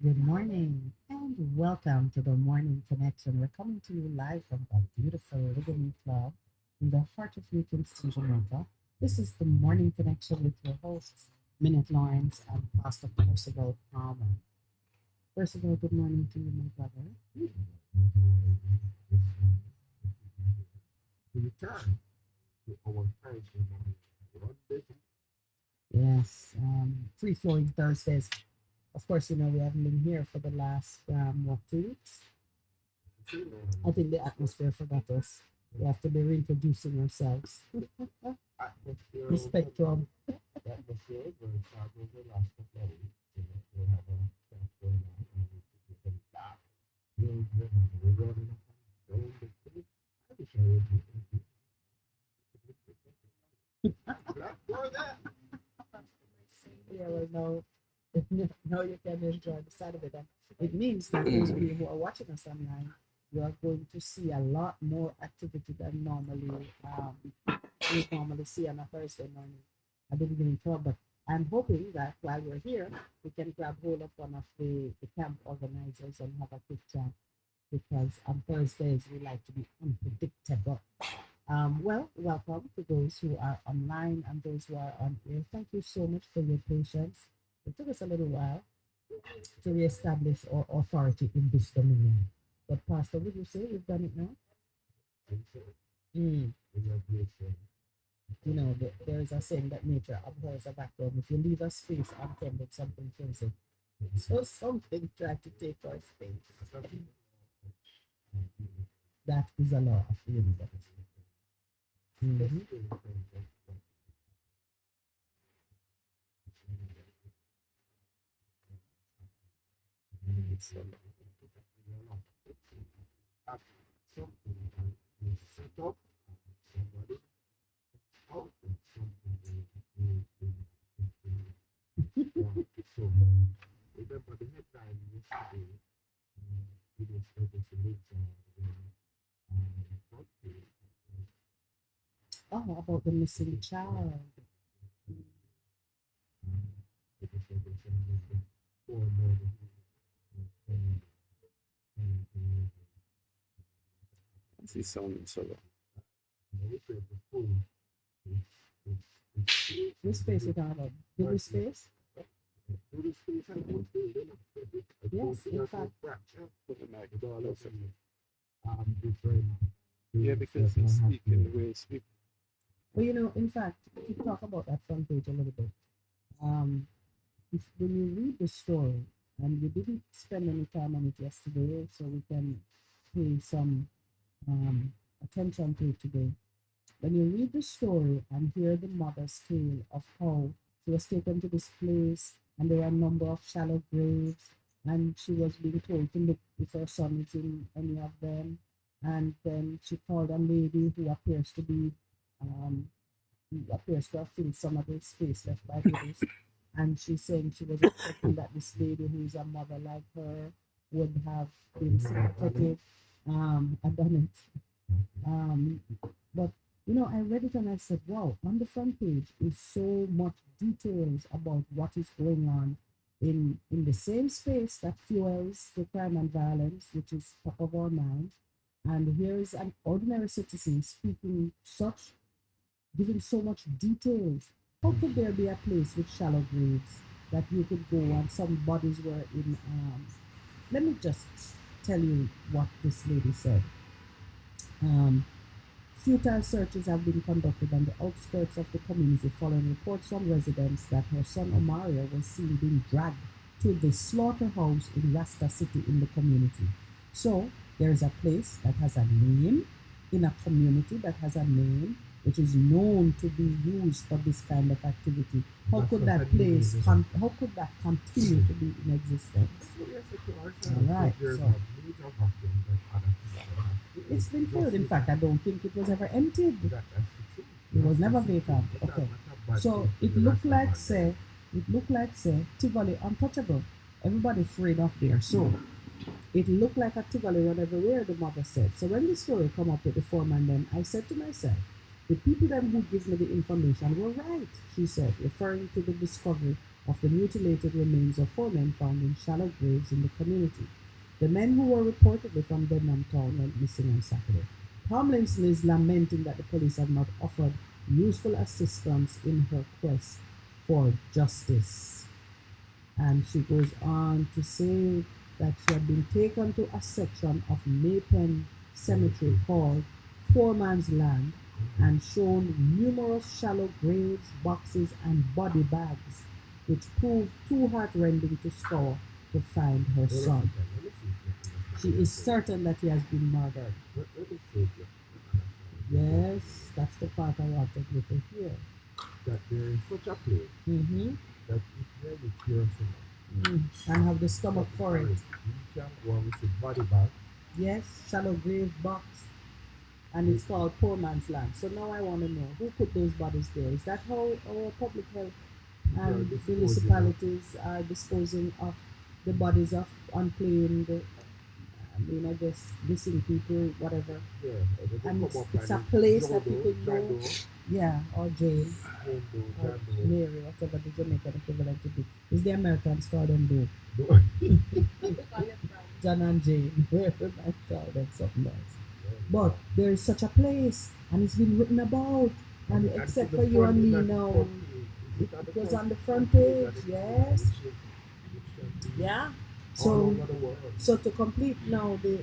Good morning and welcome to the Morning Connection. We're coming to you live from the beautiful Living Club in the heart of Kingston, Jamaica. This is the Morning Connection with your hosts, Minute Lawrence and Pastor Percival Palmer. Percival, good morning to you, my brother. Yes, free flowing Thursdays. Of course, we haven't been here for the last, 2 weeks. I think the atmosphere forgot us. We have to be reintroducing ourselves. The spectrum. Yeah, well, no, no, you can enjoy the side of it. And it means that those of you who are watching us online, you are going to see a lot more activity than we normally see on a Thursday morning at the beginning club. But I'm hoping that while we're here, we can grab hold of one of the camp organizers and have a quick chat because on Thursdays we like to be unpredictable. Well, welcome to those who are online and those who are on here. Thank you so much for your patience. It took us a little while to reestablish our authority in this dominion. But, Pastor, would you say we've done it now? Mm. There is a saying that nature abhors a vacuum. If you leave a space untended, something fills it. So something tried to take our space. That is a law of the universe. Mhm. Oh, about the missing child. See sound solo. Which space you talking about? Double space? Yes, in fact. Put the mic closer. Yeah, because he's speaking the way he speaks. Well, in fact, to talk about that front page a little bit, um, when you read the story, and we didn't spend any time on it yesterday, so we can pay some attention to it today. When you read the story and hear the mother's tale of how she was taken to this place and there are a number of shallow graves, and she was being told to look if her son is in any of them, and then she called a lady um, who appears to have filled some of the space left by others, and she's saying she was expecting that this lady who's a mother like her would have been sympathetic, and done it. But I read it and I said, wow, on the front page is so much details about what is going on in the same space that fuels the crime and violence, which is top of our minds. And here is an ordinary citizen speaking such, giving so much details. How could there be a place with shallow graves that you could go and some bodies were in? Let me just tell you what this lady said. Um, Futile searches have been conducted on the outskirts of the community following reports from residents that her son Omario was seen being dragged to the slaughterhouse in Rasta City in the community. So there is a place that has a name in a community that has a name which is known to be used for this kind of activity. How could that continue to be in existence? All right. So it's been filled. In fact, I don't think it was ever emptied. It was never vacant. Okay. So it looked like say Tivoli untouchable. Everybody afraid of there. So it looked like a Tivoli run everywhere, the mother said. So when the story come up with the foreman then I said to myself, the people them who give me the information were right, she said, referring to the discovery of the mutilated remains of four men found in shallow graves in the community. The men who were reportedly from Denham Town went missing on Saturday. Tomlinson is lamenting that the police have not offered useful assistance in her quest for justice. And she goes on to say that she had been taken to a section of Maypen Cemetery called Poor Man's Land and shown numerous shallow graves, boxes, and body bags, which proved too heartrending to scour to find her son. She is certain that he has been murdered. Yes, that's the part I wanted you to hear. That there is such a place Mm-hmm. that if you're the curious enough, And have the stomach for it. you can go and with the body bag. Yes, shallow grave box. And it's called Poor Man's Land. So now I want to know who put those bodies there. Is that how our public health and municipalities are disposing of the bodies of unclaimed, I guess, missing people, whatever. Yeah, And it's a place that people know. Yeah, or Jane, or Mary, whatever the Jamaican equivalent would be. Is the Americans call them Doe? John and Jane. We might call them something else. But there is such a place, and it's been written about. And except for you and me now, it was on the front page, yes. Yeah. So to complete now the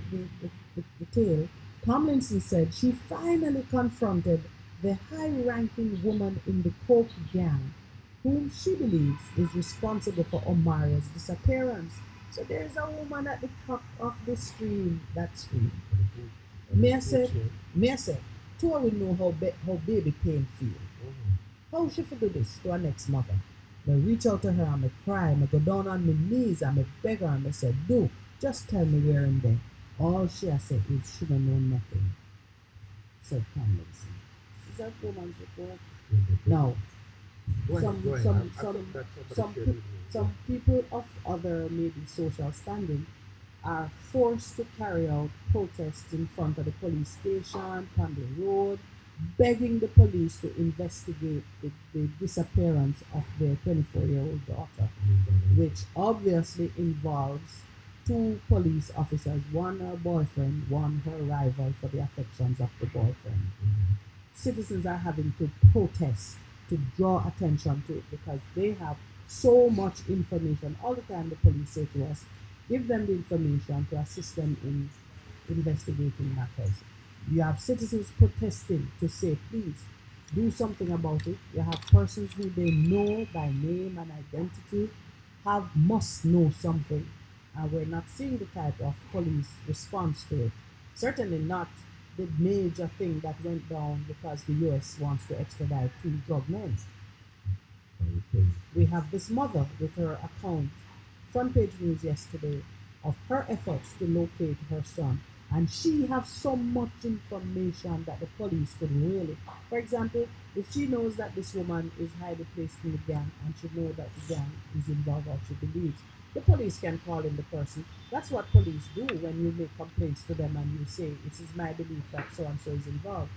tale, Tomlinson said she finally confronted the high-ranking woman in the Coke gang, whom she believes is responsible for Omaria's disappearance. So there's a woman at the top of the stream, that stream. May I say, Tua will know how baby pain feel. How she do this to her next mother? I reach out to her and I cry, I go down on my knees and I beg her and I say, do, just tell me where I'm there. All she has said is she don't know nothing, said Tomlinson. This is that woman's report. Now, some people of other maybe social standing are forced to carry out protests in front of the police station, on the road, begging the police to investigate the disappearance of their 24-year-old daughter, which obviously involves two police officers, one her boyfriend, one her rival for the affections of the boyfriend. Citizens are having to protest to draw attention to it because they have so much information. All the time the police say to us, give them the information to assist them in investigating matters. You have citizens protesting to say, please do something about it. You have persons who they know by name and identity must know something. And we're not seeing the type of police response to it. Certainly not the major thing that went down because the US wants to extradite two drug men. We have this mother with her account, front page news yesterday, of her efforts to locate her son. And she has so much information that the police could really, for example, if she knows that this woman is highly placed in the gang and she knows that the gang is involved or she believes, the police can call in the person. That's what police do when you make complaints to them and you say, it is my belief that so and so is involved.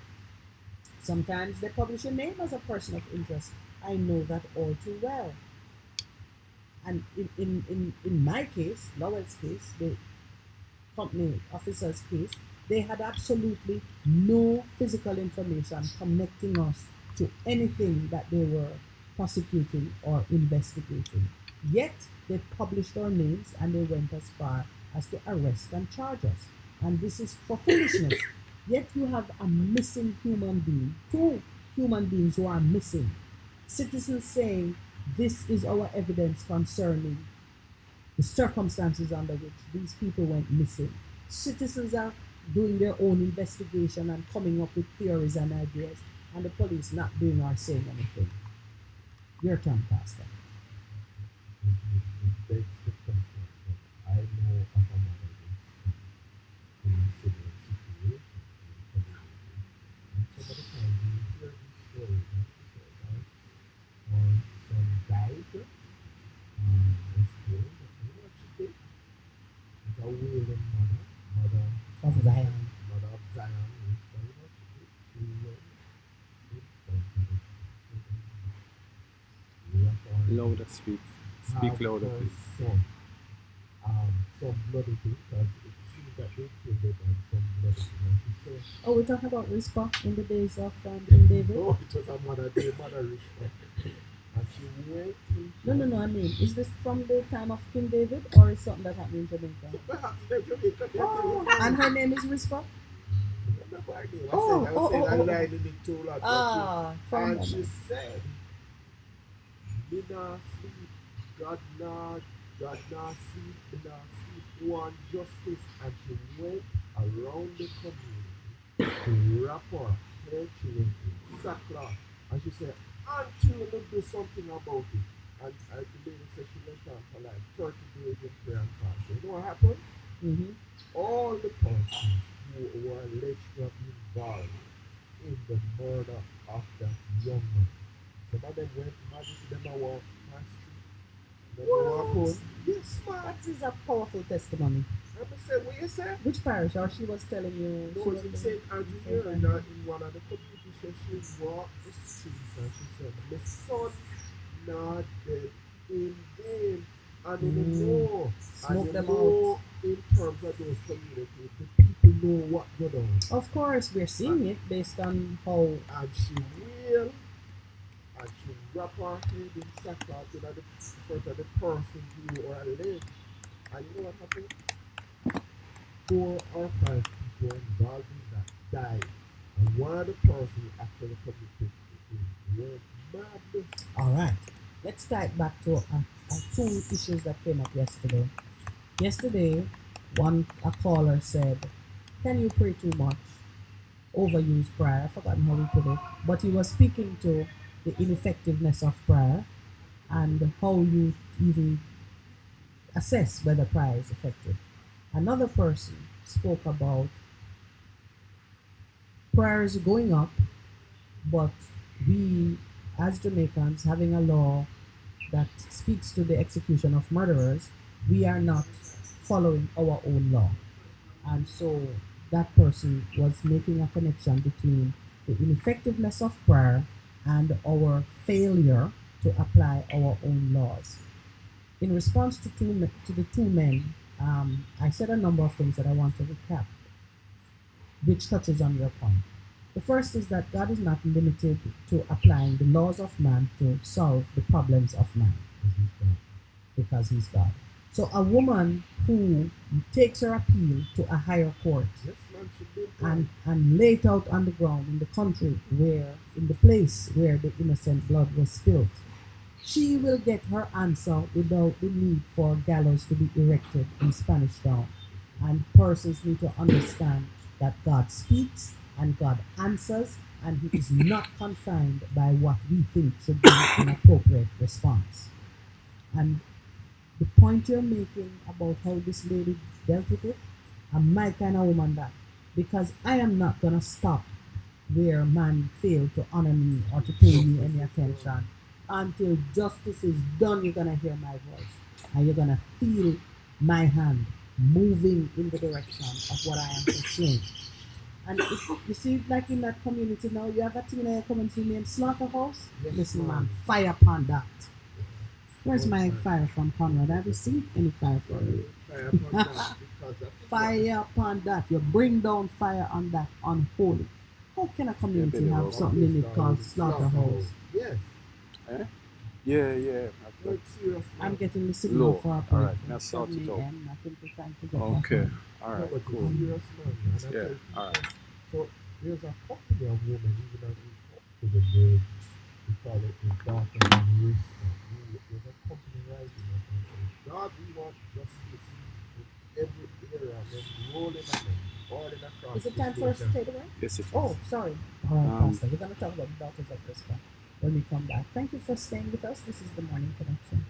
Sometimes they publish a name as a person of interest. I know that all too well. And in my case, Lowell's case, the company officer's case, they had absolutely no physical information connecting us to anything that they were prosecuting or investigating. Yet they published our names and they went as far as to arrest and charge us. And this is for foolishness. Yet you have a missing human being, two human beings who are missing. Citizens saying this is our evidence concerning the circumstances under which these people went missing. Citizens are doing their own investigation and coming up with theories and ideas, and the police not doing or saying anything. Your turn, Pastor. Begs the question that I know of a mother in a similar situation in the community. And some of the time we hear these stories, like you said, right? Or some died, was killed, but you know what she did? It's a wailing mother, Of Zion. mother of Zion, is very much it. She loved it. Louder speak. Speak have louder, her please. son some bloody thing because it seems that they killed it and some bloody thing. And she said, Oh, we're talking about Rizpah in the days of King David? no, it was a mother day, mother respect. And she went in No, no, front. no. I mean, is this from the time of King David or is something that happened in Jamaica? Something happened in Jamaica, they tell you. Oh, and her name is Rizpah? Remember her name? Oh, I was oh, saying oh, I oh, lied oh. in it too lot. Ah, for a And she moment. said, me nah sleep, God nah sleep, me nah sleep, want justice. And she went around the community to wrap her head, she went in sackcloth. And she said, until you do something about it. And the lady said she went on for like 30 days in prayer and fasting. You know what happened? Mm-hmm. All the persons who were alleged to have been involved in the murder of that young man. Some of them went mad, them a walk past street. Them a walk What? home. Yes, man. That is a powerful testimony. I'm say, what you say? Which parish? Or she was telling you? No, She it's was in telling St. Andrew St. here Andrew. in one of the communities. She walked the streets and she said, my son not dead in vain. And you know, Smoke and you them know, out. in terms of those communities, the people know what goes on. Of course, we're seeing it based on how. And she will, and she wrap her head in sackcloth in the front of the person who are alleged. And you know what happened? 4 or 5 people involved in that died. And one of the persons who actually committed it went mad. All right. Let's tie it back to two issues that came up yesterday. Yesterday, a caller said, "Can you pray too much? Overuse prayer." I've forgotten how he put it, but he was speaking to the ineffectiveness of prayer and how you even assess whether prayer is effective. Another person spoke about prayers going up, but we, as Jamaicans, having a law that speaks to the execution of murderers, we are not following our own law. And so that person was making a connection between the ineffectiveness of prayer and our failure to apply our own laws. In response to the two men, I said a number of things that I want to recap, which touches on your point. The first is that God is not limited to applying the laws of man to solve the problems of man because he's God. So a woman who takes her appeal to a higher court Yes, man, she did that. and lay it out on the ground in the country where, in the place where the innocent blood was spilled, she will get her answer without the need for gallows to be erected in Spanish Town. And persons need to understand that God speaks and God answers, and He is not confined by what we think should be an appropriate response. And the point you're making about how this lady dealt with it, I'm my kind of woman that. Because I am not going to stop where man failed to honor me or to pay me any attention. Until justice is done, you're going to hear my voice. And you're going to feel my hand moving in the direction of what I am pursuing. And you see, like in that community now, you have a thing in your community named Slaughterhouse. Yes, Listen, man. man, fire upon that. Where's Yes, my man. fire from Conrad? Have you seen any fire from you? Fire upon that because of Fire upon that. You bring down fire on that unholy. How can a community Yeah, have well, something in it called Slaughterhouse? Yes. Eh? Yeah, yeah. No, it's serious, man. I'm getting the signal Low. for a All break. right, now sort it out. I think we're trying to get Okay. back All No, right, but cool. it's serious, man. And I Yeah, tell all right. people, so there's a company of women, even as we come to the word, we call it the daughter of risk. There's a company rising up and saying, God, we want justice in every area and then rolling on them, all in across Is it this time for us to nation. take away? Yes, it is. Oh, sorry. All right, Um, Pastor. We're going to talk about the daughters of Rizpah when we come back. Thank you for staying with us. This is the Morning Connection.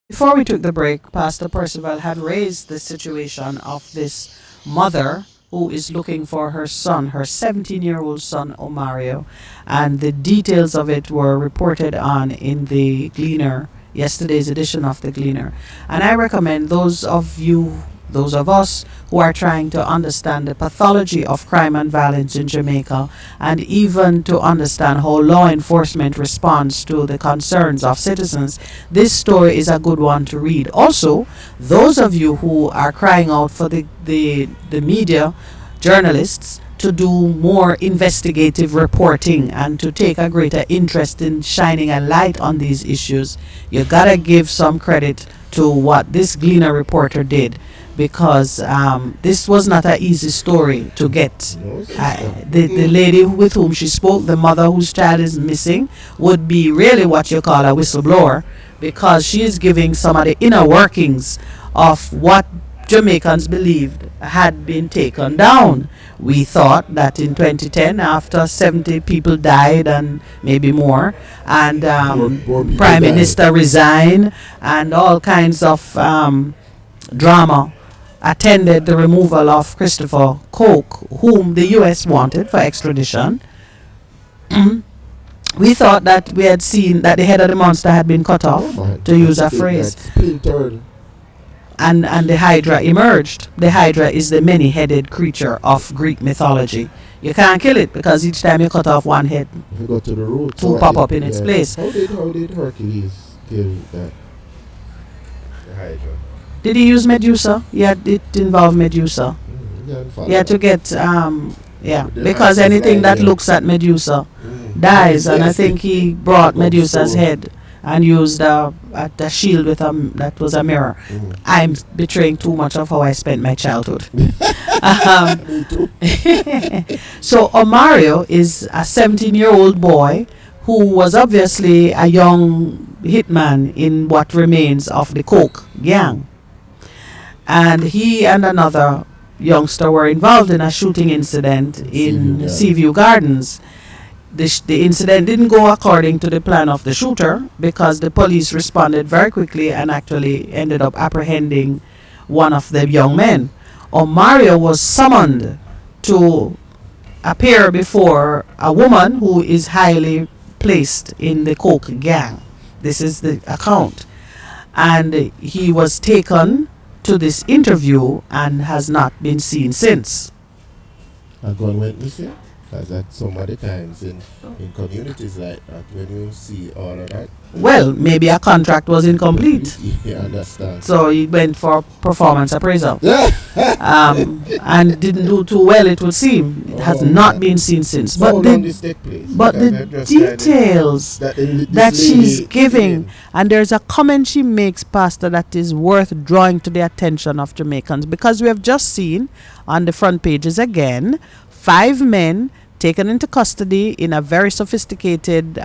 Before we took the break, Pastor Percival had raised the situation of this mother who is looking for her son, her 17-year-old son, Omario. And the details of it were reported on in the Gleaner, yesterday's edition of the Gleaner. And I recommend those of us who are trying to understand the pathology of crime and violence in Jamaica, and even to understand how law enforcement responds to the concerns of citizens, this story is a good one to read. Also, those of you who are crying out for the media, journalists, to do more investigative reporting and to take a greater interest in shining a light on these issues, you gotta give some credit to what this Gleaner reporter did, because this was not an easy story to get. No, sister. The lady with whom she spoke, the mother whose child is missing, would be really what you call a whistleblower, because she is giving some of the inner workings of what Jamaicans believed had been taken down. We thought that in 2010, after 70 people died and maybe more, and More people Prime died. Minister resigned, and all kinds of drama attended the removal of Christopher Coke, whom the US wanted for extradition. We thought that we had seen that the head of the monster had been cut Oh off, man, to use a think phrase, that splintered. and the Hydra emerged. The Hydra is the many-headed creature of Greek mythology. You can't kill it because each time you cut off one head, If you go to the root, two so pop I up think, in its yeah. place. How did Hercules kill that the Hydra? Did he use Medusa? Yeah, it involved Medusa. Yeah, follow You had to that. get yeah, The because axis anything line, that yeah. looks at Medusa Mm. dies, and I Yes, think he brought becomes Medusa's so. head and used a shield with that was a mirror. Mm. I'm betraying too much of how I spent my childhood. um, Me too. so Omario is a 17-year-old boy who was obviously a young hitman in what remains of the Coke gang, and he and another youngster were involved in a shooting incident Seaview in Gardens. Seaview Gardens. The incident didn't go according to the plan of the shooter, because the police responded very quickly and actually ended up apprehending one of the young men. Omario was summoned to appear before a woman who is highly placed in the Coke gang. This is the account. And he was taken to this interview and has not been seen since. A gun went missing. Because at some other times in communities like that, when you see all of that, Well, maybe a contract was incomplete, you understand. so he went for performance appraisal, Yeah. and didn't do too well, it would seem. It has Oh, not man. been seen since. So how But long the this take place? but Because the I'm just trying to- details that, that this she's lady giving, saying, and there's a comment she makes, Pastor, that is worth drawing to the attention of Jamaicans, because we have just seen on the front pages again 5 men taken into custody in a very sophisticated,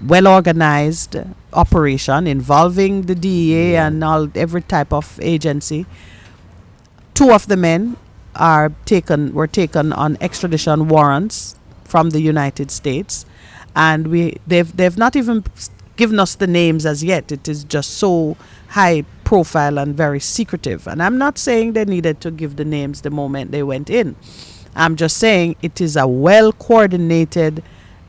well organized operation involving the DEA and every type of agency. 2 of the men were taken on extradition warrants from the United States, and they've not even given us the names as yet. It is just so high profile and very secretive. And I'm not saying they needed to give the names the moment they went in. I'm just saying it is a well coordinated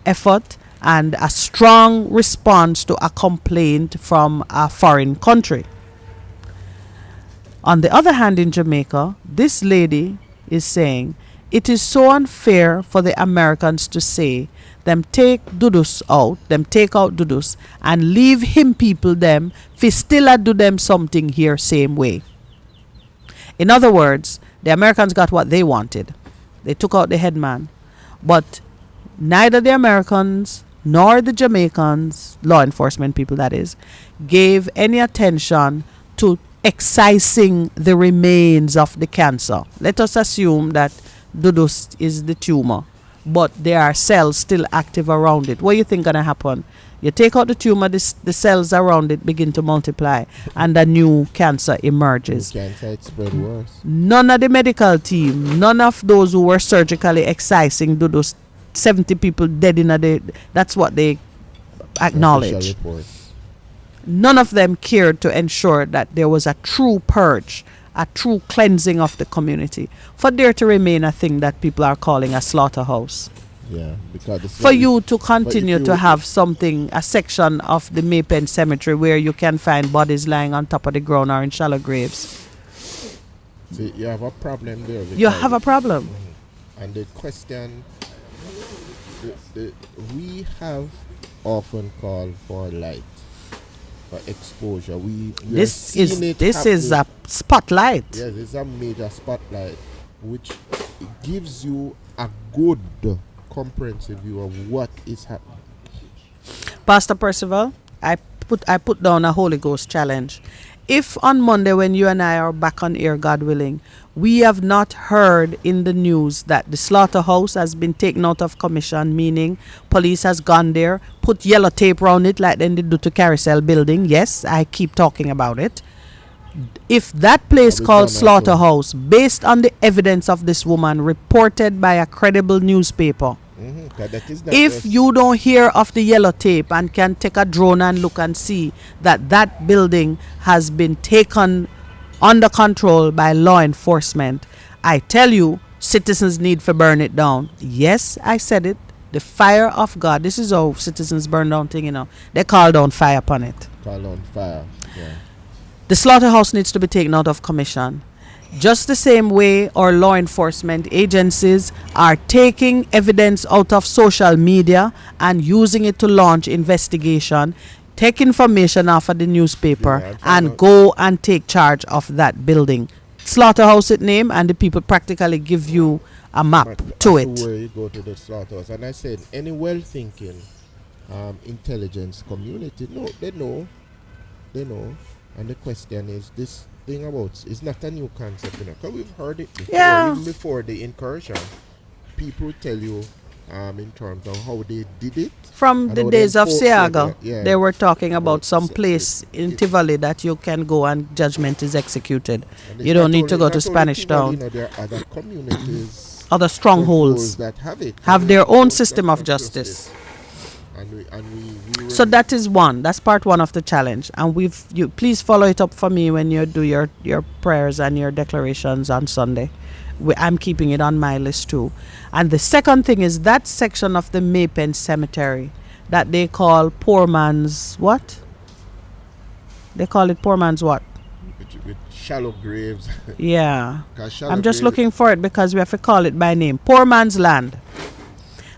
effort and a strong response to a complaint from a foreign country. On the other hand, in Jamaica, this lady is saying it is so unfair for the Americans to say them take them take out Dudus and leave him people them fi still a do them something here same way. In other words, the Americans got what they wanted. They took out the headman, but neither the Americans nor the Jamaicans, law enforcement people that is, gave any attention to excising the remains of the cancer. Let us assume that Dudus is the tumor, but there are cells still active around it. What do you think gonna happen? You take out the tumor, the cells around it begin to multiply, and a new cancer emerges. cancer it spread worse. None of the medical team, none of those who were surgically excising Dudus, 70 people dead in a day. That's what they Official acknowledge. report. None of them cared to ensure that there was a true purge, a true cleansing of the community, for there to remain a thing that people are calling a slaughterhouse. Yeah, because For you to but if continue to you have something, a section of the Maypen Cemetery where you can find bodies lying on top of the ground or in shallow graves, see, you have a problem there you because have a problem. and the question the, we have often called for light, for exposure. We are seeing it This is happening. a spotlight. Yes, it's a major spotlight which gives you a good comprehensive view of what is happening. Pastor Percival, I put down a Holy Ghost challenge. If on Monday when you and I are back on air, God willing, we have not heard in the news that the slaughterhouse has been taken out of commission, meaning police has gone there, put yellow tape around it like they do to Carousel Building. Yes, I keep talking about it. If that place Have it called done also. slaughterhouse, based on the evidence of this woman reported by a credible newspaper, 'Cause that is not if just- you don't hear of the yellow tape and can take a drone and look and see that that building has been taken under control by law enforcement, I tell you, citizens need to burn it down. Yes, I said it. The fire of God. This is how citizens burn down thing, They call down fire upon it. call on fire. Yeah. The slaughterhouse needs to be taken out of commission. Just the same way our law enforcement agencies are taking evidence out of social media and using it to launch investigation, take information off of the newspaper, Yeah, and go and take charge of that building. Slaughterhouse it name, and the people practically give you a map But to that's it. where you go to the slaughterhouse. And I said, any well-thinking intelligence community, no, they know. And the question is, this thing about it's not a new concept, because we've heard it before, Yeah. even before the incursion. People tell you, in terms of how they did it. From And the how days them of folks said Siaga, that, yeah. they were talking about About some s- place in it- Tivoli that you can go and judgment is executed. And You it's don't not need to only- go not to only Spanish Tivoli, Town. there are other communities, Other strongholds that have it. have their Strongholds own that system of have justice. And we So that is one. That's part one of the challenge. And you please follow it up for me when you do your prayers and your declarations on Sunday. I'm keeping it on my list too. And the second thing is that section of the Maypen Cemetery that they call poor man's what? They call it poor man's what? with shallow graves. Yeah. 'Cause shallow I'm just grave- looking for it because we have to call it by name. Poor man's land.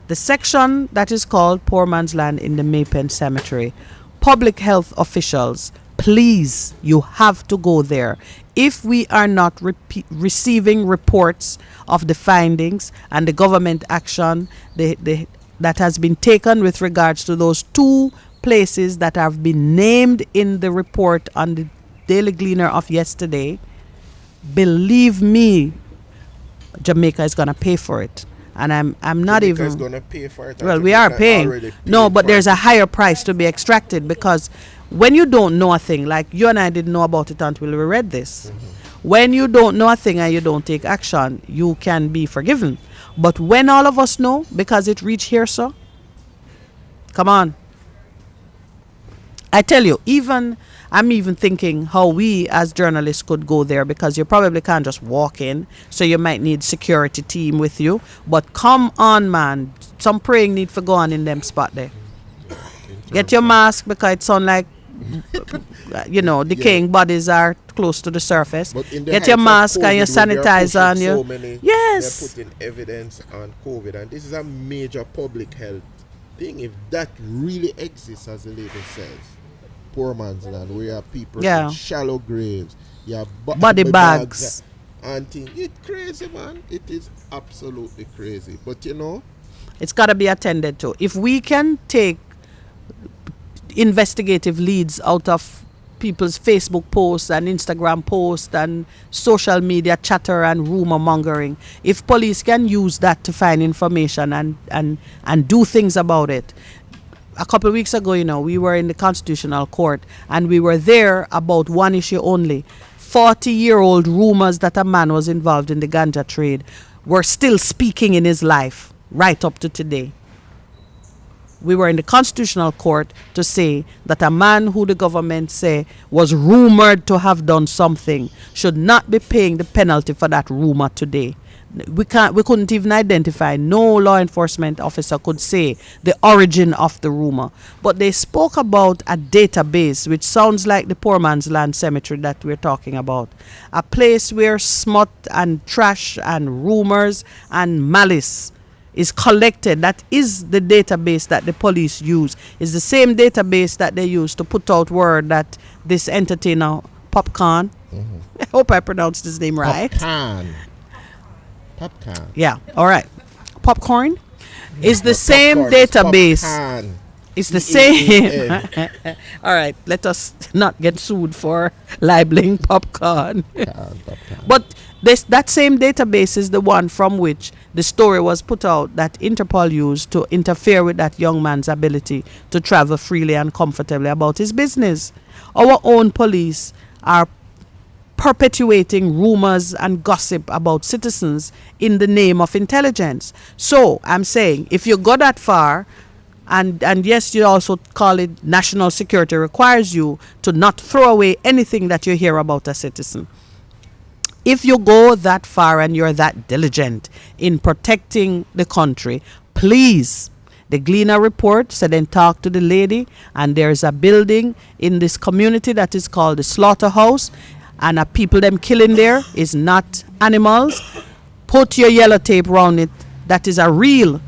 The section that is called Poor Man's Land in the Maypen Cemetery. Public health officials, please, you have to go there. If we are not receiving reports of the findings and the government action that has been taken with regards to those two places that have been named in the report on the Daily Gleaner of yesterday, believe me, Jamaica is going to pay for it. And I'm not Jamaica's even. gonna pay for it. Well, we are paying. No, but there's a higher price to be extracted because when you don't know a thing, like you and I didn't know about it until we read this. When you don't know a thing and you don't take action, you can be forgiven. But when all of us know, because it reached here, so come on. I tell you, I'm even thinking how we as journalists could go there because you probably can't just walk in. So you might need security team with you. But come on, man. Some praying need for go on in them spot there. Get your mask because it sound like, decaying bodies are close to the surface. Get your mask and your sanitizer on you. Yes. They're putting evidence on COVID, and this is a major public health thing. If that really exists, as the lady says, poor man's land, where you have people in shallow graves, you have body bags. And things. It's crazy, man. It is absolutely crazy. But it's got to be attended to. If we can take investigative leads out of people's Facebook posts and Instagram posts and social media chatter and rumor mongering, if police can use that to find information and do things about it. A couple of weeks ago, we were in the Constitutional Court and we were there about one issue only. 40-year-old rumors that a man was involved in the ganja trade were still speaking in his life right up to today. we were in the constitutional court to say that a man who the government say was rumored to have done something should not be paying the penalty for that rumor today. We couldn't even identify. No law enforcement officer could say the origin of the rumor, but they spoke about a database which sounds like the poor man's land cemetery that we're talking about, a place where smut and trash and rumors and malice is collected. That is the database that the police use. Is the same database that they use to put out word that this entertainer Popcorn, I hope I pronounced his name right. Popcorn. Popcorn. Yeah, all right. Popcorn is the But same popcorn is database. popcorn. It's the same. P-E-A-N. All right, let us not get sued for libeling popcorn. Popcorn. But that same database is the one from which the story was put out that Interpol used to interfere with that young man's ability to travel freely and comfortably about his business. Our own police are perpetuating rumors and gossip about citizens in the name of intelligence. So I'm saying if you go that far, and yes, you also call it national security, requires you to not throw away anything that you hear about a citizen. If you go that far and you're that diligent in protecting the country, please. The Gleaner report said then talk to the lady, and there's a building in this community that is called the slaughterhouse, and a people them killing there is not animals. Put your yellow tape around it. That is a real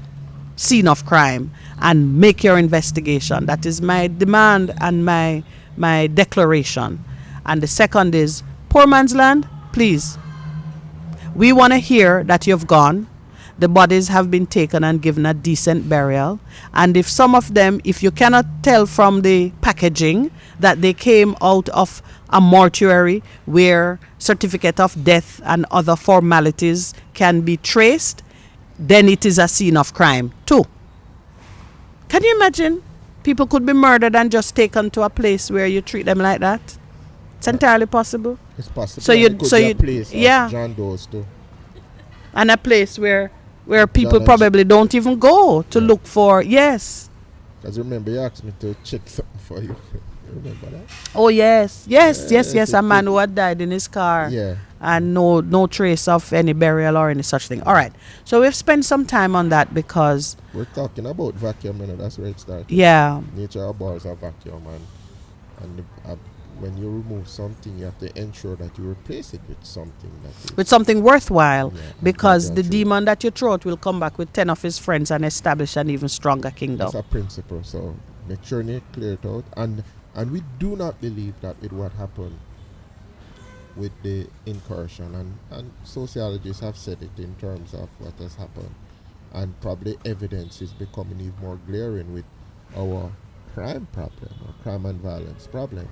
scene of crime, and make your investigation. That is my demand and my declaration. And the second is poor man's land. Please, we want to hear that you've gone. The bodies have been taken and given a decent burial. And if some of them, if you cannot tell from the packaging that they came out of a mortuary where certificate of death and other formalities can be traced, then it is a scene of crime too. Can you imagine? People could be murdered and just taken to a place where you treat them like that. It's entirely possible. It's possible. So And you- it could so be a you- place yeah. of John Doe's too. And a place where people John and probably don't even go to look for. Yes. Because remember, you asked me to check something for you. You remember that? Oh yes. Yes. Yes, A it man could- who had died in his car. Yeah. And no trace of any burial or any such thing. All right. So we've spent some time on that because We're talking about vacuum, that's where it started. yeah. Nature of bars are vacuum, and when you remove something, you have to ensure that you replace it with something that is With something worthwhile, Yeah, because that's the true. demon that you throw out will come back with 10 of his friends and establish an even stronger kingdom. That's a principle. So make sure you clear it out, and we do not believe that with what happened with the incursion, and sociologists have said it in terms of what has happened, and probably evidence is becoming even more glaring with our crime problem, or crime and violence problem,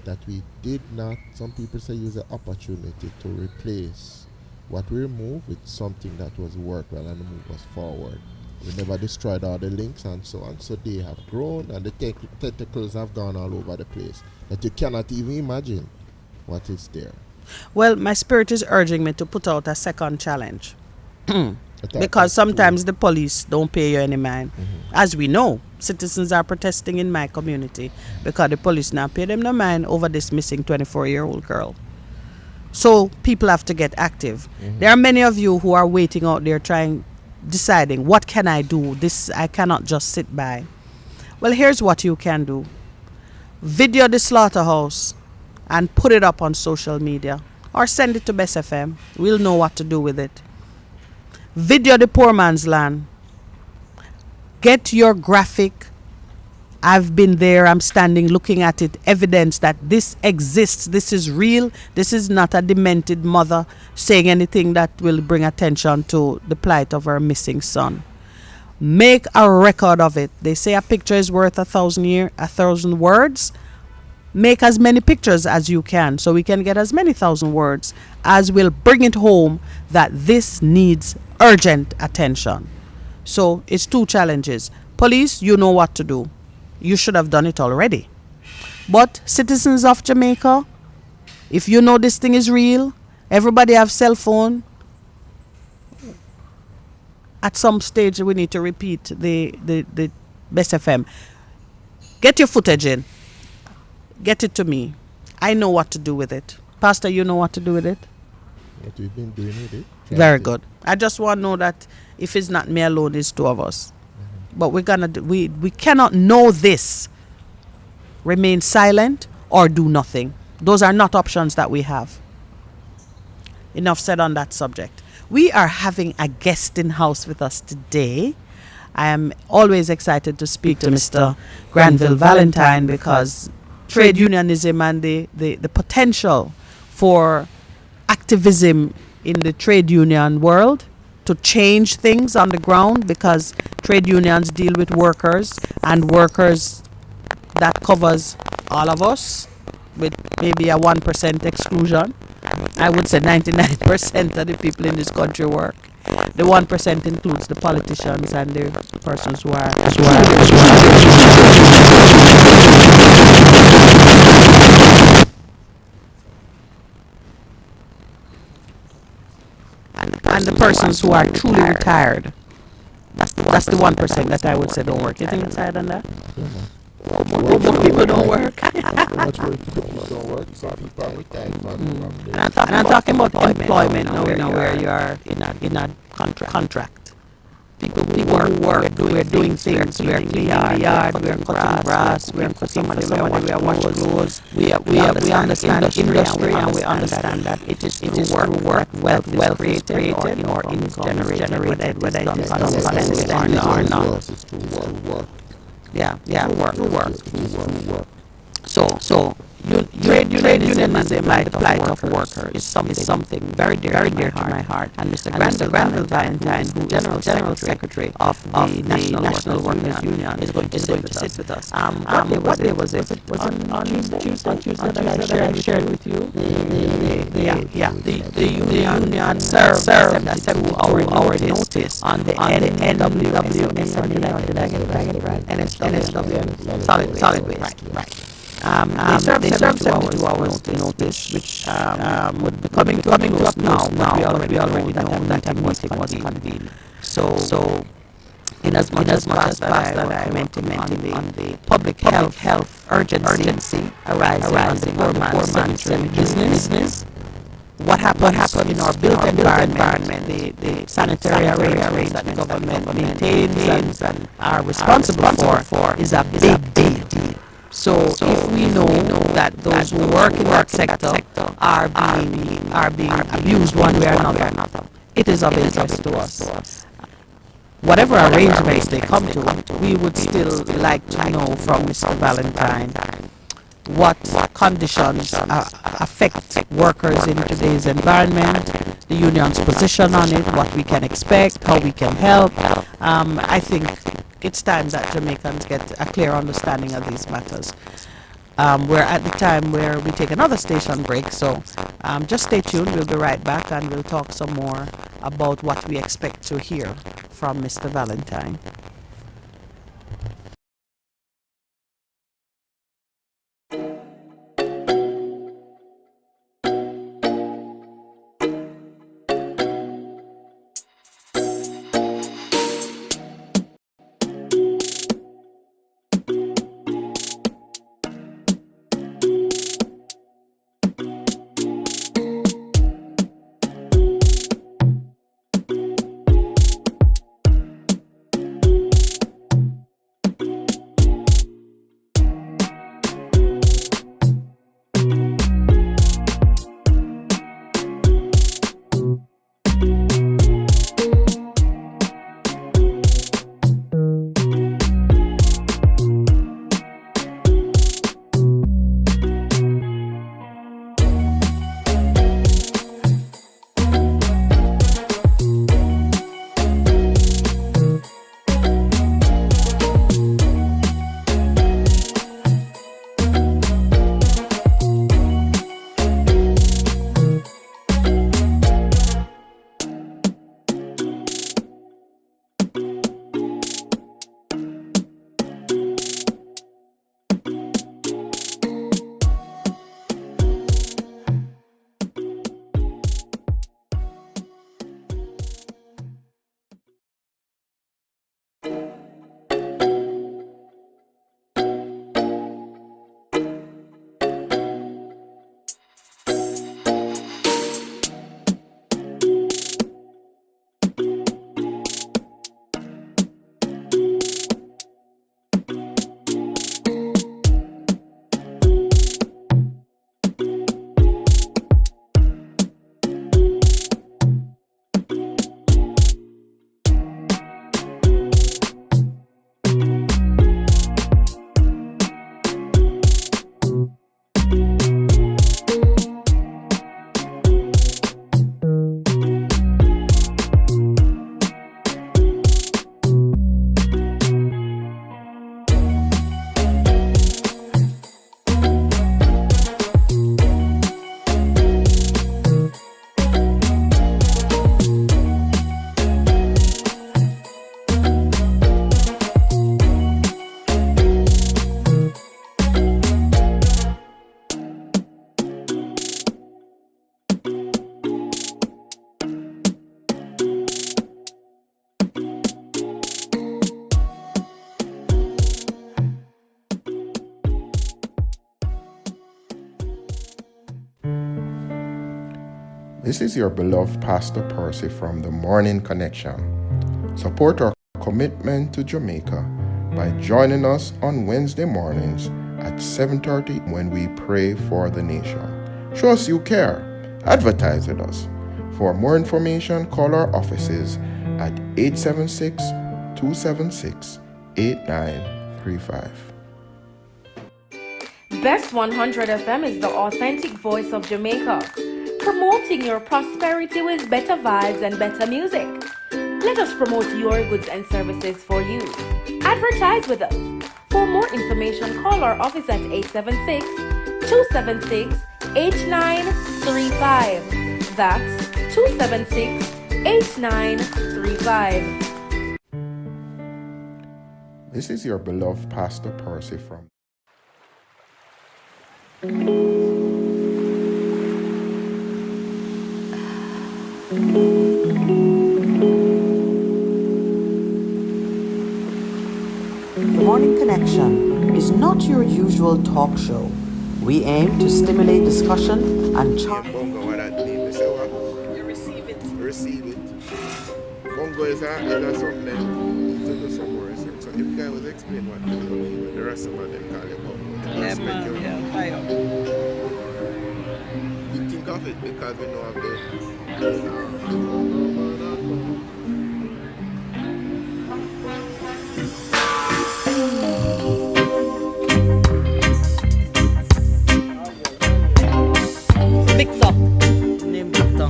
that we did not, some people say, use the opportunity to replace what we removed with something that was worthwhile and move us forward. We never destroyed all the links and so on, so they have grown, and the tentacles have gone all over the place that you cannot even imagine what is there. Well, my spirit is urging me to put out a second challenge. I thought Because that's sometimes the police don't pay you any mind. Mhm. As we know, citizens are protesting in my community because the police not pay them no mind over this missing 24-year-old girl. So people have to get active. There are many of you who are waiting out there deciding, what can I do? This, I cannot just sit by. Well, here's what you can do. Video the slaughterhouse and put it up on social media, or send it to Best FM. We'll know what to do with it. Video the poor man's land. Get your graphic. I've been there, I'm standing looking at it, evidence that this exists, this is real, this is not a demented mother saying anything that will bring attention to the plight of her missing son. Make a record of it. They say a picture is worth 1,000 words. Make as many pictures as you can so we can get as many 1,000 words as will bring it home that this needs urgent attention. So it's two challenges. Police, you know what to do. You should have done it already. But citizens of Jamaica, if you know this thing is real, everybody have cell phone. At some stage we need to repeat the Best FM. Get your footage in. Get it to me. I know what to do with it. Pastor, you know what to do with it? What we've been doing with it. Very good. I just want to know that if it's not me alone, it's two of us. But we're gonna we cannot know this, remain silent, or do nothing. Those are not options that we have. Enough said on that subject. We are having a guest in house with us today. I am always excited to speak to Mr. Granville Valentine because trade unionism and the potential for activism in the trade union world to change things on the ground, because trade unions deal with workers, and workers, that covers all of us with maybe a 1% exclusion. I would say 99% of the people in this country work. The 1% includes the politicians and the persons who are and the persons who are truly retired. That's the 1% that I would say don't work. You think it's higher than that? More people don't work. Much more people don't work. Some people are retired from And I'm talking about employment now, where you are in a contract. People who work, we're doing things, we're cleaning the yard, we're cutting grass, we're cutting for somebody, we're washing clothes. We understand industry, and we understand that it is through work wealth is created or is generated, whether it is done consistently or not. It's to work. Yeah, work. So trade unionism and the plight of workers is something very dear to my heart. And Mr. Granville Valentine, who is the General Secretary of the National Workers Union, is going to sit with us. What day was it? Was it on Tuesday that I shared with you? The union served 72-hour notice on the NWW. Did I get it right? NSW, solid waste. Right. They served 72 hours notice, which would be coming to us now. We already know that a meeting was convened. So in as much as that I commenting on the public health urgency arising on the poor man's business, what happens in our built environment, the sanitary arrangements that the government maintains and are responsible for, is a big deal. So if we know that those who work in that sector are being abused one way or another, it is of interest to us. Whatever arrangements they come to, we would still like to know from Mr. Valentine what conditions affect workers in today's environment, the union's position on it, what we can expect, how we can help. I think it's time that Jamaicans get a clear understanding of these matters. We're at the time where we take another station break, so just stay tuned. We'll be right back and we'll talk some more about what we expect to hear from Mr. Valentine. This is your beloved Pastor Percy from the Morning Connection. Support our commitment to Jamaica by joining us on Wednesday mornings at 7:30 when we pray for the nation. Show us you care. Advertise with us. For more information, call our offices at 876-276-8935. Best 100 FM is the authentic voice of Jamaica, promoting your prosperity with better vibes and better music. Let us promote your goods and services for you. Advertise with us. For more information, call our office at 876-276-8935. That's 276-8935. This is your beloved Pastor Percy from The Morning Connection is not your usual talk show. We aim to stimulate discussion and challenge. You receive it. Receive it. Bongo is something to do some more research. So if you guys was explain what bongo means, the rest of them call it bongo. Yeah, man. Yeah, fire. You think of it because we know of the Victor. Name Victor.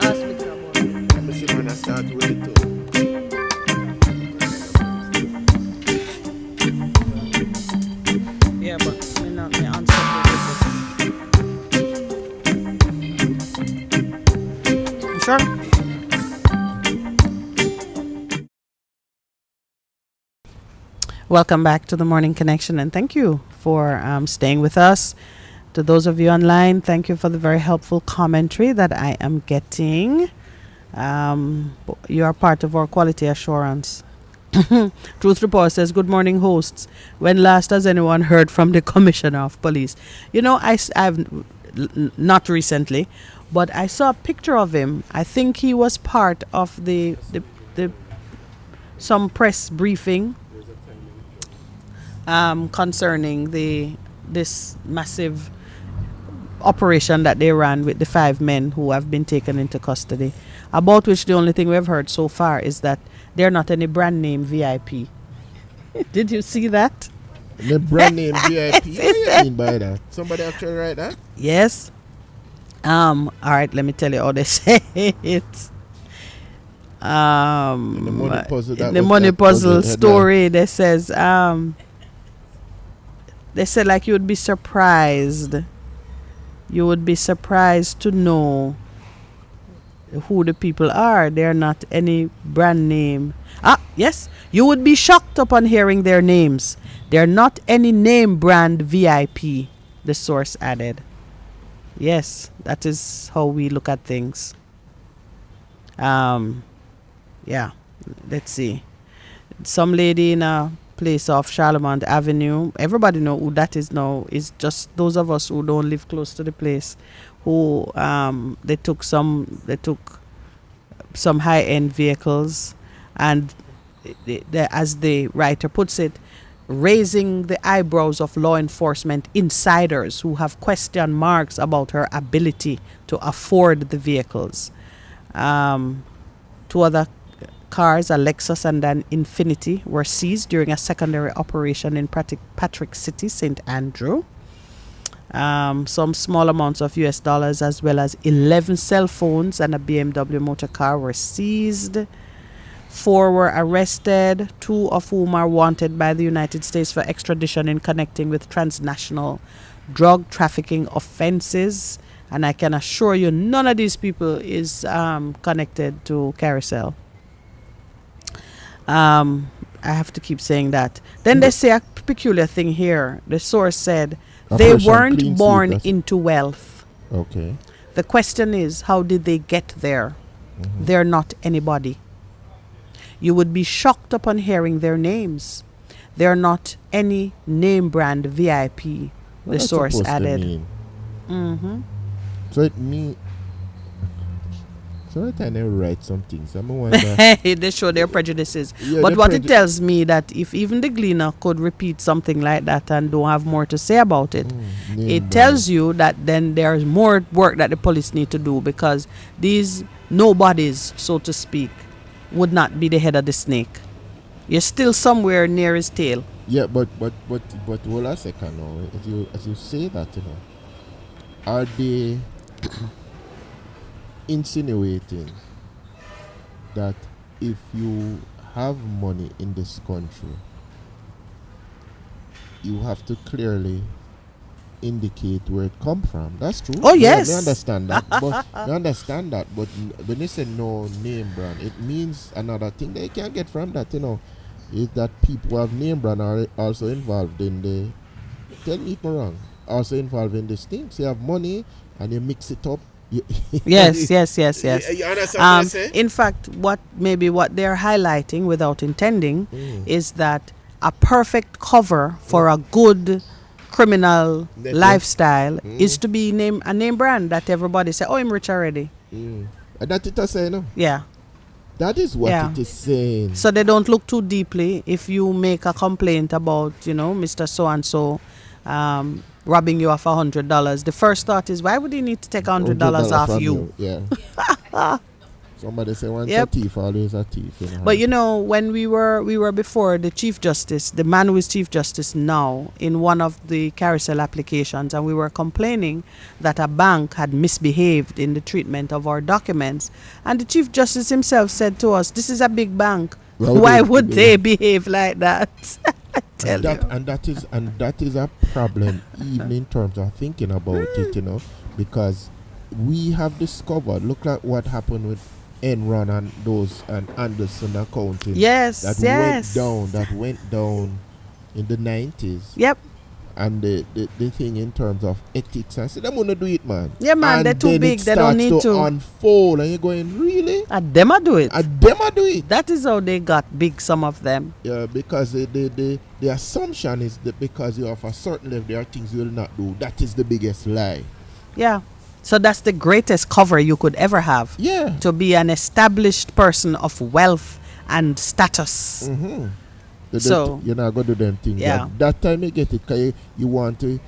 Ask Victor about it. I'm see when I start with it too. Yeah, but me not me answer for this. You sure? Welcome back to the Morning Connection, and thank you for staying with us. To those of you online, thank you for the very helpful commentary that I am getting. You are part of our quality assurance. Truth Report says, "Good morning, hosts. When last has anyone heard from the Commissioner of Police?" You know, I've not recently, but I saw a picture of him. I think he was part of the some press briefing concerning this massive operation that they ran with the 5 men who have been taken into custody, about which the only thing we've heard so far is that they're not any brand name VIP. Did you see that? The brand name VIP. What do you mean by that? Somebody actually write that? Yes. All right, let me tell you how they say it. In the money puzzle, In the money puzzle story, they says they said like you would be surprised. You would be surprised to know who the people are. They're not any brand name. Yes, you would be shocked upon hearing their names. They're not any name brand VIP, the source added. Yes, that is how we look at things. Yeah, let's see. Some lady in a place off Charlemont Avenue. Everybody know who that is now. It's just those of us who don't live close to the place who they took some high-end vehicles, and as the writer puts it, raising the eyebrows of law enforcement insiders who have question marks about her ability to afford the vehicles. 2 other cars, a Lexus and an Infiniti, were seized during a secondary operation in Patrick City, St. Andrew. Some small amounts of US dollars as well as 11 cell phones and a BMW motor car were seized. 4 were arrested, 2 of whom are wanted by the United States for extradition in connecting with transnational drug trafficking offenses. And I can assure you none of these people is connected to Carousel. I have to keep saying that. Then they say a peculiar thing here. The source said they Operation weren't Clean born Sweep, into wealth. Okay. The question is, how did they get there? Mm-hmm. They're not anybody. You would be shocked upon hearing their names. They're not any name brand VIP, What the that's source supposed to added. mean? Mm-hmm. So it mean. So I kind of write some things. I'm wonder. They show their prejudices. Yeah, But the what it tells me that if even the Gleaner could repeat something like that and don't have more to say about it, name it brand. tells you that then there's more work that the police need to do, because these nobodies, so to speak, would not be the head of the snake. You're still somewhere near his tail. Yeah, but hold a second now. As you say that, are they insinuating that if you have money in this country, you have to clearly indicate where it come from? That's true. Oh, Yeah, yes. I understand that. But when they say no name brand, it means another thing they can get from that. Is that people who have name brand are also involved in the. Tell me if I'm wrong. Also involved in this thing. So you have money and you mix it up. Yes. You understand what I say? In fact, what they're highlighting without intending is that a perfect cover for a good criminal Network. lifestyle is to be a name brand that everybody say, oh, I'm rich already. And that it is saying, Yeah. That is what Yeah. it is saying. So they don't look too deeply. If you make a complaint about, Mr. So-and-so robbing you of $100, the first thought is, why would he need to take $100 off from you? Yeah. Somebody say once Yep. a thief, always a thief. But when we were before the Chief Justice, the man who is Chief Justice now, in one of the carousel applications, and we were complaining that a bank had misbehaved in the treatment of our documents, and the Chief Justice himself said to us, this is a big bank. Why would they behave like that? I tell you. And that is a problem even in terms of thinking about it, because we have discovered, look at what happened with Enron and those and Anderson accounting. Yes, that yes. went down in the 90s. Yep. And the thing in terms of ethics, I said, they want to do it, man. Yeah, man, and they're too then big, it they don't starts need to. unfold, and you're going, really? And them a do it. And them a do it. That is how they got big, some of them. Yeah, because the assumption is that because you have a certain level, there are things you will not do. That is the biggest lie. Yeah. So that's the greatest cover you could ever have. Yeah. To be an established person of wealth and status. Mm-hmm. So you're not going to do them things. Yeah. That time you get it, because you want to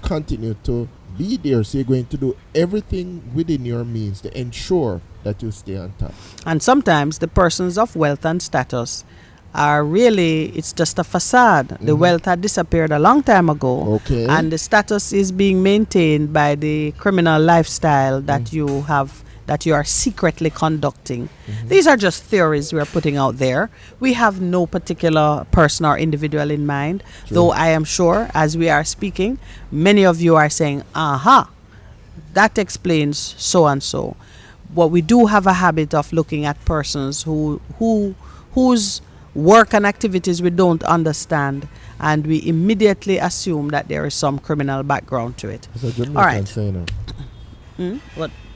continue to be there. So you're going to do everything within your means to ensure that you stay on top. And sometimes the persons of wealth and status are really, it's just a facade. The wealth had disappeared a long time ago. Okay. And the status is being maintained by the criminal lifestyle that you have, that you are secretly conducting. These are just theories we are putting out there. We have no particular person or individual in mind, though I am sure as we are speaking, many of you are saying, aha, that explains so and so. But we do have a habit of looking at persons whose work and activities we don't understand, and we immediately assume that there is some criminal background to it. That's a Jamaican All right. saying.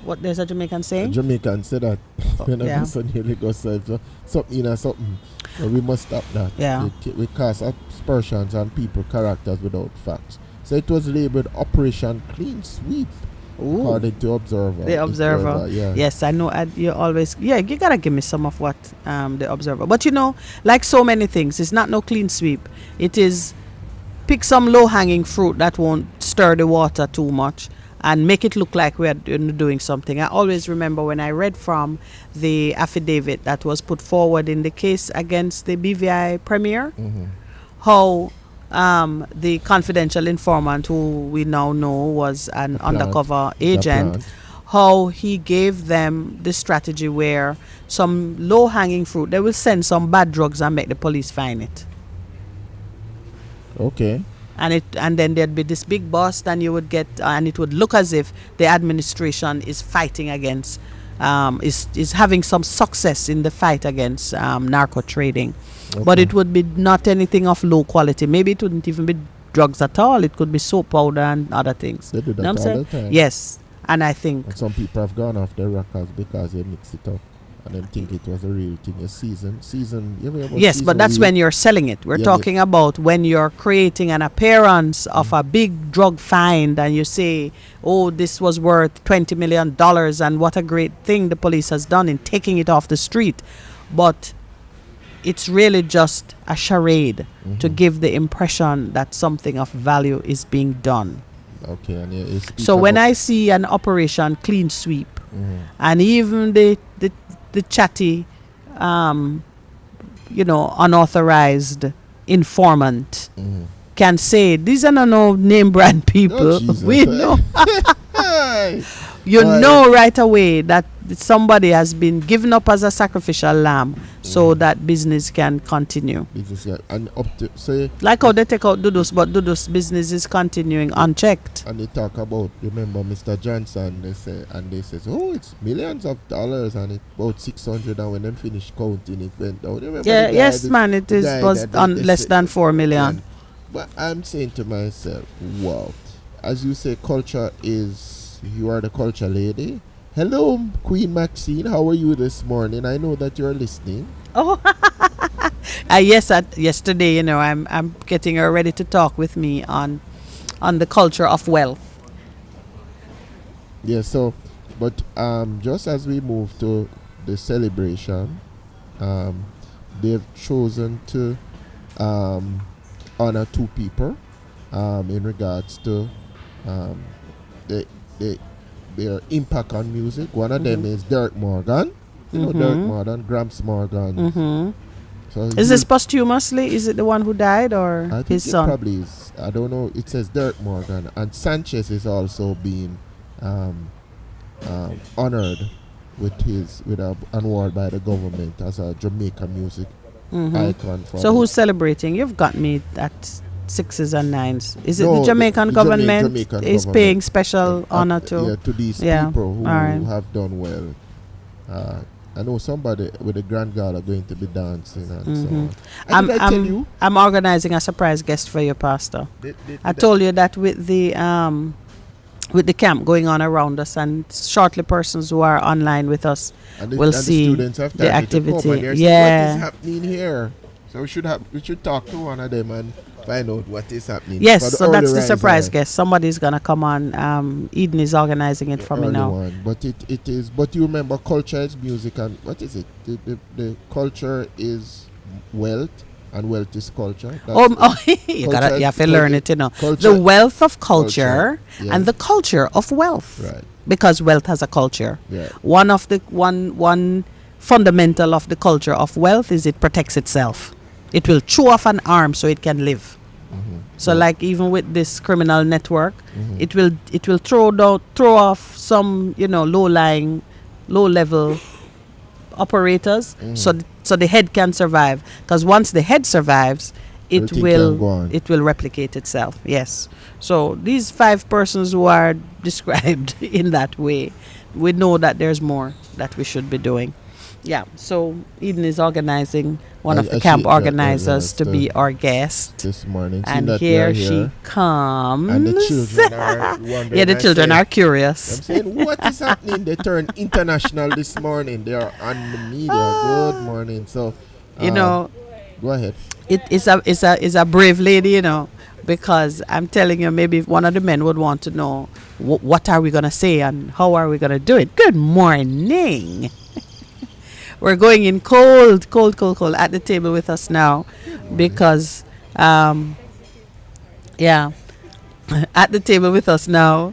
What there's a Jamaican saying? Jamaican say that when a yeah. person nearly goes something, something. So we must stop that. Yeah. We cast aspersions on people characters without facts. So it was labeled Operation Clean Sweep. Ooh. According to Observer. The Observer. Yeah. Yes, I know. You always, you gotta give me some of what the Observer. But like so many things, it's not no clean sweep. It is pick some low-hanging fruit that won't stir the water too much and make it look like we're doing something. I always remember when I read from the affidavit that was put forward in the case against the BVI premier, how the confidential informant, who we now know was an undercover agent, how he gave them the strategy where some low-hanging fruit, they will send some bad drugs and make the police find it. Okay. And then there'd be this big bust, and you would get, and it would look as if the administration is fighting against, is having some success in the fight against narco trading. Okay. But it would be not anything of low quality. Maybe it wouldn't even be drugs at all. It could be soap powder and other things. They do that you know what I'm all saying? the time. Yes. And I think And some people have gone off the records because they mix it up. And them think it was a real thing. A season. You ever yes, but season that's weed? when you're selling it. We're Yeah, talking about when you're creating an appearance of a big drug find and you say, oh, this was worth $20 million and what a great thing the police has done in taking it off the street. But it's really just a charade to give the impression that something of value is being done. Okay, and you speak So when about- I see an operation clean sweep Mhm. and even the chatty unauthorized informant Mhm. can say these are no name brand people. Oh, Jesus. We know. Hey. You Right. know right away that somebody has been given up as a sacrificial lamb so that business can continue. Business, yeah. And up to say, Like how they take out Dudus, but Dudus business is continuing unchecked. and they talk about, remember Mr. Johnson, they say, oh, it's millions of dollars, and it's about 600, and when them finished counting, it went down. Remember Yeah, the guy yes, that- man, it the is guy was that on they less say- than 4 million. But I'm saying to myself, wow, as you say, you are the culture lady. Hello, Queen Maxine, how are you this morning? I know that you're listening. Oh, yes. Yesterday, I'm getting her ready to talk with me on the culture of wealth. Yeah, so, but just as we move to the celebration, they've chosen to honor two people in regards to the, their impact on music. One of them is Derek Morgan. You know Derek Morgan, Gramps Morgan. Mm-hmm. So Is this posthumously? Is it the one who died or I think his it son? probably is. I don't know. It says Derek Morgan, and Sanchez is also being honored with an award by the government as a Jamaican music icon. For So the- who's celebrating? You've got me at sixes and nines. Is it No, the Jamaican the government Jamaican is government. paying special honor to? Yeah, to these Yeah, people who alright. have done well. I know somebody with a grand gala going to be dancing and so on. And did I tell you? I'm organizing a surprise guest for you, Pastor. I told you that with the camp going on around us, and shortly persons who are online with us will see students have the started to come, activity. and they're saying, Yeah. what is happening here? So we should talk to one of them and find out what is happening. For Yes, so that's early the surprise riser, guest. Somebody's gonna come on. Eden is organizing it for me early now. one. But it is. But you remember, culture is music, and what is it? The culture is wealth, and wealth is culture. You have to learn it, culture- the wealth of culture yeah. and the culture of wealth. Right. Because wealth has a culture. Yeah. One fundamental of the culture of wealth is it protects itself. It will chew off an arm so it can live. So, like even with this criminal network, it will throw off some low level operators so the head can survive, because once the head survives it Everything can go on. will replicate itself. Yes. So these 5 persons who are described in that way, we know that there's more that we should be doing. Yeah, so Eden is organizing one of the camp organizers to be our guest. This morning. Seeing And that here they're she comes. And the children are wondering. Yeah, the I children say- are I'm curious. saying, what is happening? They turned international this morning. They are on the media. Good morning. So, go ahead. It is a brave lady, because I'm telling you, maybe if one of the men would want to know what are we going to say and how are we going to do it. Good morning. We're going in cold at the table with us now because, at the table with us now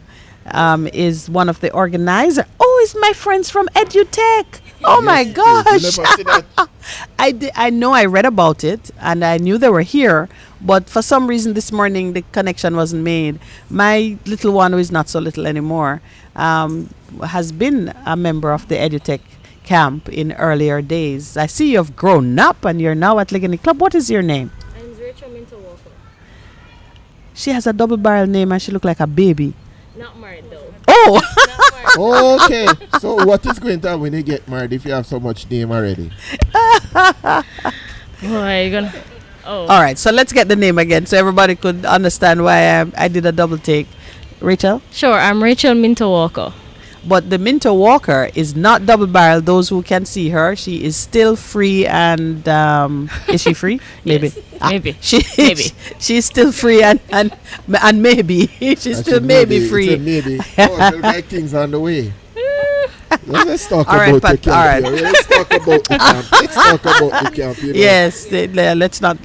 is one of the organizers. Oh, it's my friends from EduTech. Oh, my Yes, it is. gosh. You never see that? I know I read about it and I knew they were here, but for some reason this morning the connection wasn't made. My little one, who is not so little anymore, has been a member of the EduTech camp in earlier days. I see you've grown up and you're now at Ligani Club. What is your name? I'm Rachel Minter Walker. She has a double barrel name and she look like a baby. Not married though. Oh, Not married. Okay. So, what is going to happen when you get married if you have so much name already? Oh, are you gonna? Oh. all right. So let's get the name again so everybody could understand why I did a double take. Rachel? Sure, I'm Rachel Minto Walker. But the Minto Walker is not double barrel. Those who can see her, she is still free and is she free? Maybe. Yes, maybe. Maybe. She's still free and maybe. She's I still said maybe It's a free. maybe. Oh, the right things on the way. Let's talk All right, about the Pat, camp. all right. Here. Let's talk about the camp. Let's talk about the camp. You know. Yes,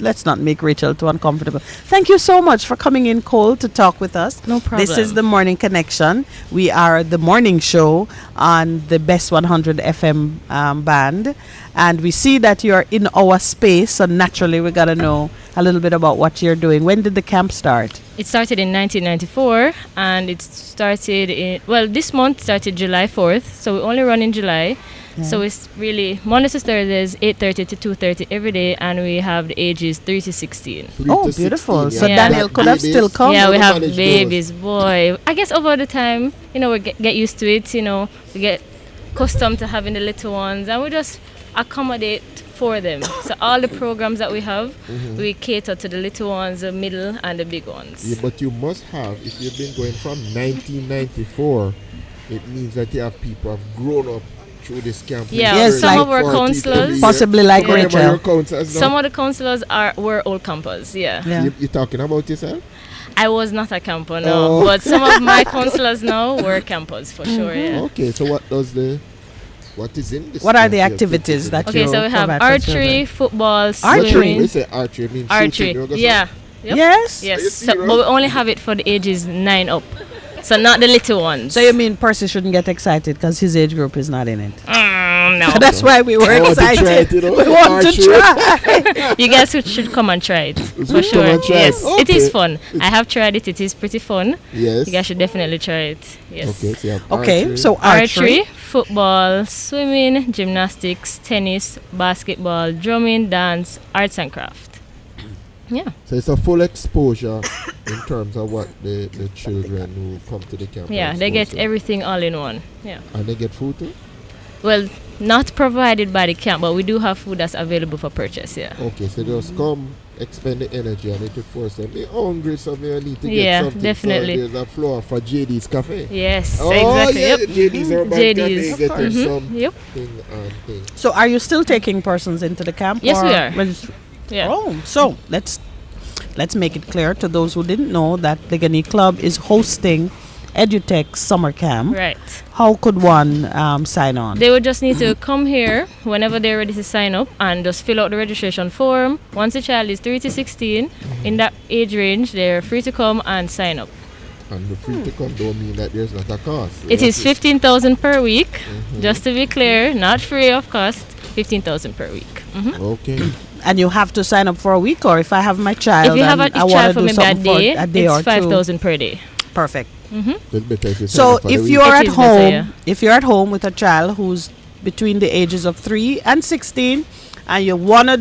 let's not make Rachel too uncomfortable. Thank you so much for coming in, Cole, to talk with us. No problem. This is the Morning Connection. We are the morning show on the Best 100 FM band, and we see that you're in our space. So naturally, we gotta know a little bit about what you're doing. When did the camp start? It started in 1994, and it started this month started July 4th, so we only run in July. Yeah. So it's really Mondays to Thursdays, 8:30 to 2:30 every day, and we have the ages 3 to 16. 3 Oh, to 16, beautiful. yeah. So Yeah. Daniel could have still come. Yeah, we to have manage those. babies, boy. I guess over the time, we get used to it, we get accustomed to having the little ones, and we just accommodate for them. So all the programs that we have, we cater to the little ones, the middle, and the big ones. Yeah, but you must have, if you've been going from 1994, it means that you have people who have grown up through this camp. Yeah, Yes, some like of our 40 counselors, every year. Possibly like How many of your Rachel. counselors now? some of the counselors were old campers. Yeah. Yeah. You're talking about yourself? I was not a camper, no, Oh. but some of my counselors now were campers for sure. Yeah. Okay, so what is in this? What are the camp? activities that Okay, you so we have provide for archery, children? football, Archery? swimming. We say archery, means Archery, shooting, you know, yeah. Yep. Yes. Are you Yes, so, serious? but we only have it for the ages 9 up, so not the little ones. So you mean Percy shouldn't get excited because his age group is not in it? No. That's why we were I want to try excited. it, you know, We want to archery. try. You guys should come and try it for Come sure. and try it. Yes, it is Okay. fun. I have tried it. It is pretty fun. Yes. You guys should definitely try it. Yes. Okay, so you have Okay, archery. so archery. Football, swimming, gymnastics, tennis, basketball, drumming, dance, arts and craft. Yeah. So it's a full exposure in terms of what the children who come to the camp. are Yeah, they get exposed to. everything all in one. Yeah. And they get food too? Well, not provided by the camp, but we do have food that's available for purchase. Yeah. Okay, so just come, expend the energy, and it will force them. They're hungry, so they need to get Yeah, something. definitely. So there's a floor for JD's Cafe. Yes. Oh, exactly. yeah, Yep. JD's Urban JD's. Cafe, getting Mhm. some Yep. thing and thing. So are you still taking persons into the camp? Yes, we or are. regist- Yeah. Oh, so let's make it clear to those who didn't know that the Gani Club is hosting EduTech Summer Camp. Right. How could one sign on? They would just need to come here whenever they're ready to sign up and just fill out the registration form. Once the child is 3 to 16, in that age range, they're free to come and sign up. And the free to come don't mean that there's not a cost. It is 15,000 per week, Mm-hmm. just to be clear, not free of cost, 15,000 per week. Okay. And you have to sign up for a week, or if I have my child If you have and a I want child to for do maybe a something for day, a day or it's two. 5,000 per day. Perfect. It's better if you sign So up for the if week. you're It at is better, home, yeah. if you're at home with a child who's between the ages of 3 and 16, and you want to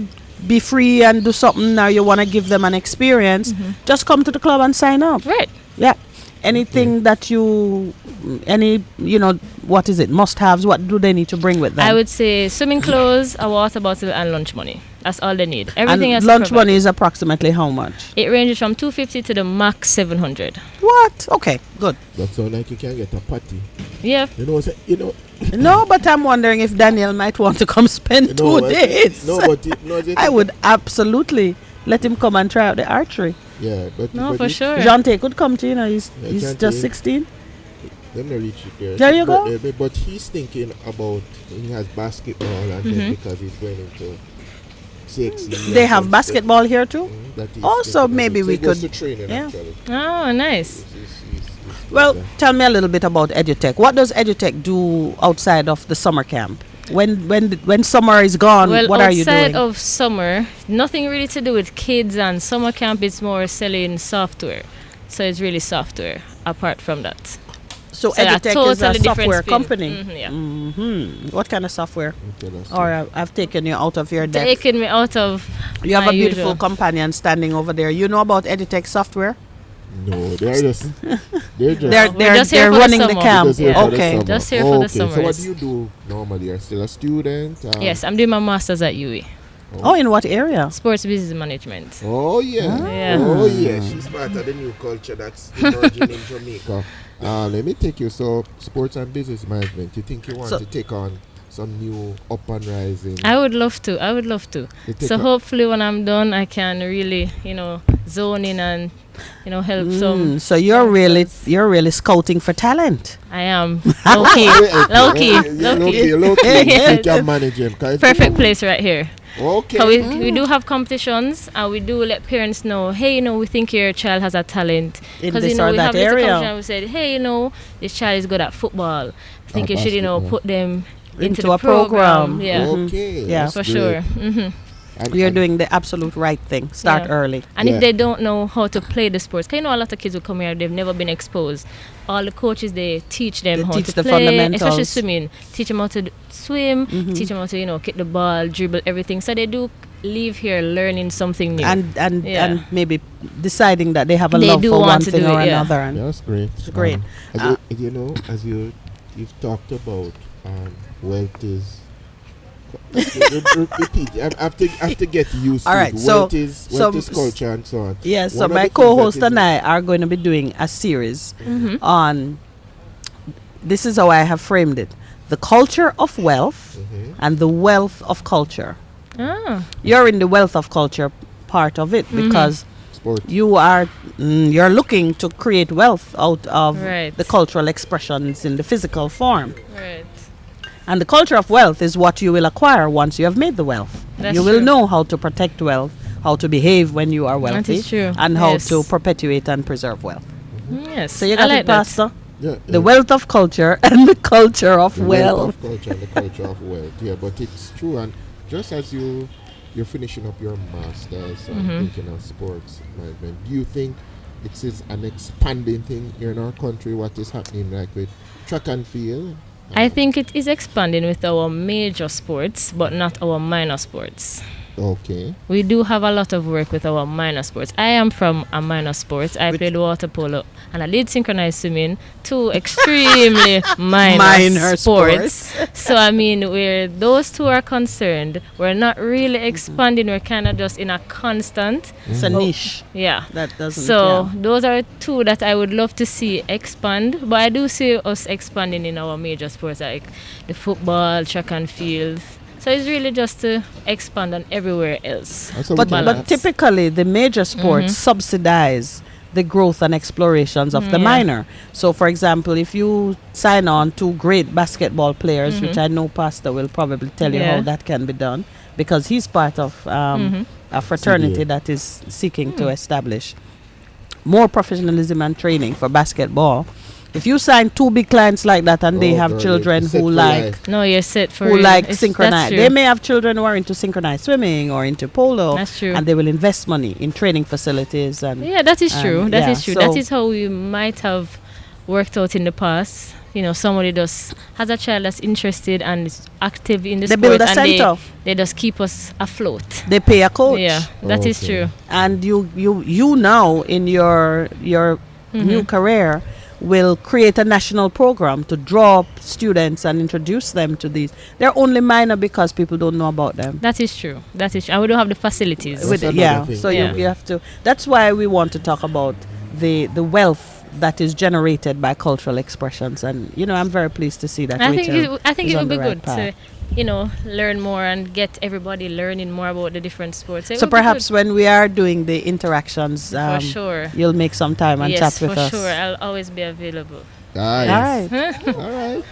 be free and do something, now you want to give them an experience, just come to the club and sign up. Right. Yeah. Anything that what is it, must-haves, what do they need to bring with them? I would say swimming clothes, a water bottle, and lunch money. That's all they need. Everything and else lunch is provided. money is approximately how much? It ranges from 250 to the max 700. What? Okay, good. That sounds like you can get a party. Yeah. No, but I'm wondering if Daniel might want to come spend 2 days. I would absolutely let him come and try out the archery. Yeah, but No, but for it- sure. Jante could come to, he's Jante- just 16. Them not reach it there. There you go. But he's thinking about he has basketball and then because he's going into six. They have basketball here too? That he's Also, thinking of maybe it. So we he goes could- to training yeah. actually. Oh, nice. He's Well, there. tell me a little bit about EduTech. What does EduTech do outside of the summer camp? When summer is gone, Well, what are you outside doing? of summer, nothing really to do with kids and summer camp. It's more selling software. So it's really software apart from that. So a EduTech is a totally different software spin. company. Yeah. What kind of software? Okay, that's Or it. I've taken you out of your depth. Taking me out of You have my a beautiful usual. companion standing over there. You know about EduTech software? No, they're just They're just here they're for the running the summer. camp. just here for the Okay. summer. Just here for the Okay, so what summers. do you do normally? You're still a student? Yes, I'm doing my master's at UE. Oh, in what area? Sports business management. Oh yeah. Yeah. Oh yeah. She's part of the new culture that's emerging in Jamaica. Let me take you. So, sports and business management. You think you want So- to take on some new up and rising? I would love to. I would love to. You take So a- hopefully when I'm done, I can really, zone in and, help some. So you're really scouting for talent. I am low key, low key, low key. Low key. Yes. You can manage him. 'Cause Perfect place right here. Okay. So we do have competitions and we do let parents know, hey, we think your child has a talent. In Because, this or we that have little area. competition and we said, hey, this child is good at football. I think Or you should, basketball. put them into Into the a program. Yeah, Okay. Yeah. that's for great. sure. Hmm. And- You're and- doing the absolute right thing. Start Yeah. early. And Yeah. if they don't know how to play the sports, 'cause a lot of kids will come here, they've never been exposed. All the coaches, they teach them They how teach to the play, fundamentals. especially swimming. Teach them how to swim, Mm-hmm. teach them how to, kick the ball, dribble, everything. So they do leave here learning something new. And Yeah. maybe deciding that they have a They love do for want one to thing do or it, yeah. another. And That's great. It's great. As you've talked about wealth is. Repeat. I have to get used All to right, it. so- Wealth is culture and so on. yes, so One of my the things co-host that is- and I are going to be doing a series Mhm. on, this is how I have framed it, the culture of wealth Mhm. and the wealth of culture. Ah, You're in the wealth of culture part of it because Sport. you're looking to create wealth out of Right. the cultural expressions in the physical form. right. And the culture of wealth is what you will acquire once you have made the wealth. That's you will true. know how to protect wealth, how to behave when you are wealthy, is true. and how Yes. to perpetuate and preserve wealth. Yes. So you I got like it, that. Pastor? Yeah, The wealth of culture and the culture of the wealth. of culture and the culture of wealth. Yeah, but it's true. And just as you're finishing up your masters and Mhm. thinking of sports management, do you think it is an expanding thing here in our country? What is happening like with track and field? I think it is expanding with our major sports, but not our minor sports. Okay. We do have a lot of work with our minor sports. I am from a minor sport. I Which- played water polo and I did synchronized swimming, two extremely minor, Minor sports. So I mean, where those two are concerned, we're not really expanding. We're kind of just in a constant. It's a niche Yeah. that doesn't. So those are two that I would love to see expand, but I do see us expanding in our major sports like the football, track and field. So it's really just to expand on everywhere else. And so But, we can- but typically, the major sports subsidize the growth and explorations of the Yeah. minor. So, for example, if you sign on to great basketball players, which I know Pastor will probably tell you how Yeah. that can be done, because he's part of a fraternity CBA. that is seeking to establish more professionalism and training for basketball. If you sign two big clients like that and they Oh, have girl, children you're set who for like life. No, you're set for who real. like That's synchronized. true. They may have children who are into synchronized swimming or into polo. That's true. And they will invest money in training facilities and Yeah, that is true. That yeah, is true. so- That is how we might have worked out in the past. Somebody just has a child that's interested and is active in the They sport, build a and center. they just keep us afloat. they pay a coach. Yeah, that is Okay. true. And you now in your new career will create a national program to draw up students and introduce them to these. They're only minor because people don't know about them. That is true. That is true. And we don't have the facilities. That's With another yeah, thing. so Yeah. you have to. That's why we want to talk about the wealth that is generated by cultural expressions. And I'm very pleased to see that. I think Rachel I think is it on would be the right good path. to learn more and get everybody learning more about the different sports. It So would be perhaps good. when we are doing the interactions, For sure. you'll make some time and Yes, chat with for us. sure. I'll always be available. Nice. All right. All right.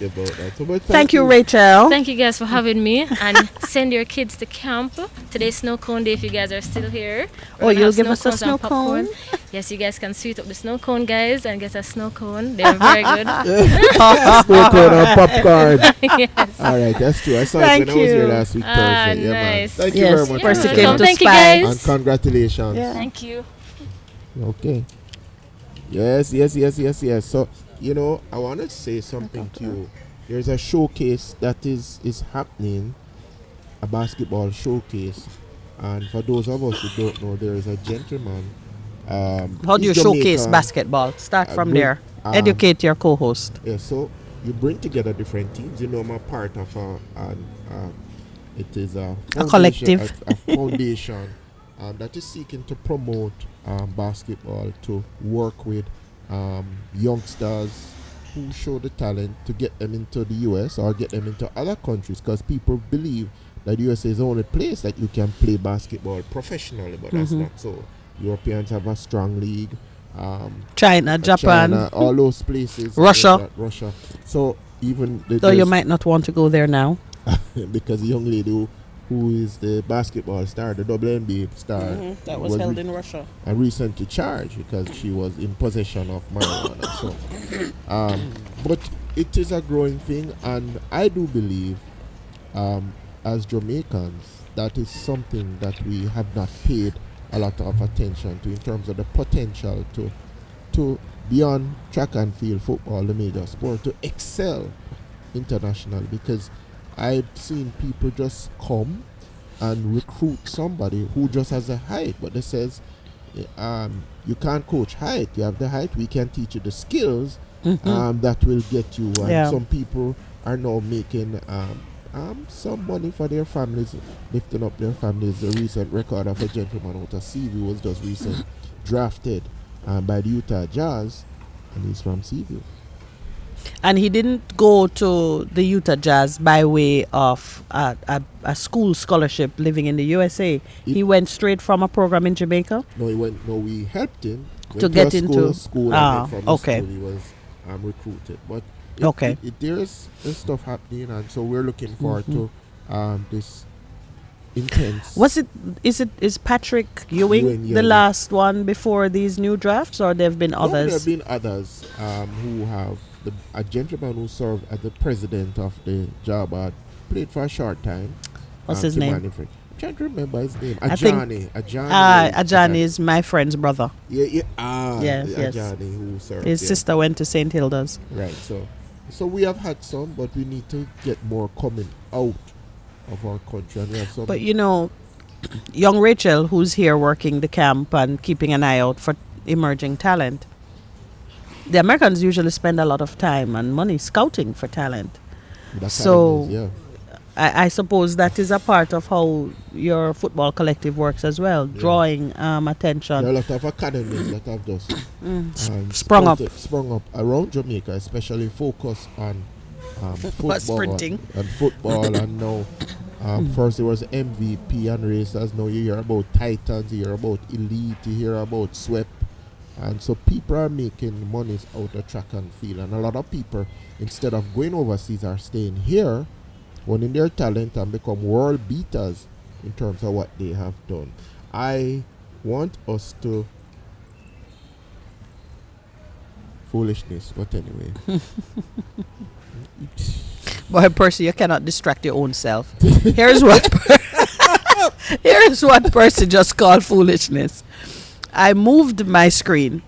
About that. So, but Thank you, Rachel. Thank you guys for having me, and send your kids to camp. Today's snow cone day if you guys are still here. Oh, We're gonna you'll have give us a cones and snow popcorn. cone? Yes, you guys can sweet up the snow cone, guys, and get a snow cone. They're very good. Snow cone or popcorn. Yes. All right, that's true. I saw Thank it when I was here you. last week. Ah, Thursday. Yeah, man. nice. Thank you Yes, very much. You're Percy man. came welcome. to Thank you, spy. And guys. congratulations. Yeah. Thank you. Okay. Yes. So, I want to say something to you. There's a showcase that is happening, a basketball showcase. And for those of us who don't know, there is a gentleman. How do you he's showcase Jamaican. basketball? Start from bring- there. Educate your co-host. Yeah, so you bring together different teams. I'm a part of It is A collective. a foundation that is seeking to promote basketball, to work with youngsters who show the talent, to get them into the US or get them into other countries, because people believe that USA is the only place that you can play basketball professionally, but that's not so. Europeans have a strong league. China, Japan, China, all those places. Russia. Russia. So even Though you might not want to go there now. because the young lady who is the basketball star, the WNBA star, That was held in Russia. and recently charged because she was in possession of marijuana. So, but it is a growing thing, and I do believe, as Jamaicans, that is something that we have not paid a lot of attention to in terms of the potential to beyond track and field, football, the major sport, to excel internationally. Because I've seen people just come and recruit somebody who just has a height, but they says, you can't coach height. You have the height. We can teach you the skills that will get you. And some people are now making some money for their families, lifting up their families. A recent record of a gentleman out of Seaview was just recently drafted by the Utah Jazz, and he's from Seaview. And he didn't go to the Utah Jazz by way of a school scholarship living in the USA. He went straight from a program in Jamaica? No, he went. No, we helped him to get into school. And then from okay. School he was recruited. But there's stuff happening, and so we're looking forward to this intense. Is Patrick Ewing the last one before these new drafts, or there have been others? There have been others who have. A gentleman who served as the president of the job played for a short time. What's his name? I'm trying to remember his name. Ajani. Ajani is my friend's brother. Yes. Ajani, who served. His sister went to St. Hilda's. Right. So we have had some, but we need to get more coming out of our country, and we have some. But young Rachel, who's here working the camp and keeping an eye out for emerging talent. The Americans usually spend a lot of time and money scouting for talent. I suppose that is a part of how your football collective works as well, drawing attention. There are a lot of academies that have just sprung up around Jamaica, especially focused on football sprinting and football. And now, first there was MVP and racers. Now you hear about Titans, you hear about Elite, you hear about Swept. And so people are making monies out of track and field, and a lot of people, instead of going overseas, are staying here, honing their talent and become world beaters in terms of what they have done. I want us to foolishness, but anyway. Boy, Percy, you cannot distract your own self. Here's what Percy just called foolishness. I moved my screen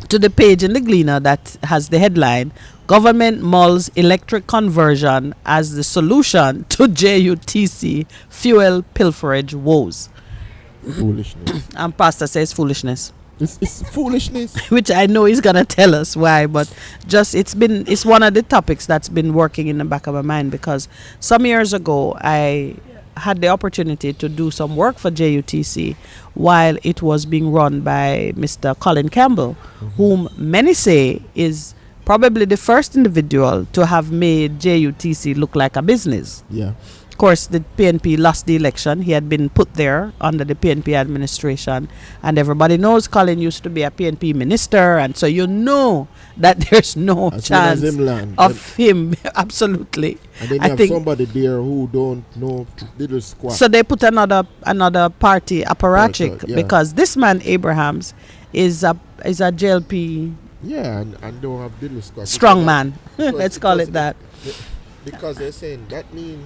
to the page in the Gleaner that has the headline, Government Mulls Electric Conversion as the Solution to JUTC Fuel Pilferage Woes. Foolishness. And Pastor says foolishness. It's foolishness. Which I know he's going to tell us why, but it's one of the topics that's been working in the back of my mind, because some years ago I had the opportunity to do some work for JUTC while it was being run by Mr. Colin Campbell, whom many say is probably the first individual to have made JUTC look like a business. Yeah. Of course, the PNP lost the election. He had been put there under the PNP administration, and everybody knows Colin used to be a PNP minister, and so that there's no chance of him. Absolutely. And then you have somebody there who don't know little squat. So they put another party apparatchik, because this man Abrahams is a JLP. Yeah, and don't have little squat. Strong man. Let's call it that. Because they're saying that means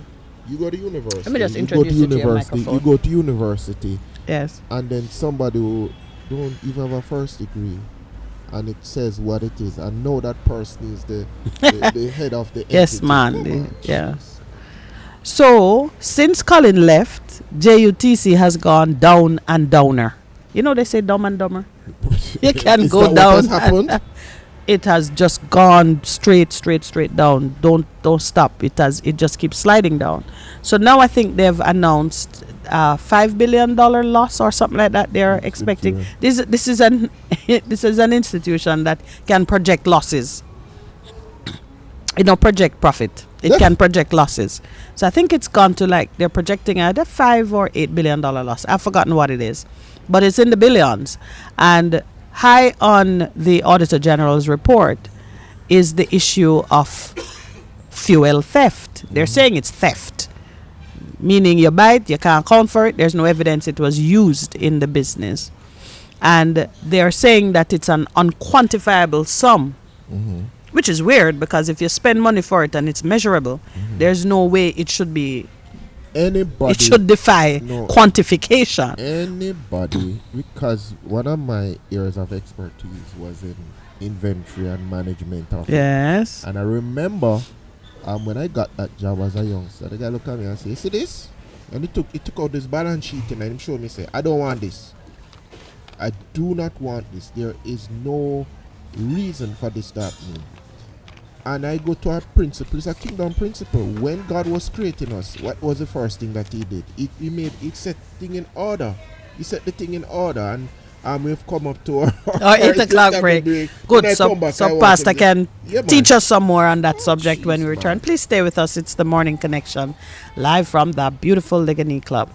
you go to university. Let me just introduce you to your microphone. You go to university. Yes. And then somebody who don't even have a first degree, and it says what it is, and know that person is the head of the yes, entity. man. Yeah. So since Colin left, JUTC has gone down and downer. You know they say dumb and dumber. You can go down. What has happened? it has just gone straight down. Don't stop. It just keeps sliding down. So now I think they've announced $5 billion loss or something like that. They're expecting. This is an this is an institution that can project losses. Project profit. It Yes. can project losses. So I think it's gone to, like, they're projecting either $5 or $8 billion loss. I've forgotten what it is, but it's in the billions. And high on the Auditor General's report is the issue of fuel theft. They're saying it's theft, meaning you buy it, you can't account for it, there's no evidence it was used in the business. And they're saying that it's an unquantifiable sum, which is weird because if you spend money for it and it's measurable, there's no way it should be. Anybody. It should defy No. quantification. Anybody, because one of my areas of expertise was in inventory and management of it. Yes. And I remember when I got that job as a youngster, the guy looked at me and said, "You see this?" And he took out this balance sheet and he showed me, say, "I don't want this. I do not want this. There is no reason for this to happen." And I go to our principle. It's a kingdom principle. When God was creating us, what was the first thing that he did? He set thing in order. He set the thing in order, and we've come up to our 8 o'clock break. Good. So Pastor can teach us some more on that subject when we return. Please stay with us. It's the Morning Connection, live from the beautiful Legany Club.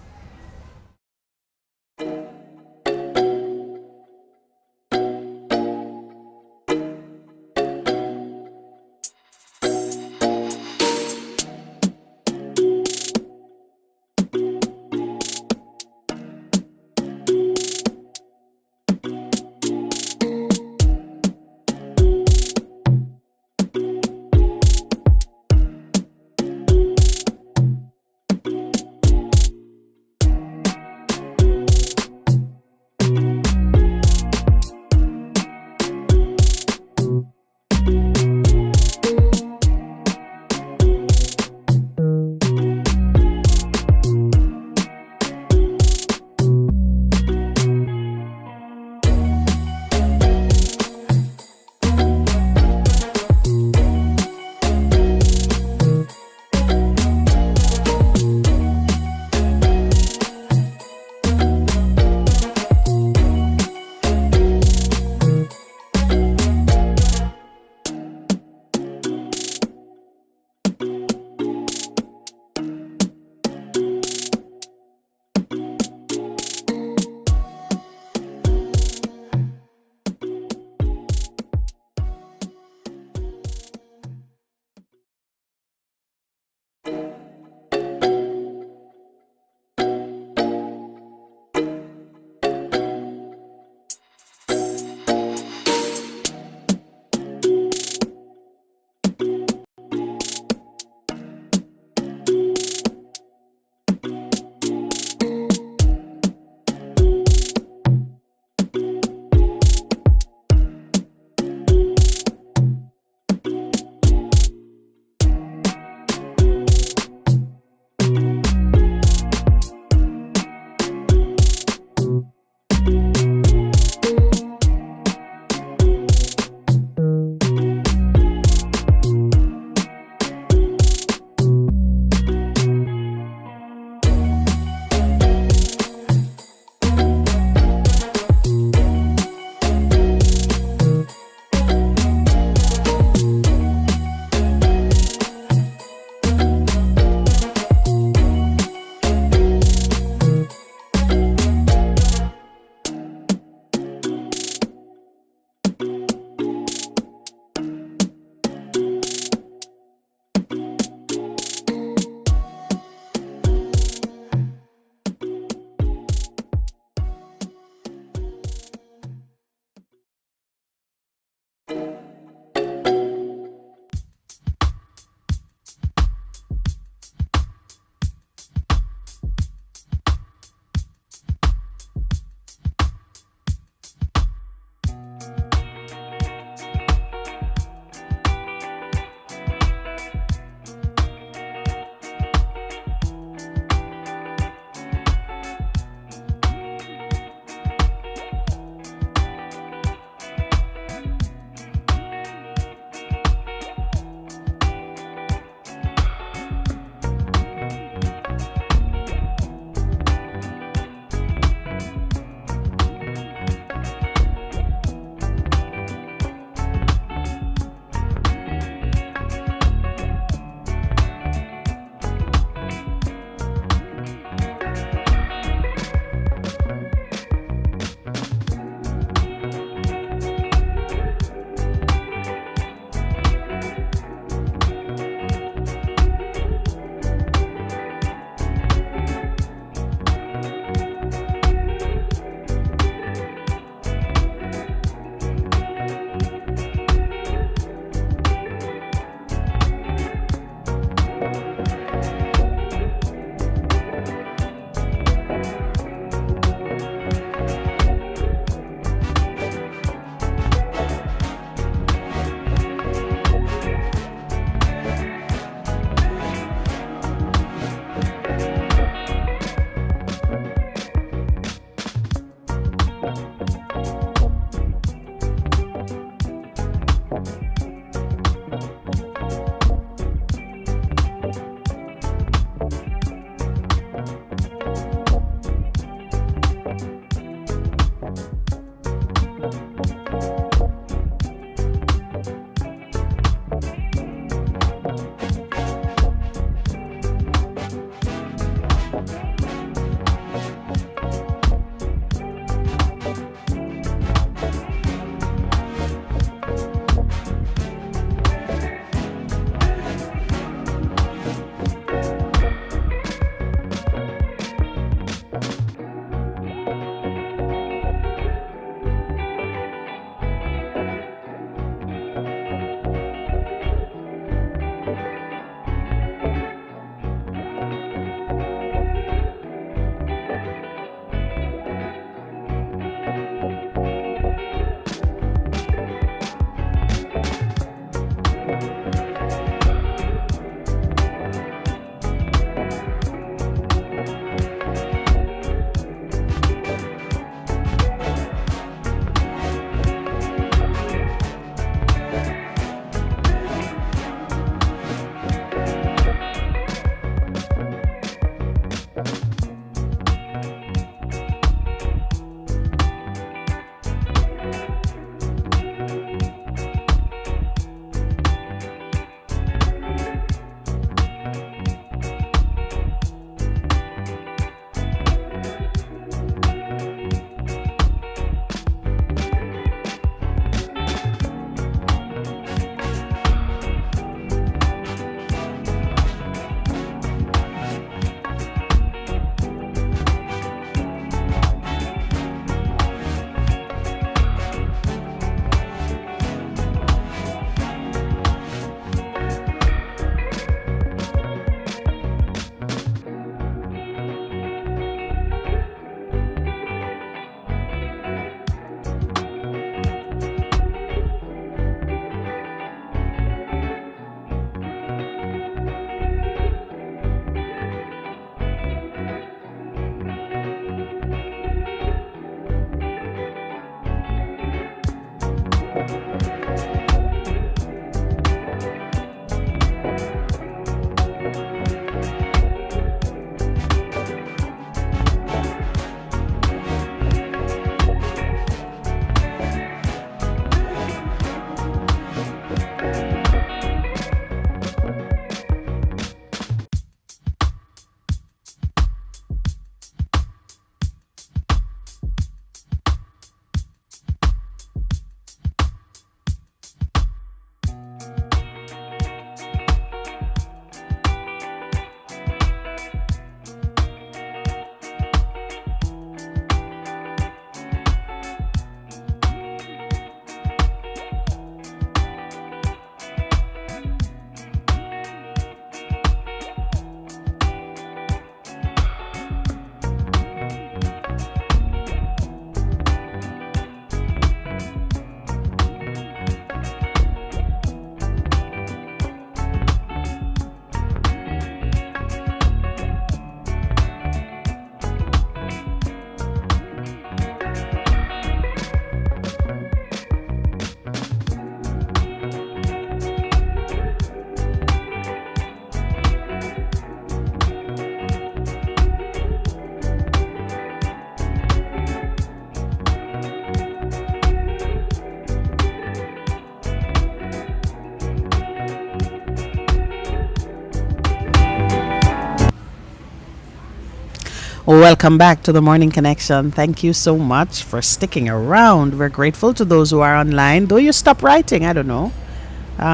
Welcome back to the Morning Connection. Thank you so much for sticking around. We're grateful to those who are online. Though you stop writing, I don't know.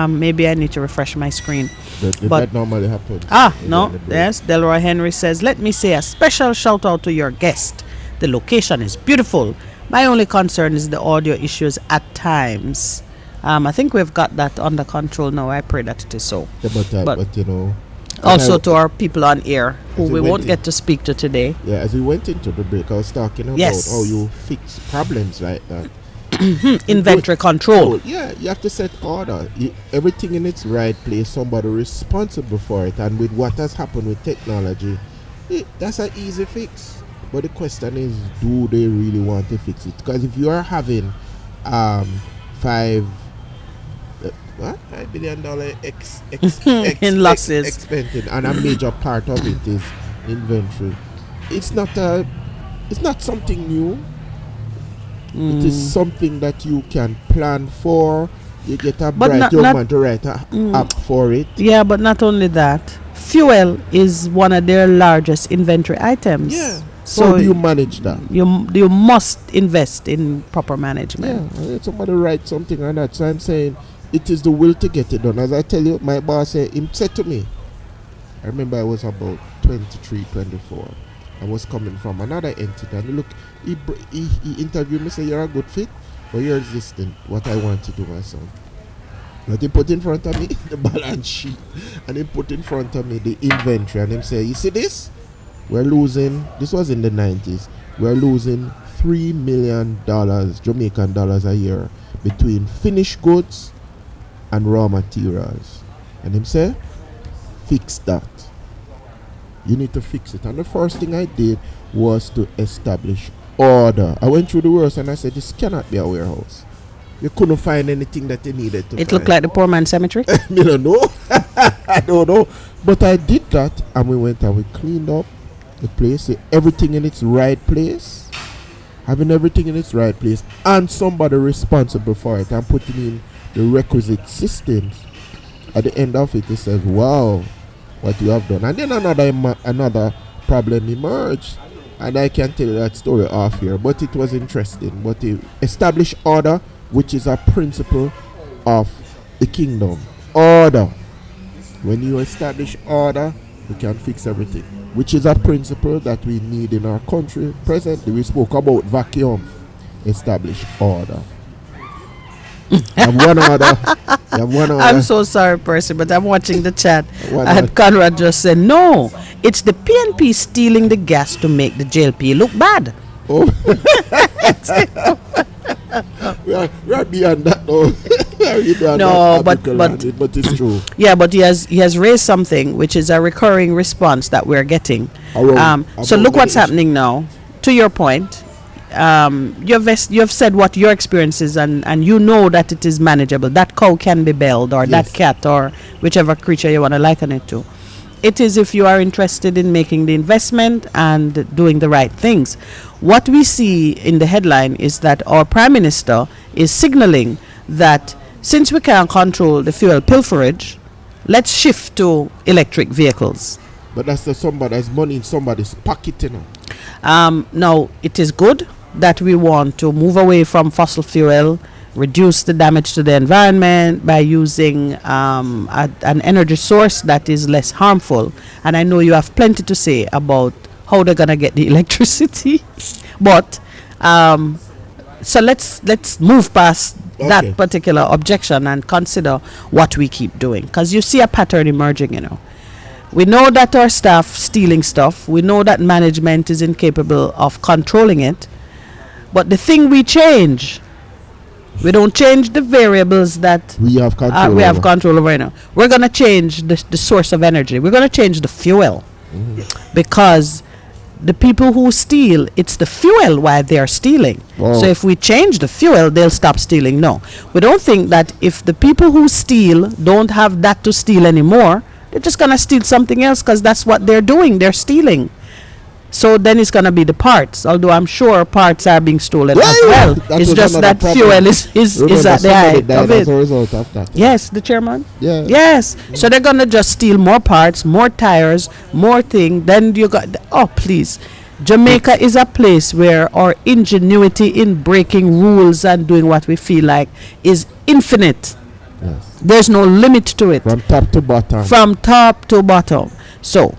Maybe I need to refresh my screen. But That normally happens. no, yes. Delroy Henry says, "Let me say a special shout out to your guest. The location is beautiful. My only concern is the audio issues at times. I think we've got that under control now. I pray that it is so. Yeah, but you know, Also to our people on air who As we we won't went get to speak to today. yeah, as we went into the break, I was talking about Yes. how you fix problems like that. Inventory control. Yeah, you have to set order. Everything in its right place, somebody responsible for it. And with what has happened with technology, that's an easy fix. But the question is, do they really want to fix it? Because if you are having five $5 billion In losses. expended, and a major part of it is inventory. It's not something new. It is something that you can plan for. You get a But bright not- young not- man to write a app for it. Yeah, but not only that. Fuel is one of their largest inventory items. Yeah. So How do you manage that? you must invest in proper management. Yeah, I had somebody write something on that. So I'm saying it is the will to get it done. As I tell you, my boss said to me, I remember I was about 23, 24. I was coming from another entity, and look, he interviewed me, say, "You're a good fit, but you're resistant. What I want to do, my son." But he put in front of me the balance sheet, and he put in front of me the inventory, and him say, "You see this? We're losing." This was in the 90s. We're losing $3 million Jamaican dollars a year between finished goods and raw materials. And him say, "Fix that. You need to fix it." And the first thing I did was to establish order. I went through the works and I said, this cannot be a warehouse. You couldn't find anything that you needed to It find. looked like the poor man's cemetery. I don't know. I don't know. But I did that, and we went and we cleaned up the place, everything in its right place, having everything in its right place, and somebody responsible for it, and putting in the requisite systems. At the end of it, it says, "Wow, what you have done." And then another problem emerged, and I can tell you that story off here, but it was interesting. But the established order, which is a principle of the kingdom. Order. When you establish order, you can fix everything, which is a principle that we need in our country. Presently, we spoke about vacuum. Establish order. You have one order. You have one order. I'm so sorry, Percy, but I'm watching the chat. Why And not? Conrad just said, "No, it's the PNP stealing the gas to make the JLP look bad." Oh. we are beyond that now. We are beyond No, that but- article but- on it, but it's true. Yeah, but he has raised something which is a recurring response that we're getting. Around- So about look what's the issue. happening now. To your point, you've said what your experience is, and you know that it is manageable. That cow can be belled, or Yes. that cat, or whichever creature you want to liken it to. It is if you are interested in making the investment and doing the right things. What we see in the headline is that our Prime Minister is signaling that since we can't control the fuel pilferage, let's shift to electric vehicles. But that's there's money in somebody's pocket, you know. Now, it is good that we want to move away from fossil fuel, reduce the damage to the environment by using an energy source that is less harmful. And I know you have plenty to say about how they're gonna get the electricity, but so let's move past Okay. that particular objection and consider what we keep doing, because you see a pattern emerging. We know that our staff stealing stuff. We know that management is incapable of controlling it. But the thing we change, we don't change the variables that We have control. we have over. control over now. We're going to change the source of energy. We're going to change the fuel. Because the people who steal, it's the fuel why they are stealing. Oh. So if we change the fuel, they'll stop stealing. No. We don't think that if the people who steal don't have that to steal anymore, they're just going to steal something else, because that's what they're doing. They're stealing. So then it's going to be the parts, although I'm sure parts are being stolen as well. That It's was just another that problem. fuel is Remember, at the somebody height died of as a it. result of that. Yes, the chairman. Yeah. Yes. So they're going to just steal more parts, more tires, more thing. Then you got, oh, please. Jamaica is a place where our ingenuity in breaking rules and doing what we feel like is infinite. Yes. There's no limit to it. From top to bottom. From top to bottom. So,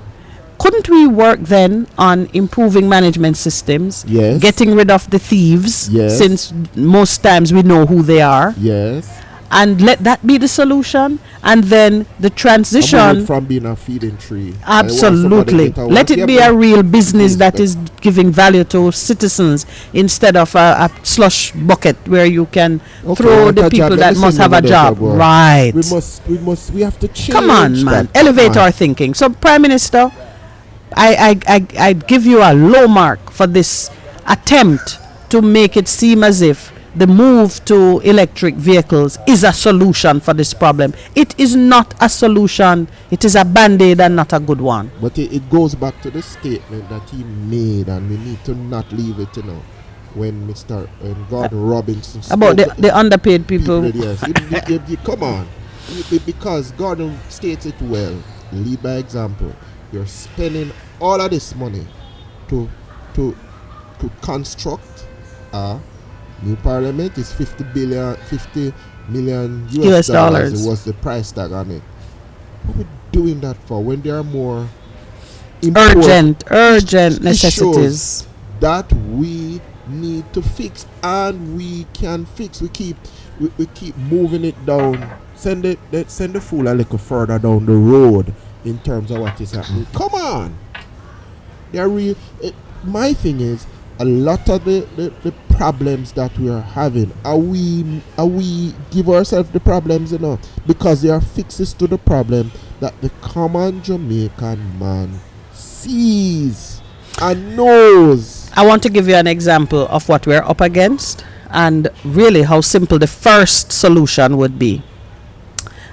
couldn't we work then on improving management systems? Yes. Getting rid of the thieves, Yes. since most times we know who they are, Yes. and let that be the solution, and then the I'm transition. from being a feeding tree. Absolutely. Let it be a real business that is giving value to citizens instead of a slush bucket where you can throw the people that must have a job. Right. We have to change. Come on, man. that. Elevate Come on. our thinking. So, Prime Minister, I give you a low mark for this attempt to make it seem as if the move to electric vehicles is a solution for this problem. It is not a solution. It is a band-aid and not a good one. But it goes back to the statement that he made, and we need to not leave it, when Gordon Robinson About spoke the underpaid people. yes. Come on. Because Gordon states it well. Lead by example. You're spending all of this money to construct a new parliament. Is 50 million US dollars. It was the price tag on it. What are we doing that for when there are more Urgent issues necessities. that we need to fix, and we can fix? We keep moving it down. Send the fool a little further down the road in terms of what is happening. Come on. They're real. My thing is, a lot of the problems that we are having, are we give ourselves the problems, because there are fixes to the problem that the common Jamaican man sees and knows. I want to give you an example of what we're up against and really how simple the first solution would be.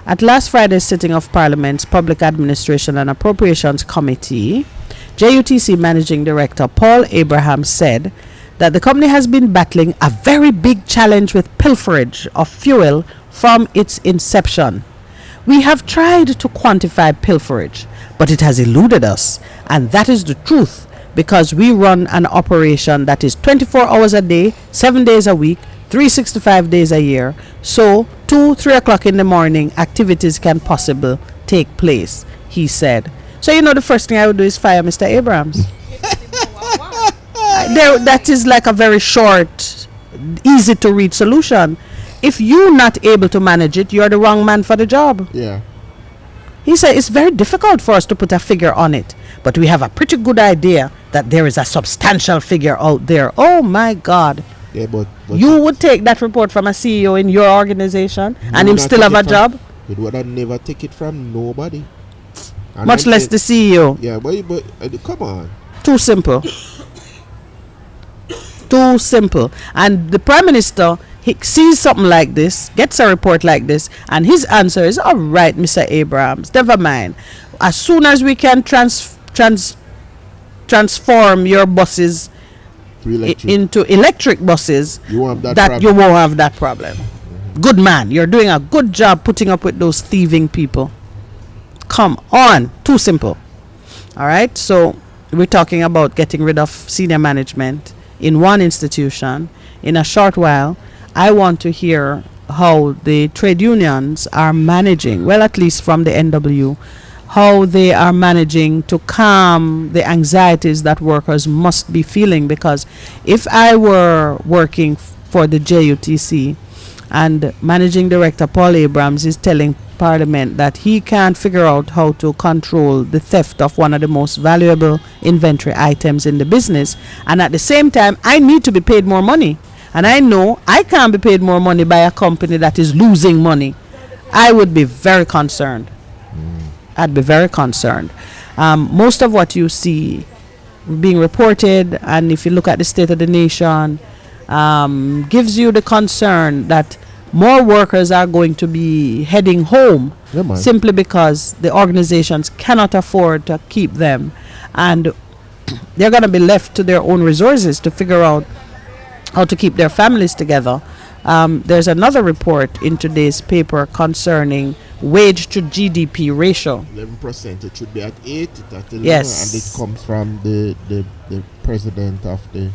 At last Friday's sitting of Parliament's Public Administration and Appropriations Committee, JUTC Managing Director Paul Abraham said that the company has been battling a very big challenge with pilferage of fuel from its inception. We have tried to quantify pilferage, but it has eluded us, and that is the truth, because we run an operation that is 24 hours a day, 7 days a week, 365 days a year. So 2-3 o'clock in the morning activities can possibly take place, he said. So the first thing I would do is fire Mr. Abrams. That is like a very short, easy to read solution. If you're not able to manage it, you're the wrong man for the job. Yeah. He said it's very difficult for us to put a figure on it, but we have a pretty good idea that there is a substantial figure out there. Oh my God. Yeah, but You would take that report from a CEO in your organization and him still have a job? He would have never take it from nobody. And Much less the CEO. Yeah, but come on. Too simple. Too simple. And the Prime Minister, he sees something like this, gets a report like this, and his answer is, all right, Mr. Abrams, never mind. As soon as we can transform your buses into electric buses, you won't have you won't have that problem. Good man, you're doing a good job putting up with those thieving people. Come on. Too simple. All right, so we're talking about getting rid of senior management in one institution. In a short while, I want to hear how the trade unions are managing, well, at least from the NW, how they are managing to calm the anxieties that workers must be feeling. Because if I were working for the JUTC and Managing Director Paul Abrams is telling Parliament that he can't figure out how to control the theft of one of the most valuable inventory items in the business, and at the same time I need to be paid more money, and I know I can't be paid more money by a company that is losing money, I would be very concerned. I'd be very concerned. Most of what you see being reported, and if you look at the state of the nation, gives you the concern that more workers are going to be heading home, simply because the organizations cannot afford to keep them, and they're going to be left to their own resources to figure out how to keep their families together. There's another report in today's paper concerning wage to GDP ratio. 11%. It should be at 8, it at 11, Yes. and it comes from the president of the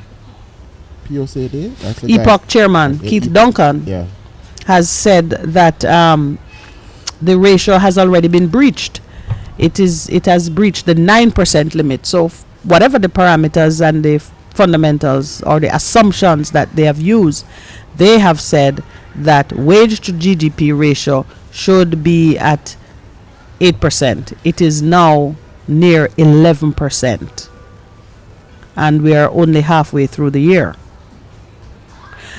POCD. That's the guy. Epoch chairman Yeah, Keith Duncan Yeah. has said that the ratio has already been breached. It has breached the 9% limit. So whatever the parameters and the fundamentals or the assumptions that they have used, they have said that wage to GDP ratio should be at 8%. It is now near 11%. And we are only halfway through the year.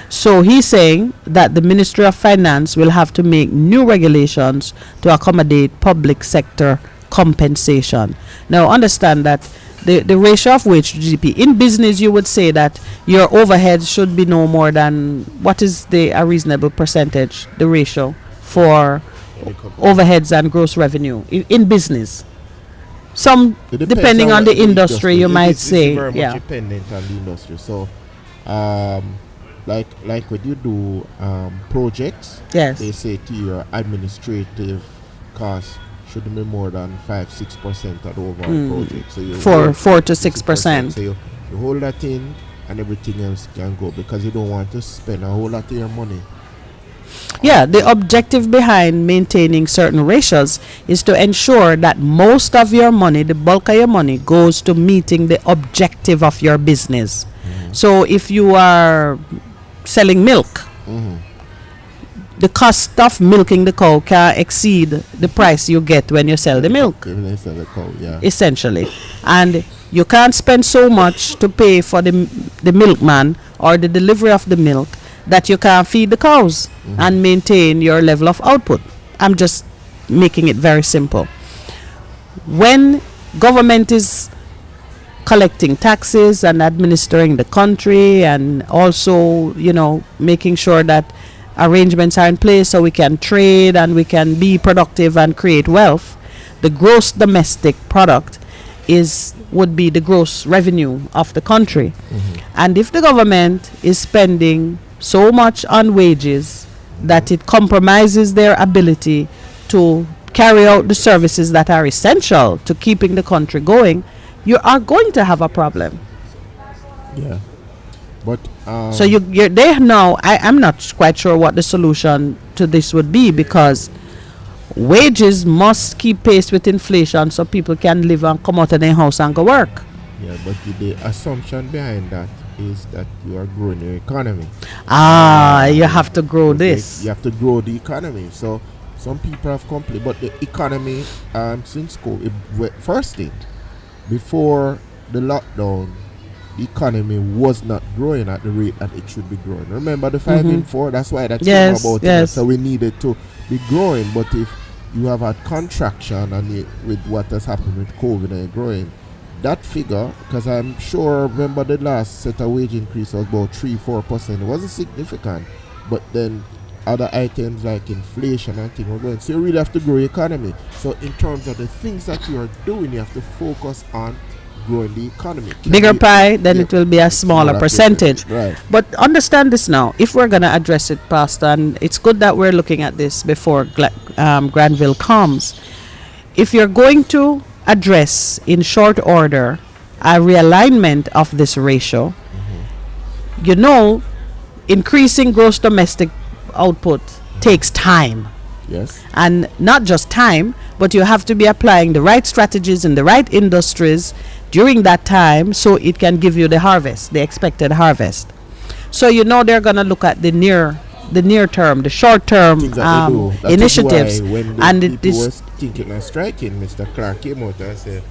So he's saying that the Ministry of Finance will have to make new regulations to accommodate public sector compensation. Now understand that the ratio of wage to GDP in business, you would say that your overhead should be no more than, what is a reasonable percentage, the ratio for overheads and gross revenue in business? Some, It depends depending on the industry, you It might is- say, it's very much yeah. dependent on the industry. So, like when you do projects, Yes. they say to your administrative costs shouldn't be more than 5-6% of the overall project. So you 4 to 6%. So you hold that in, and everything else can go, because you don't want to spend a whole lot of your money. Yeah, the objective behind maintaining certain ratios is to ensure that most of your money, the bulk of your money, goes to meeting the objective of your business. So if you are selling milk, the cost of milking the cow can exceed the price you get when you sell the milk, Even if it's a cow, yeah. essentially. And you can't spend so much to pay for the milkman or the delivery of the milk that you can't feed the cows and maintain your level of output. I'm just making it very simple. When government is collecting taxes and administering the country, and also, making sure that arrangements are in place so we can trade and we can be productive and create wealth, the gross domestic product would be the gross revenue of the country. And if the government is spending so much on wages that it compromises their ability to carry out the services that are essential to keeping the country going, you are going to have a problem. Yeah. But So you're there now. I'm not quite sure what the solution to this would be, because wages must keep pace with inflation so people can live and come out of their house and go work. yeah, but the assumption behind that is that you are growing your economy. You have to grow Like, this. you have to grow the economy. So some people have complained, but the economy, since COVID, first thing, before the lockdown, the economy was not growing at the rate that it should be growing. Remember the 5 in 4? That's why that Yes, came about. yes. So we needed to be growing. But if you have had contraction and with what has happened with COVID and growing, that figure, because I'm sure, remember the last set of wage increase was about 3-4%. It wasn't significant, but then other items like inflation and things were going. So you really have to grow your economy. So in terms of the things that you are doing, you have to focus on growing the economy. Bigger pie, then Yeah, it will be a smaller percentage. Right. But understand this now. If we're going to address it, Pastor, and it's good that we're looking at this before Granville comes. If you're going to address in short order a realignment of this ratio, increasing gross domestic output takes time. Yes. And not just time, but you have to be applying the right strategies in the right industries during that time so it can give you the harvest, the expected harvest. So they're going to look at the near term, the short term Things that they do. That is initiatives. why when the And people this was thinking of striking, Mr. Clark came out and said,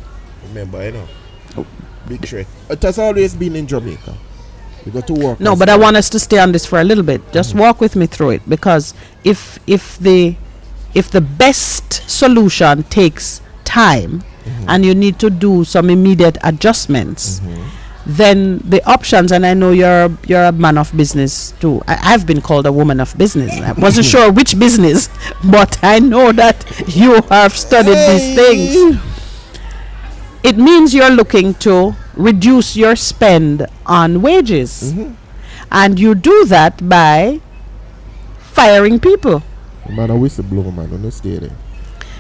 remember, big threat. It has always been in Jamaica. You got to work. No, and but I stuff. want us to stay on this for a little bit. Just walk with me through it, because if the best solution takes time and you need to do some immediate adjustments, then the options, and I know you're a man of business too. I've been called a woman of business. I wasn't sure which business, but I know that you have studied these things. It means you're looking to reduce your spend on wages. And you do that by firing people. Man, a whistleblower, man, on the stay there.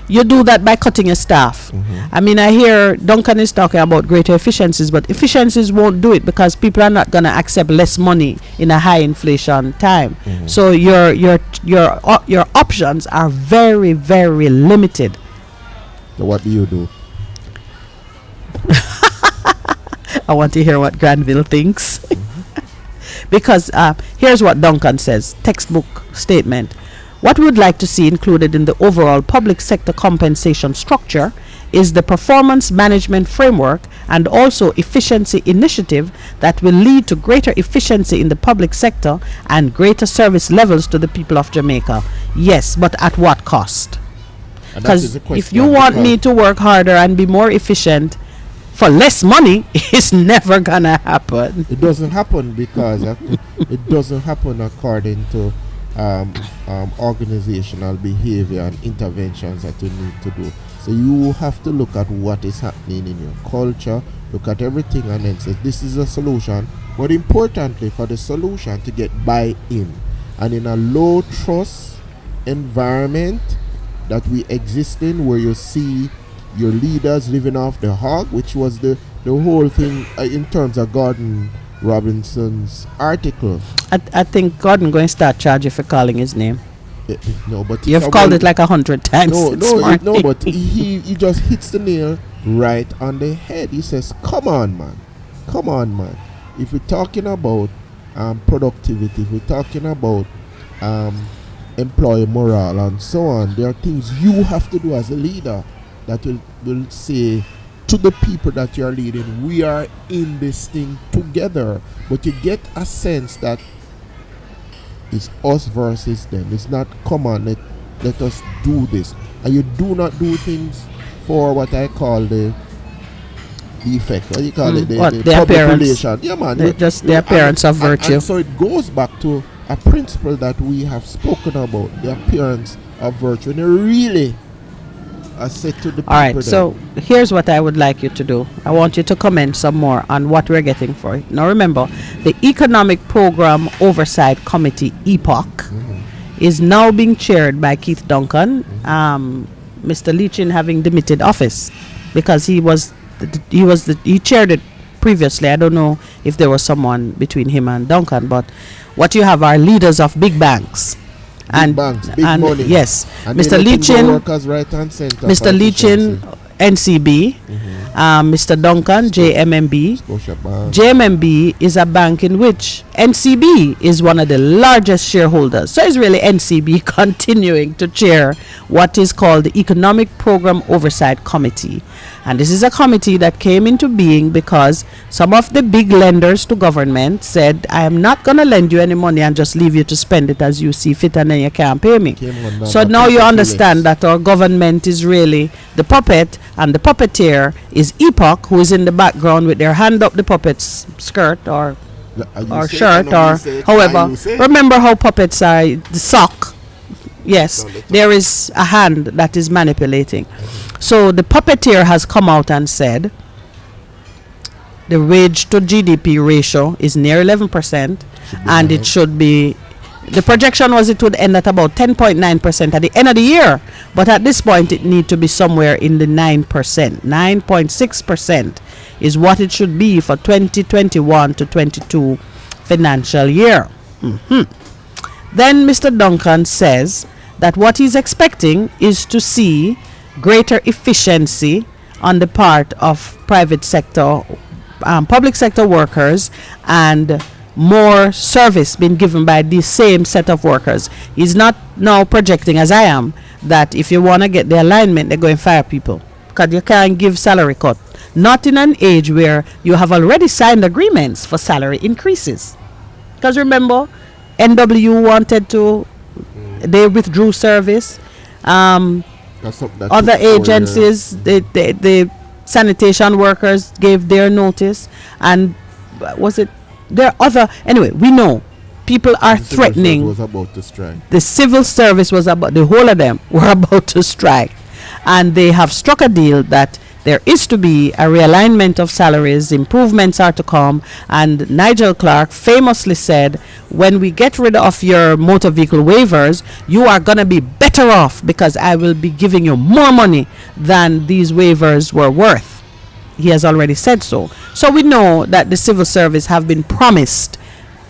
You do that by cutting your staff. I mean, I hear Duncan is talking about greater efficiencies, but efficiencies won't do it because people are not going to accept less money in a high inflation time. So your options are very, very limited. So what do you do? I want to hear what Granville thinks. Because here's what Duncan says, textbook statement. What we would like to see included in the overall public sector compensation structure is the performance management framework and also efficiency initiative that will lead to greater efficiency in the public sector and greater service levels to the people of Jamaica. Yes, but at what cost? Because if you want me to work harder and be more efficient for less money, it's never gonna happen. It doesn't happen because it doesn't happen according to organizational behavior and interventions that you need to do. So you have to look at what is happening in your culture, look at everything, and then say this is a solution. But importantly, for the solution to get buy-in, and in a low trust environment that we exist in, where you see your leaders living off the hog, which was the whole thing in terms of Gordon Robinson's article. I think Gordon going to start charging for calling his name. No, but you've called it like 100 times. No, but he just hits the nail right on the head. He says, come on, man. If we're talking about productivity, if we're talking about employee morale and so on, there are things you have to do as a leader that will say to the people that you're leading, we are in this thing together. But you get a sense that it's us versus them. It's not, come on, let us do this. And you do not do things for what I call the effect. What do you call it? The appearance. Yeah, man. Just the appearance of virtue. And so it goes back to a principle that we have spoken about, the appearance of virtue. And really, I said to the people. All right, so here's what I would like you to do. I want you to comment some more on what we're getting for it. Now remember, the Economic Program Oversight Committee, EPOC, is now being chaired by Keith Duncan, Mr. Leachin having demitted office because he chaired it previously. I don't know if there was someone between him and Duncan, but what you have are leaders of big banks. Big banks, big money. Yes, and Mr. Leachin, Mr. Leachin, NCB, Mr. Duncan, JMMB. JMMB is a bank in which NCB is one of the largest shareholders. So it's really NCB continuing to chair what is called the Economic Program Oversight Committee. And this is a committee that came into being because some of the big lenders to government said, I am not going to lend you any money and just leave you to spend it as you see fit and then you can't pay me. So now you understand that our government is really the puppet, and the puppeteer is EPOC, who is in the background with their hand up the puppet's skirt or shirt or however. Remember how puppets are, the sock. Yes, there is a hand that is manipulating. So the puppeteer has come out and said the wage to GDP ratio is near 11%, and it should be, the projection was it would end at about 10.9% at the end of the year, but at this point it need to be somewhere in the 9%. 9.6% is what it should be for 2021 to 22 financial year. Then Mr. Duncan says that what he's expecting is to see greater efficiency on the part of private sector, public sector workers, and more service being given by the same set of workers. He's not now projecting, as I am, that if you want to get the alignment, they're going to fire people because you can't give salary cut. Not in an age where you have already signed agreements for salary increases. Because remember, NW wanted to, they withdrew service. Other agencies, the sanitation workers gave their notice, and was it there other, anyway, we know people are threatening. Was about to strike. The civil service was about, the whole of them were about to strike, and they have struck a deal that There is to be a realignment of salaries, improvements are to come, and Nigel Clark famously said, when we get rid of your motor vehicle waivers, you are going to be better off because I will be giving you more money than these waivers were worth. He has already said so. So we know that the civil service have been promised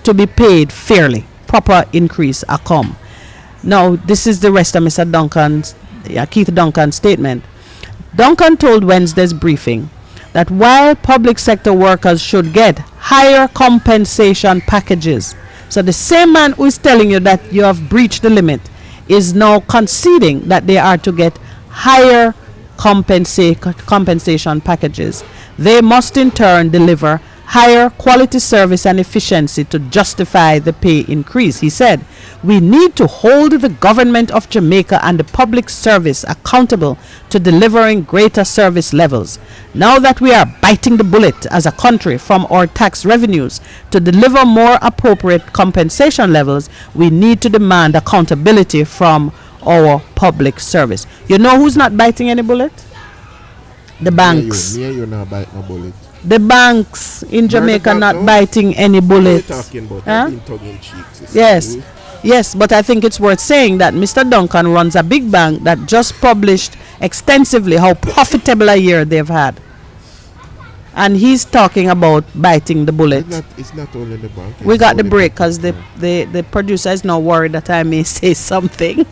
to be paid fairly. Proper increase are come. Now, this is the rest of Mr. Duncan's, Keith Duncan's statement. Duncan told Wednesday's briefing that while public sector workers should get higher compensation packages, so the same man who is telling you that you have breached the limit is now conceding that they are to get higher compensation packages. They must in turn deliver higher quality service and efficiency to justify the pay increase. He said, we need to hold the government of Jamaica and the public service accountable to delivering greater service levels. Now that we are biting the bullet as a country from our tax revenues to deliver more appropriate compensation levels, we need to demand accountability from our public service. You know who's not biting any bullet? The banks. Me and you not bite no bullet. The banks in Jamaica not no? biting any What are you bullets. talking about? Huh? In tongue in cheek, sister. Yes. Yes, but I think it's worth saying that Mr. Duncan runs a big bank that just published extensively how profitable a year they've had. And he's talking about biting the bullet. It's not only the bank. We it's got the all break because the producer is now worried that I may say something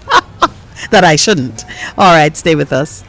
that I shouldn't. All right, stay with us.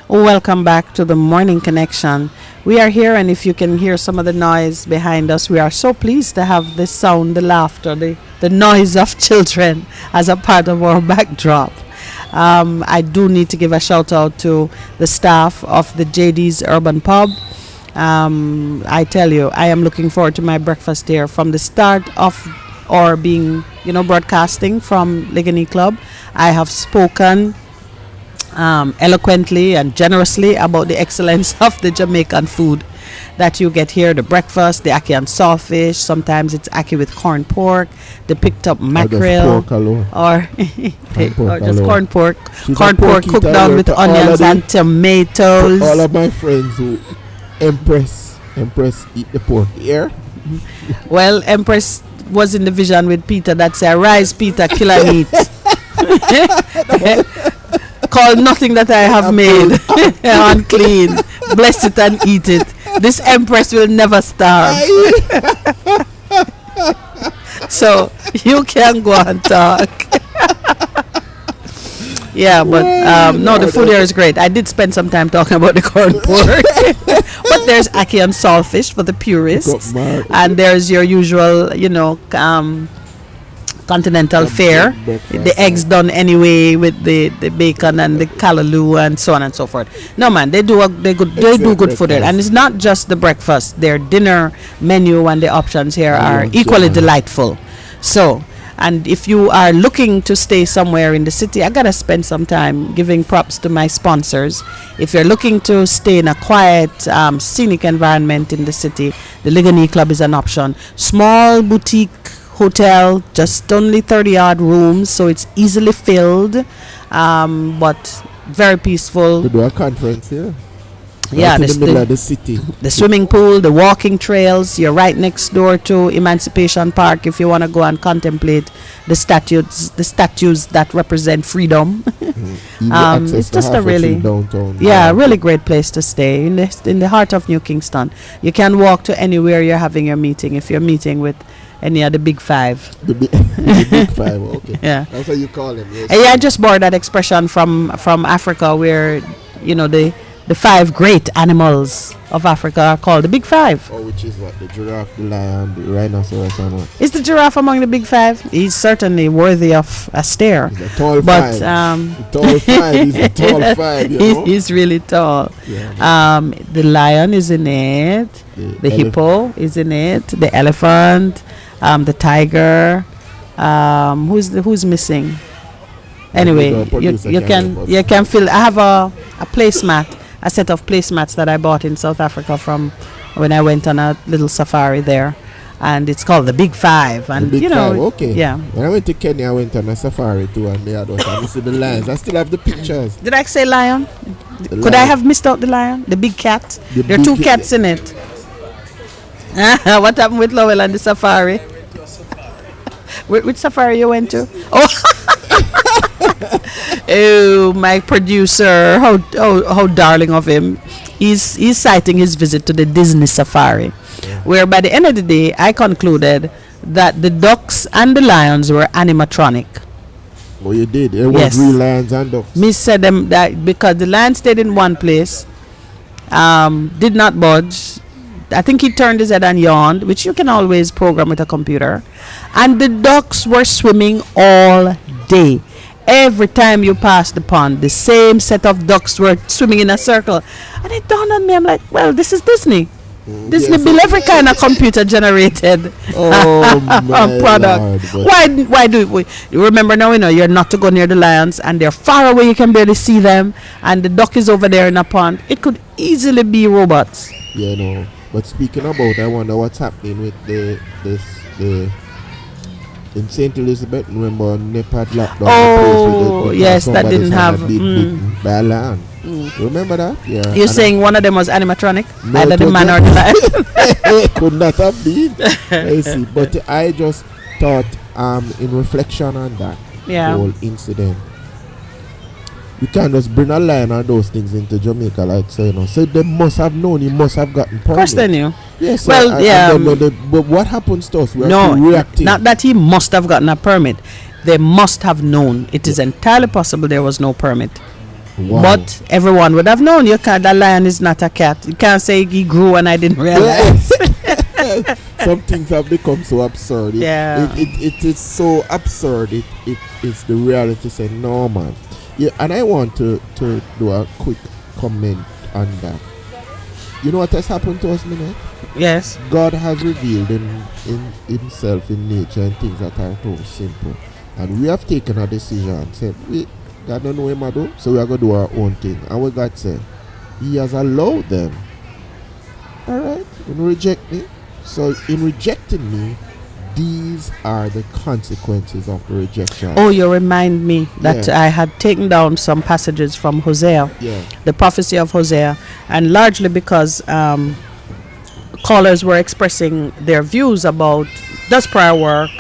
Welcome back to the Morning Connection. We are here, and if you can hear some of the noise behind us, we are so pleased to have the sound, the laughter, the noise of children as a part of our backdrop. I do need to give a shout out to the staff of the JD's Urban Pub I tell you, I am looking forward to my breakfast there from the start of or being, broadcasting from Ligani Club. I have spoken eloquently and generously about the excellence of the Jamaican food that you get here, the breakfast, the ackee and saltfish. Sometimes it's ackee with corn pork, the picked up Or just mackerel, pork alone. or, Pork or just alone. corn pork. She's a Corn pork pork cooked eater down here with to all of onions the- and tomatoes. All of my friends who Empress eat the pork here. Well, Empress was in the vision with Peter that said, "Rise, Peter, kill and eat." Call nothing that I have made unclean. Bless it and eat it. This Empress will never starve. So you can go and talk. Yeah, but no, the food here is great. I did spend some time talking about the corn pork. But there's ackee and saltfish for the purists. And there's your usual, continental fare. The eggs done anyway with the bacon and the callaloo and so on and so forth. No man, they do good food there. And it's not just the breakfast. Their dinner menu and the options here are equally delightful. So, and if you are looking to stay somewhere in the city, I gotta spend some time giving props to my sponsors. If you're looking to stay in a quiet, scenic environment in the city, the Ligani Club is an option. Small boutique hotel, just only 30 odd rooms, so it's easily filled, but very peaceful. To do a conference here. Yeah, right in the middle of the city. The swimming pool, the walking trails. You're right next door to Emancipation Park if you want to go and contemplate the statues that represent freedom. It's just a really downtown. really great place to stay in the heart of New Kingston. You can walk to anywhere you're having your meeting if you're meeting with any of the big five. The big five, okay. Yeah. That's what you call them. Yes. Yeah, I just borrowed that expression from Africa, where the five great animals of Africa are called the big five. Oh, which is what? The giraffe, the lion, the rhinoceros, and what? Is the giraffe among the big five? He's certainly worthy of a stare. He's a tall But five. Tall five. He's a tall five. He's really tall. Yeah. The lion is in it. The hippo is in it. The elephant. The tiger. Who's missing? Anyway, you can feel. I have a placemat. A set of placemats that I bought in South Africa from when I went on a little safari there, and it's called the Big Five. And the Big Five, okay. Yeah. When I went to Kenya, I went on a safari too, and they had us. I see the lions. I still have the pictures. Did I say lion? Could I have missed out the lion? The big cat. There are two cats in it. What happened with Lowell and the safari? Which safari you went to? Oh. Oh, my producer, how darling of him. He's citing his visit to the Disney safari, where by the end of the day I concluded that the ducks and the lions were animatronic. Oh, you did? It was real lions and ducks. Me said them that because the lion stayed in one place, did not budge. I think he turned his head and yawned, which you can always program with a computer. And the ducks were swimming all day. Every time you passed the pond, the same set of ducks were swimming in a circle. And it dawned on me, I'm like, well, this is Disney. Disney built every kind of computer generated product. Why do we remember now? You're not to go near the lions, and they're far away. You can barely see them, and the duck is over there in a pond. It could easily be robots. Yeah, no. But speaking about, I wonder what's happening with the in St. Elizabeth. Remember, NEPAD locked down the place yes, that didn't have by a lion. Remember that? Yeah. You're saying one of them was animatronic? No, either the man or the lion? Could not have been. I see. But I just thought, in reflection on that whole incident, you can't just bring a lion or those things into Jamaica like so. So they must have known. He must have gotten permit. Of course they knew. Yes. Well, but what happens to us? We're reacting. Not that he must have gotten a permit. They must have known. It is entirely possible there was no permit. Wow. But everyone would have known. That lion is not a cat. You can't say he grew and I didn't realize. Some things have become so absurd. It is so absurd. It is the reality. Say no, man. Yeah, and I want to do a quick comment on that. You know what has happened to us, Minute? Yes. God has revealed in himself in nature and things that are so simple. And we have taken a decision. Said, we God don't know him I do, so we are gonna do our own thing. And what God said, He has allowed them. Alright? Don't reject me. So in rejecting me, these are the consequences of the rejection. Oh, you remind me that Yeah. I had taken down some passages from Hosea, Yeah. the prophecy of Hosea, and largely because callers were expressing their views about does prayer work?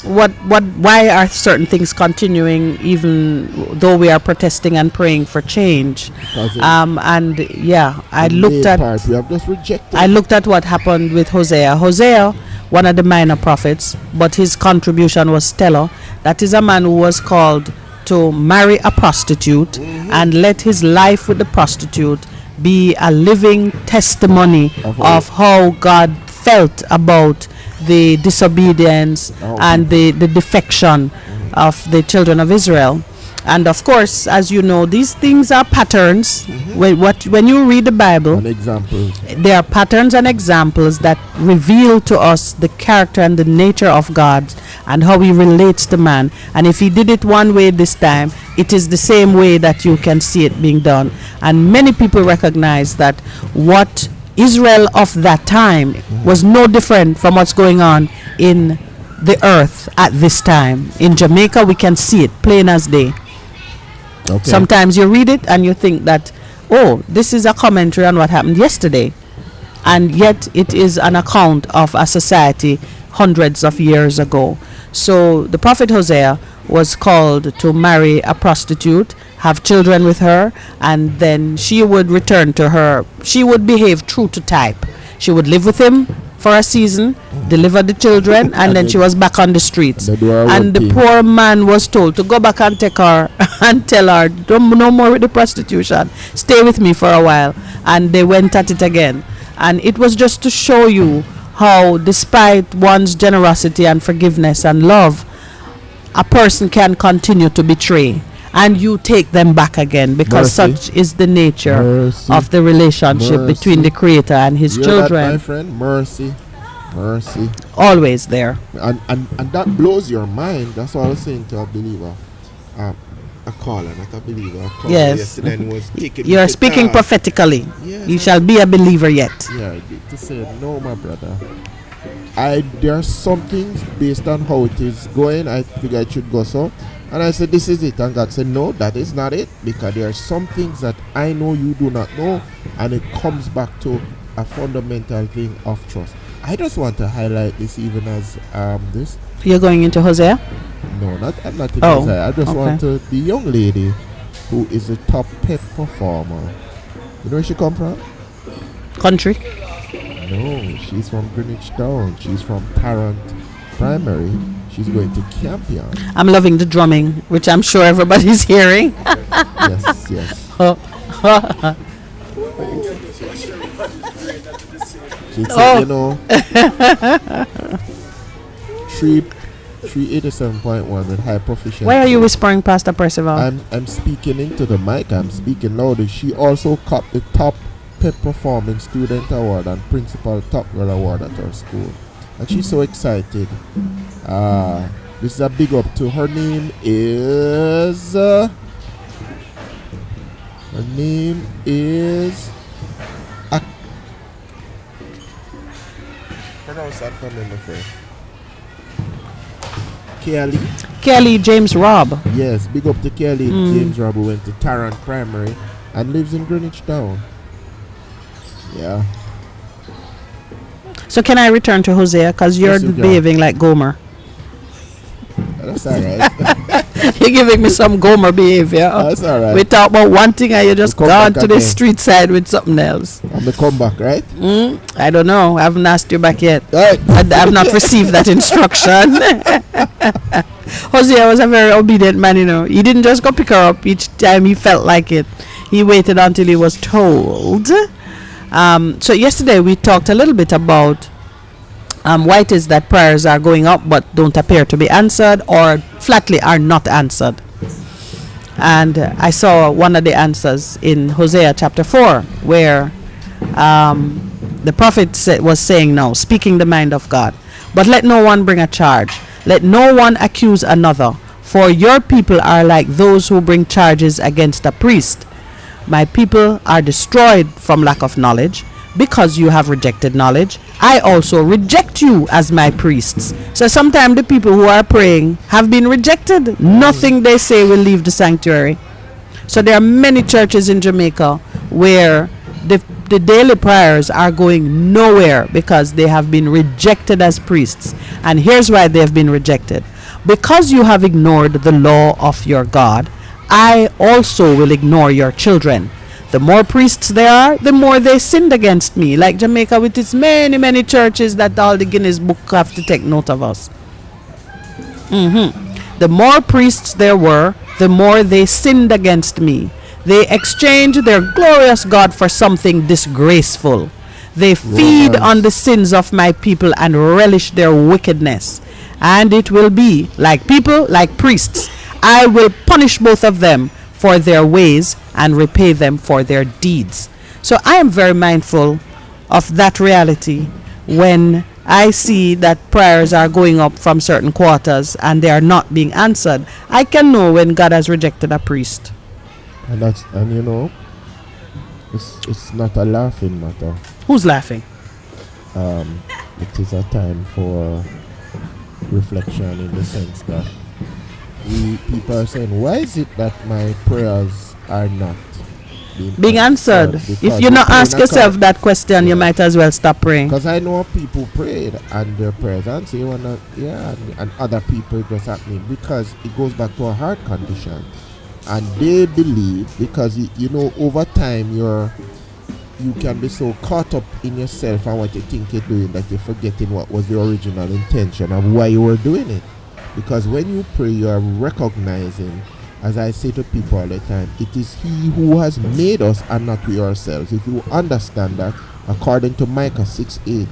Why are certain things continuing even though we are protesting and praying for change? Because And yeah, I the looked main at part we have just rejected. I looked at what happened with Hosea. Hosea, one of the minor prophets, but his contribution was stellar. That is a man who was called to marry a prostitute and let his life with the prostitute be a living testimony of how God felt about the disobedience and the defection of the children of Israel. And of course, as you know, these things are patterns. When you read the Bible, An example. there are patterns and examples that reveal to us the character and the nature of God and how He relates to man. And if He did it one way this time, it is the same way that you can see it being done. And many people recognize that what Israel of that time was no different from what's going on in the earth at this time. In Jamaica, we can see it plain as day. Okay. Sometimes you read it and you think that, oh, this is a commentary on what happened yesterday. And yet it is an account of a society hundreds of years ago. So the prophet Hosea was called to marry a prostitute, have children with her, and then she would return to her. She would behave true to type. She would live with him for a season, deliver the children, and then she was back on the streets. And the poor man was told to go back and take her and tell her, no more with the prostitution. Stay with me for a while. And they went at it again. And it was just to show you how, despite one's generosity and forgiveness and love, a person can continue to betray. And you take them back again, because Mercy. such is the nature Mercy. of the relationship Mercy. between the Creator and His You hear children. that, my friend? Mercy. Mercy. Always there. And that blows your mind. That's what I was saying to a believer. A caller, not a believer. A caller Yes. yesterday and was taking You are me to speaking task. prophetically. Yes, You I- shall be a believer yet. Yeah, to say no, my brother. There are some things based on how it is going. I figure it should go so. And I said, this is it. And God said, no, that is not it. Because there are some things that I know you do not know. And it comes back to a fundamental thing of trust. I just want to highlight this even as this. You're going into Hosea? No, I'm not in Oh, Isaiah. I just okay. want to, the young lady who is a top pep performer. You know where she come from? Country? No, she's from Greenwich Town. She's from Tarrant Primary. She's going to Campion. I'm loving the drumming, which I'm sure everybody's hearing. Yes, yes. She said, you know, 387.1 with high proficiency. Why are you whispering, Pastor Percival? I'm speaking into the mic. I'm speaking loudly. She also copped the top pep performance student award and principal top girl award at her school, and she's so excited. This is a big up to her. Name is pronounce that for me, my friend. Kelly. Kelly James Robb. Yes, big up to Kelly James Robb, who went to Tarrant Primary and lives in Greenwich Town. Yeah. So can I return to Hosea? Because you're Yes, you can. behaving like Gomer. That's alright. You're giving me some Gomer behavior. That's alright. We talk about one thing and you just come gone back to the again. street side with something else. I'm the comeback, right? I don't know. I haven't asked you back yet. Right. I've not received that instruction. Hosea was a very obedient man, you know. He didn't just go pick her up each time he felt like it. He waited until he was told. So yesterday we talked a little bit about why it is that prayers are going up but don't appear to be answered, or flatly are not answered. And I saw one of the answers in Hosea chapter 4, where the prophet was saying, now, speaking the mind of God. But let no one bring a charge. Let no one accuse another. For your people are like those who bring charges against a priest. My people are destroyed from lack of knowledge. Because you have rejected knowledge, I also reject you as my priests. So sometimes the people who are praying have been rejected. Nothing they say will leave the sanctuary. So there are many churches in Jamaica where the daily prayers are going nowhere because they have been rejected as priests. And here's why they have been rejected. Because you have ignored the law of your God, I also will ignore your children. The more priests there are, the more they sinned against me. Like Jamaica with its many, many churches that all the Guinness Book have to take note of us. The more priests there were, the more they sinned against me. They exchanged their glorious God for something disgraceful. They feed on the sins of my people and relish their wickedness. And it will be like people, like priests. I will punish both of them for their ways and repay them for their deeds. So I am very mindful of that reality when I see that prayers are going up from certain quarters and they are not being answered. I can know when God has rejected a priest. And you know, it's not a laughing matter. Who's laughing? It is a time for reflection in the sense that people are saying, why is it that my prayers are not being answered? If you not ask yourself that question, you might as well stop praying. Because I know people prayed and their prayers answered, and other people just happening because it goes back to a heart condition, and they believe because you know over time you can be so caught up in yourself and what you think you're doing that you're forgetting what was the original intention of why you were doing it. Because when you pray, you are recognizing, as I say to people all the time, it is He who has made us and not we ourselves. If you understand that, according to Micah 6:8,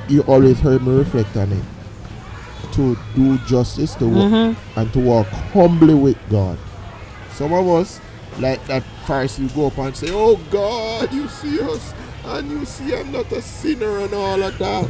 you always heard me reflect on it. To do justice, to walk, and to walk humbly with God. Some of us, like that Pharisee, go up and say, oh God, you see us, and you see I'm not a sinner and all of that.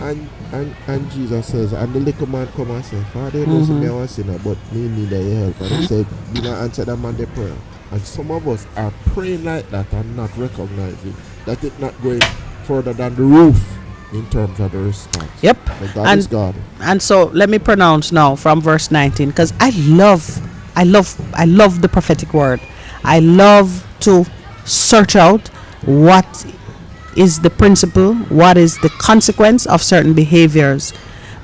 And Jesus says, and the little man come and say, Father, you know see me I'm a sinner, but me need your help. And he said, you know, answer that man the prayer. And some of us are praying like that and not recognizing that it's not going further than the roof in terms of the response. Yep. But God is God. And so let me pronounce now from verse 19, because I love the prophetic word. I love to search out what is the principle, what is the consequence of certain behaviors,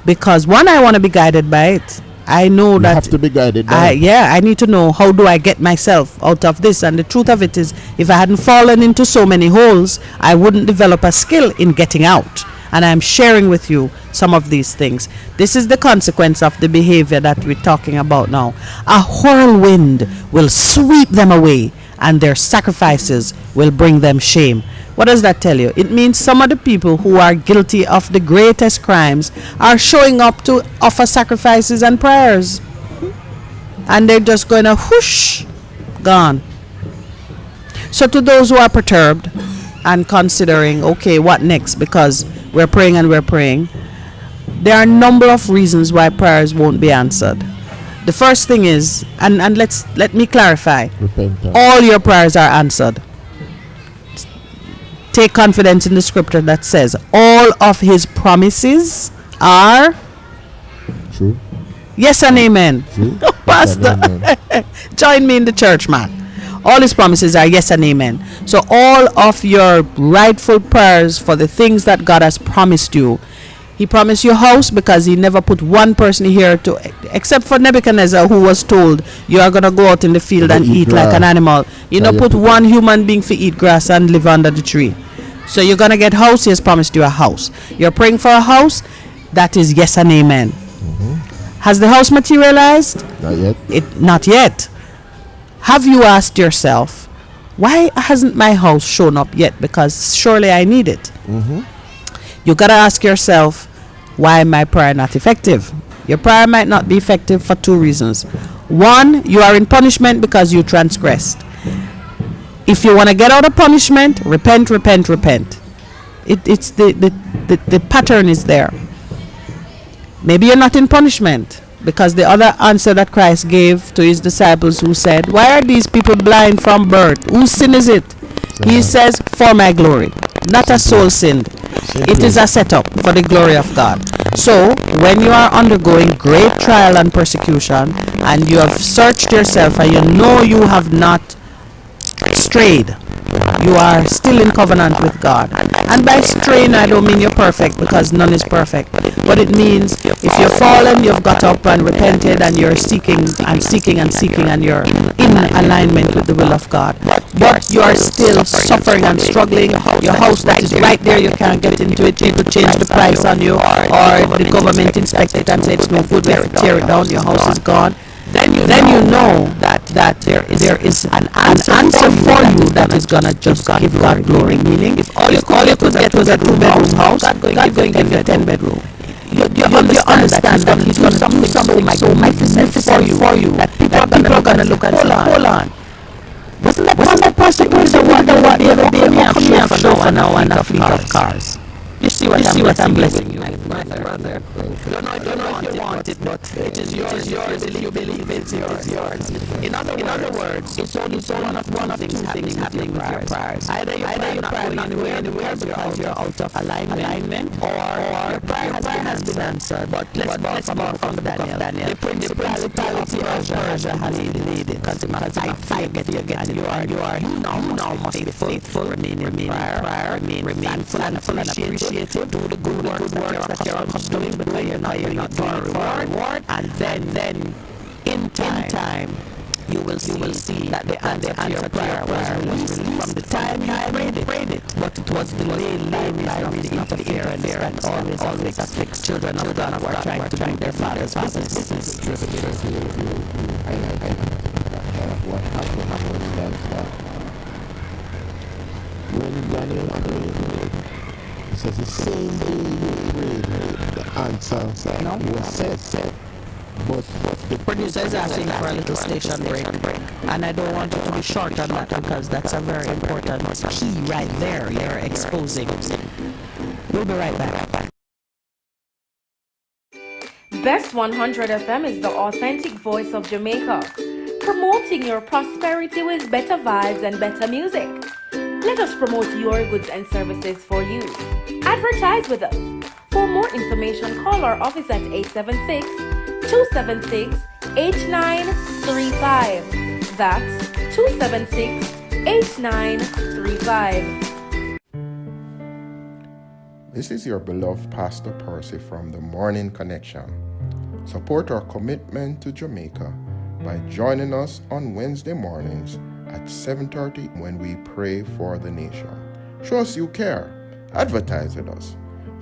because one, I want to be guided by it. I know You that have to be guided by it. I need to know how do I get myself out of this. And the truth of it is, if I hadn't fallen into so many holes, I wouldn't develop a skill in getting out. And I'm sharing with you some of these things. This is the consequence of the behavior that we're talking about now. A whirlwind will sweep them away, and their sacrifices will bring them shame. What does that tell you? It means some of the people who are guilty of the greatest crimes are showing up to offer sacrifices and prayers. And they're just going to whoosh, gone. So to those who are perturbed and considering, okay, what next? Because we're praying and we're praying. There are a number of reasons why prayers won't be answered. The first thing is, and let me clarify, Repentance. all your prayers are answered. Take confidence in the scripture that says all of his promises are True. yes and amen. True. Oh, Pastor, join me in the church, man. All his promises are yes and amen. So all of your rightful prayers for the things that God has promised you. He promised you a house because he never put one person here to, except for Nebuchadnezzar, who was told you are going to go out in the field and eat like an animal. You know, put one human being to eat grass and live under the tree. So you're going to get house. He has promised you a house. You're praying for a house. That is yes and amen. Has the house materialized? Not yet. Not yet. Have you asked yourself, why hasn't my house shown up yet? Because surely I need it. You got to ask yourself, why am my prayer not effective? Your prayer might not be effective for two reasons. One, you are in punishment because you transgressed. If you want to get out of punishment, repent, repent, repent. It's the pattern is there. Maybe you're not in punishment, because the other answer that Christ gave to his disciples, who said, why are these people blind from birth? Whose sin is it? He says, for my glory. Not a soul sinned. It is a setup for the glory of God. So, when you are undergoing great trial and persecution, and you have searched yourself and you know you have not strayed, you are still in covenant with God. And by straying, I don't mean you're perfect, because none is perfect. But it means if you've fallen, you've got up and repented, and you're seeking and seeking and seeking, and you're in alignment with the will of God. But you are still suffering and struggling. Your house that is right there, you can't get into it. People change the price on you, or the government inspect it and say it's no good, we have to tear it down, your house is gone. Then you know that there is an answer for you that is gonna just give God glory. Meaning, if all you could get was a 2-bedroom house, God going to give you a 10-bedroom. You understand that He's gonna do something so magnificent for you that people are gonna look and say, hold on. Wasn't that person who said what the other day me have show for now and a fleet of cars? You see what I'm blessing you with, brother. Don't know if you want it, but it is yours. If you believe it's yours. In other words, it's only one of things happening with your prayers. Either you're not going anywhere because you're out of alignment, or your prayer has been answered. But let's borrow from Daniel. The principality of Persia has been needed, because I get you now must be faithful, remain in prayer, remain thankful and appreciative, do the good works that you're accustomed doing, because you're not doing reward, and then in time you will see that the answer to your prayer was released from the time you prayed it, but it was delayed of the interference that always afflicts children of God who are trying to do their father's business. What happened was that when Daniel prayed, it says the same day he prayed, the answer was set. But the Producer is asking for a little station break, and I don't want it to be short on that, because that's a very important key right there you're exposing. We'll be right back. Best 100 FM is the authentic voice of Jamaica, promoting your prosperity with better vibes and better music. Let us promote your goods and services for you. Advertise with us. For more information, call our office at 876-276-8935. That's 276-8935. This is your beloved Pastor Percy from the Morning Connection. Support our commitment to Jamaica by joining us on Wednesday mornings at 7:30 when we pray for the nation. Show us you care. Advertise with us.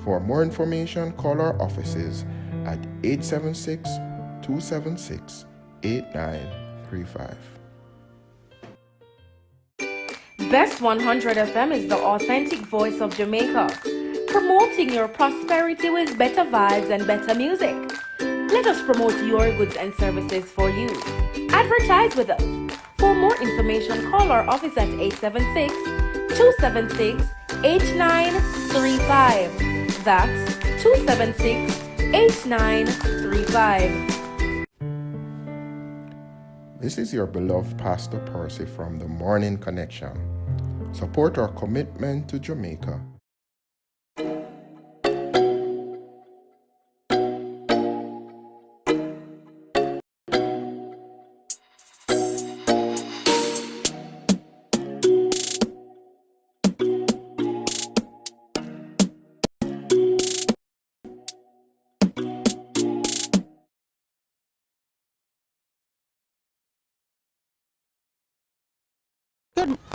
For more information, call our offices at 876-276-8935. Best 100 FM is the authentic voice of Jamaica, promoting your prosperity with better vibes and better music. Let us promote your goods and services for you. Advertise with us. For more information, call our office at 876-276-8935. That's 276-8935. This is your beloved Pastor Percy from the Morning Connection. Support our commitment to Jamaica.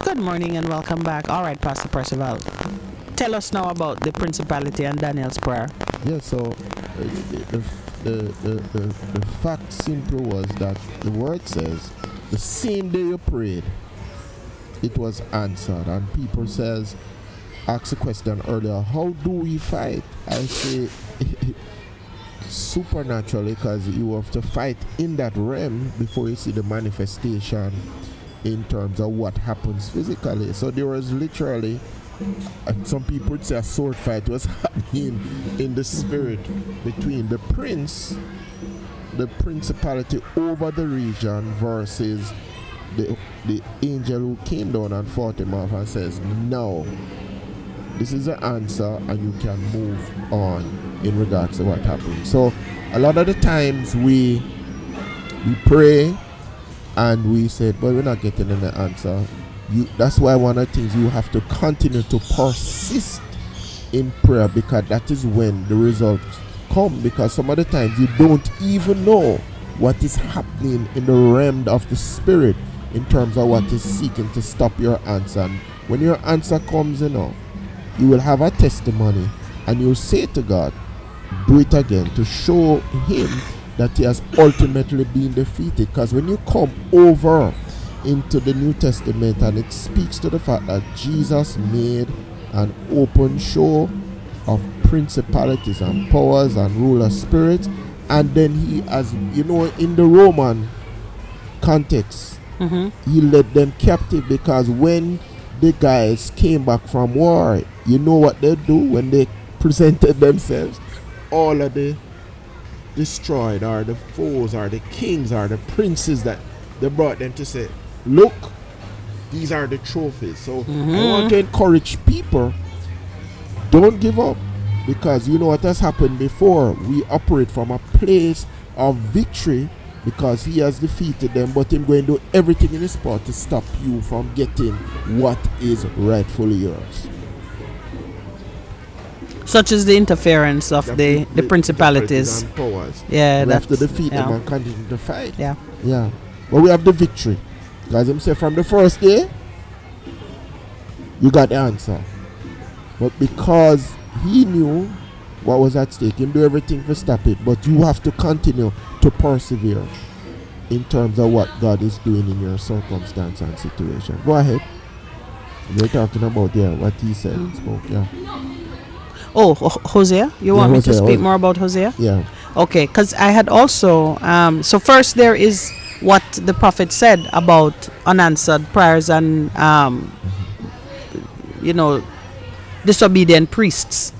Good morning and welcome back. All right, Pastor Percival, tell us now about the principality and Daniel's prayer. Yeah, so the fact simple was that the word says the same day you prayed, it was answered. And people ask a question earlier, how do we fight? I say supernaturally, because you have to fight in that realm before you see the manifestation in terms of what happens physically. So there was literally, some people would say a sword fight was happening in the spirit between the principality over the region versus the angel who came down and fought him off and says, no, this is the answer and you can move on in regards to what happened. So a lot of the times we pray and we said, but we're not getting any answer. That's why one of the things you have to continue to persist in prayer, because that is when the results come. Because some of the times you don't even know what is happening in the realm of the spirit in terms of what is seeking to stop your answer. And when your answer comes, you will have a testimony and you'll say to God, do it again, to show him that he has ultimately been defeated. Because when you come over into the New Testament and it speaks to the fact that Jesus made an open show of principalities and powers and ruler spirits, and then he, as you know, in the Roman context, he led them captive, because when the guys came back from war, you know what they do when they presented themselves? All of the destroyed or the foes or the kings or the princes that they brought them to say, look, these are the trophies. So I want to encourage people, don't give up, because you know what has happened before. We operate from a place of victory because he has defeated them, but he's going to do everything in his power to stop you from getting what is rightfully yours. Such as the interference of the principalities. And powers. Yeah, we have to defeat them and continue to fight. Yeah. But we have the victory. Because him say from the first day, you got the answer. But because he knew what was at stake, him do everything to stop it. But you have to continue to persevere in terms of what God is doing in your circumstance and situation. Go ahead. We're talking about what he said. Spoke, Oh, Hosea? You want me to speak more about Hosea? Yeah. Okay, because I had also, so first there is what the prophet said about unanswered prayers and, disobedient priests.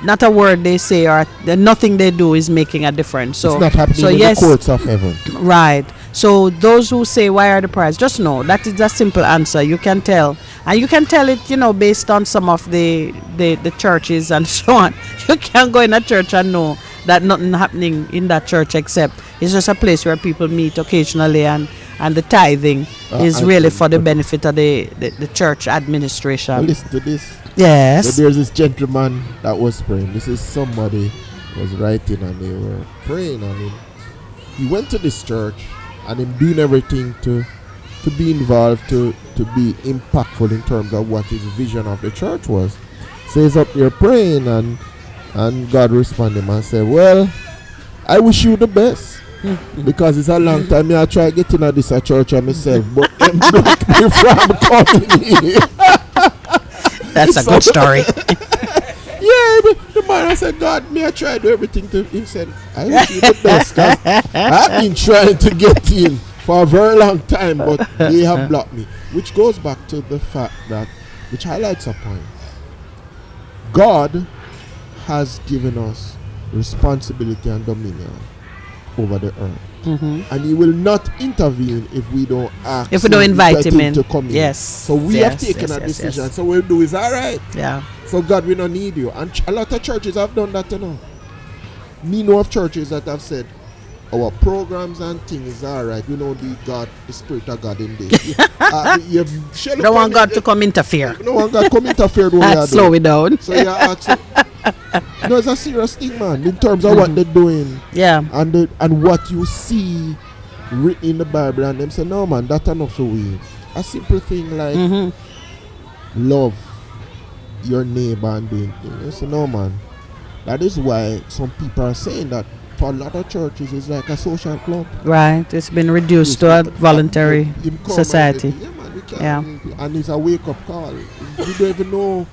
Not a word they say or nothing they do is making a difference. So it's not happening in the courts of heaven. Right. So those who say, why are the prayers? Just know that is a simple answer. You can tell. And you can tell it, based on some of the churches and so on. You can't go in a church and know that nothing happening in that church, except it's just a place where people meet occasionally, and the tithing is really for the benefit of the church administration. Well, listen to this. Yes. So there's this gentleman that was praying. This is somebody was writing and they were praying, and he went to this church and him doing everything to be involved, to be impactful in terms of what his vision of the church was. So he's up there praying, and God responded and said, well, I wish you the best. Because it's a long time I try getting at this church myself, but them block me from coming in. That's a good story. Yeah, the man I said, God, me I try to do everything to him. Said, I wish you the best, cause I've been trying to get in for a very long time, but they have blocked me. Which goes back to the fact that, which highlights a point. God has given us responsibility and dominion over the earth. And he will not intervene if we don't ask, if we don't invite him in to come in. Yes. So we have taken a decision. So we'll do is all right. Yeah. So God, we don't need you. And a lot of churches have done that, Me know of churches that have said our programs and things are right. We don't need God, the Spirit of God in there. You don't want God to come interfere. No one God come interfere with what we are slow doing. it down. So you ask, no, it's a serious thing, man, in terms of what they're doing. Yeah. And what you see written in the Bible, and them say, no, man, that's enough for we. A simple thing like love your neighbor and doing things. They say, no, man. That is why some people are saying that for a lot of churches it's like a social club. Right. It's been reduced to a voluntary society. Yeah, man, we can't. And it's a wake-up call. We don't even know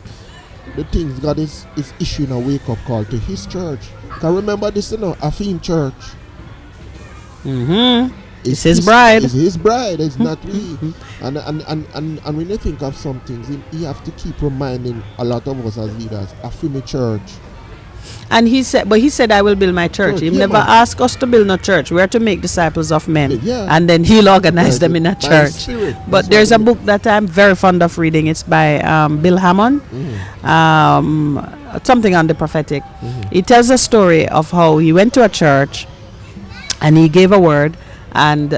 the things God is issuing a wake up call to His church. Can remember this, a theme church. Mm-hmm. It's His bride. It's His bride. It's not we. And when you think of some things, you have to keep reminding a lot of us as leaders, a family church. And he said, I will build my church. He never asked us to build no church. We are to make disciples of men. Yeah. And then He'll organize them in a church. Spirit. But there's a book that I'm very fond of reading. It's by Bill Hammond. Something on the prophetic. He tells a story of how he went to a church and he gave a word, and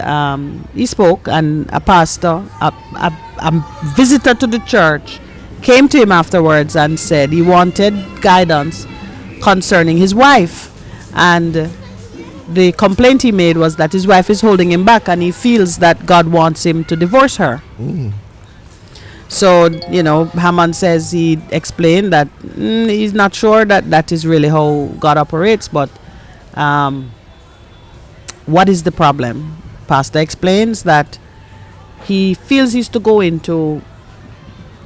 he spoke, and a pastor, a visitor to the church, came to him afterwards and said he wanted guidance concerning his wife, and the complaint he made was that his wife is holding him back and he feels that God wants him to divorce her. So, Haman says he explained that he's not sure that is really how God operates, but what is the problem? Pastor explains that he feels he's to go into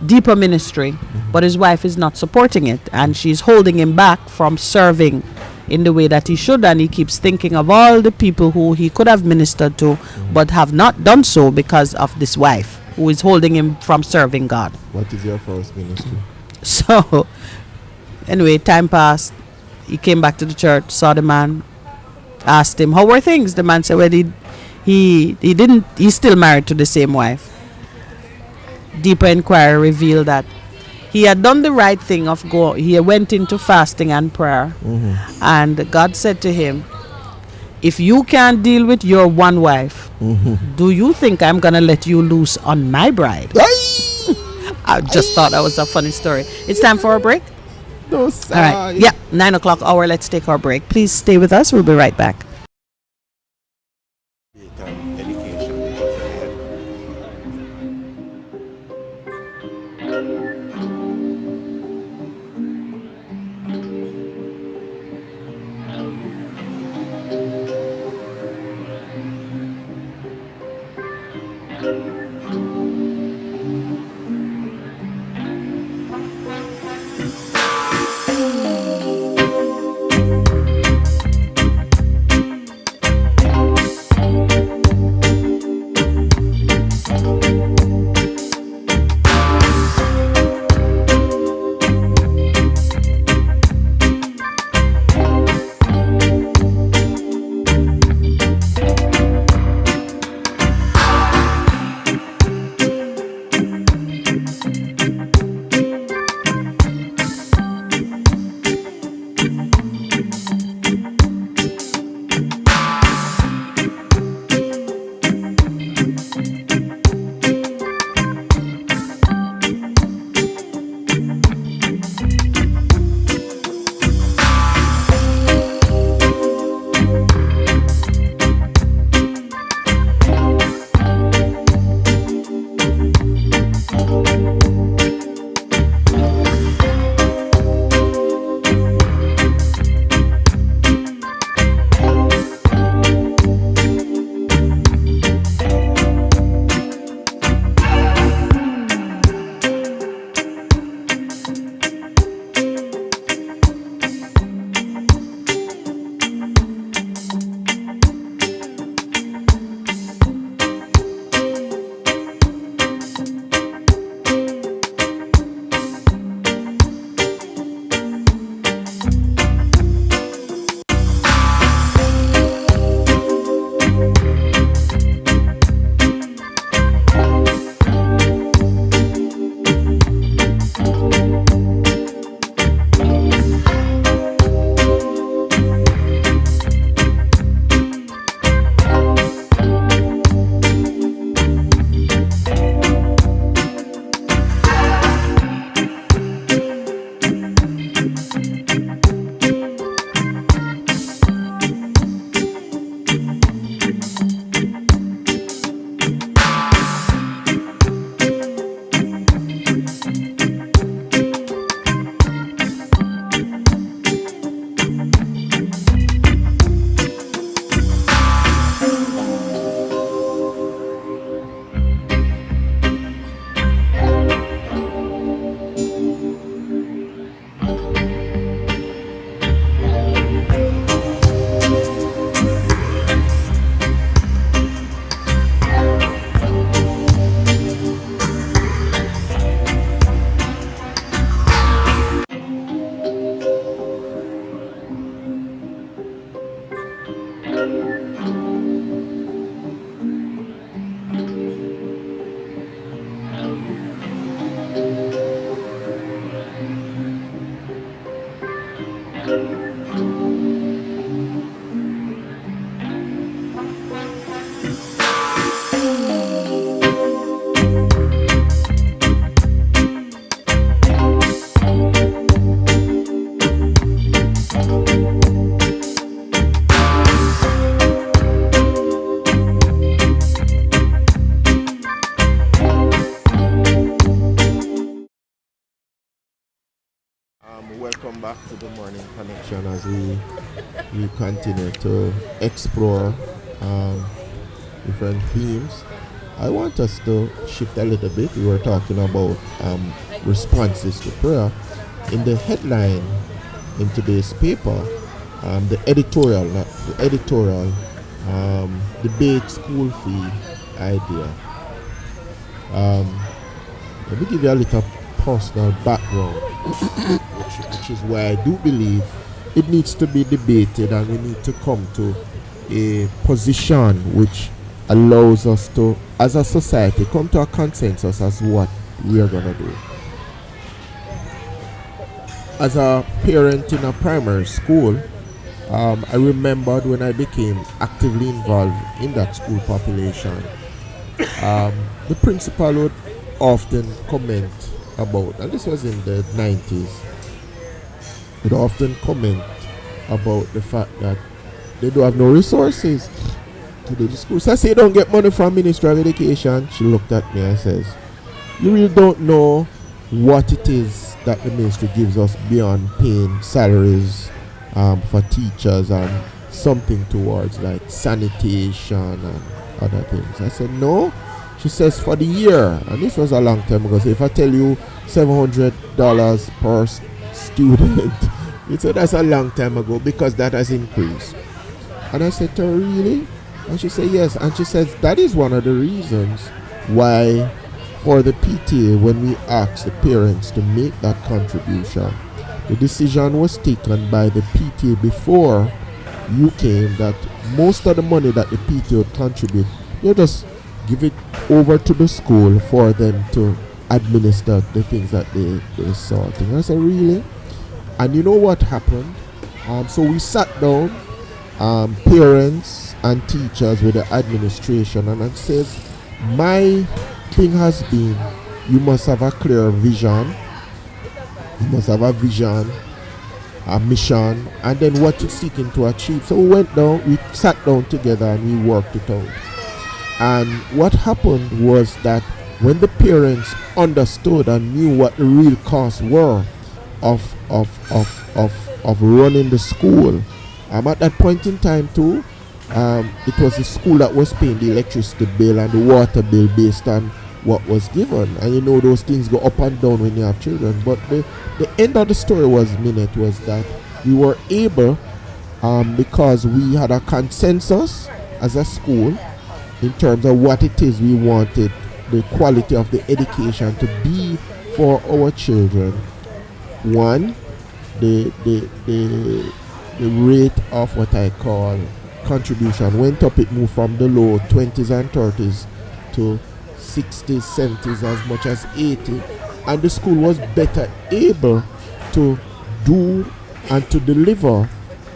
deeper ministry, but his wife is not supporting it, and she's holding him back from serving in the way that he should, and he keeps thinking of all the people who he could have ministered to but have not done so because of this wife who is holding him from serving God. What is your first ministry? So anyway, time passed. He came back to the church, saw the man, asked him how were things. The man said, well, he's still married to the same wife. Deeper inquiry revealed that he had done the right thing he went into fasting and prayer, and God said to him, if you can't deal with your one wife, do you think I'm gonna let you loose on my bride? I just thought that was a funny story. It's time for a break. No, all right, yeah, 9 o'clock hour. Let's take our break. Please stay with us. We'll be right back. Good morning, connection, as we continue to explore um, different themes. I want us to shift a little bit. We were talking about responses to prayer. In the headline in today's paper, the editorial debate school fee idea. Um, Let me give you a little personal background, which is why I do believe it needs to be debated and we need to come to a position which allows us to, as a society, come to a consensus as what we are going to do. As a parent in a primary school, I remembered when I became actively involved in that school population, the principal would often comment about, and this was in the 90s, would often comment about the fact that they don't have no resources to do the school. So I say, you don't get money from Ministry of Education. She looked at me and says, you really don't know what it is that the ministry gives us beyond paying salaries for teachers and something towards like sanitation and other things. I said, no. She says, for the year, and this was a long time ago, so if I tell you $700 per student, you say that's a long time ago because that has increased. And I said to her, really? And she said, yes. And she says, that is one of the reasons why for the PTA, when we asked the parents to make that contribution, the decision was taken by the PTA before you came that most of the money that the PTA would contribute, you just give it over to the school for them to administer the things that they sought. And I said, really? And you know what happened? So we sat down, parents and teachers with the administration, and it says, my thing has been, you must have a clear vision. You must have a vision, a mission, and then what you're seeking to achieve. So we went down, we sat down together and we worked it out. And what happened was that when the parents understood and knew what the real costs were of running the school, at that point in time too, it was the school that was paying the electricity bill and the water bill based on what was given. And you know those things go up and down when you have children. But the end of the story was that we were able, because we had a consensus as a school in terms of what it is we wanted the quality of the education to be for our children. One, the rate of what I call contribution went up. It moved from the low 20s and 30s to 60s, 70s, as much as 80, and the school was better able to do and to deliver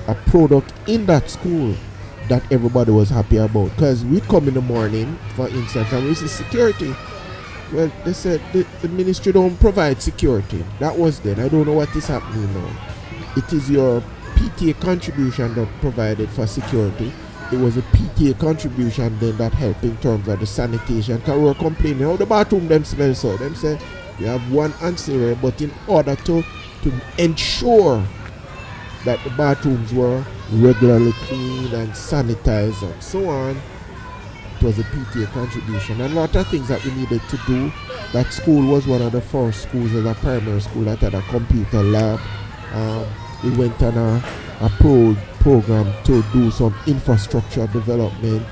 a product in that school that everybody was happy about. Because we come in the morning, for instance, and we see security. Well, they said the ministry don't provide security. That was then. I don't know what is happening now. It is your PTA contribution that provided for security. It was a PTA contribution then that helped in terms of the sanitation. Because we were complaining how the bathroom them smell so. Them say you have one ancillary, but in order to ensure that the bathrooms were regularly cleaned and sanitized and so on, it was a PTA contribution. And a lot of things that we needed to do. That school was one of the first schools as a primary school that had a computer lab. We went on a program to do some infrastructure development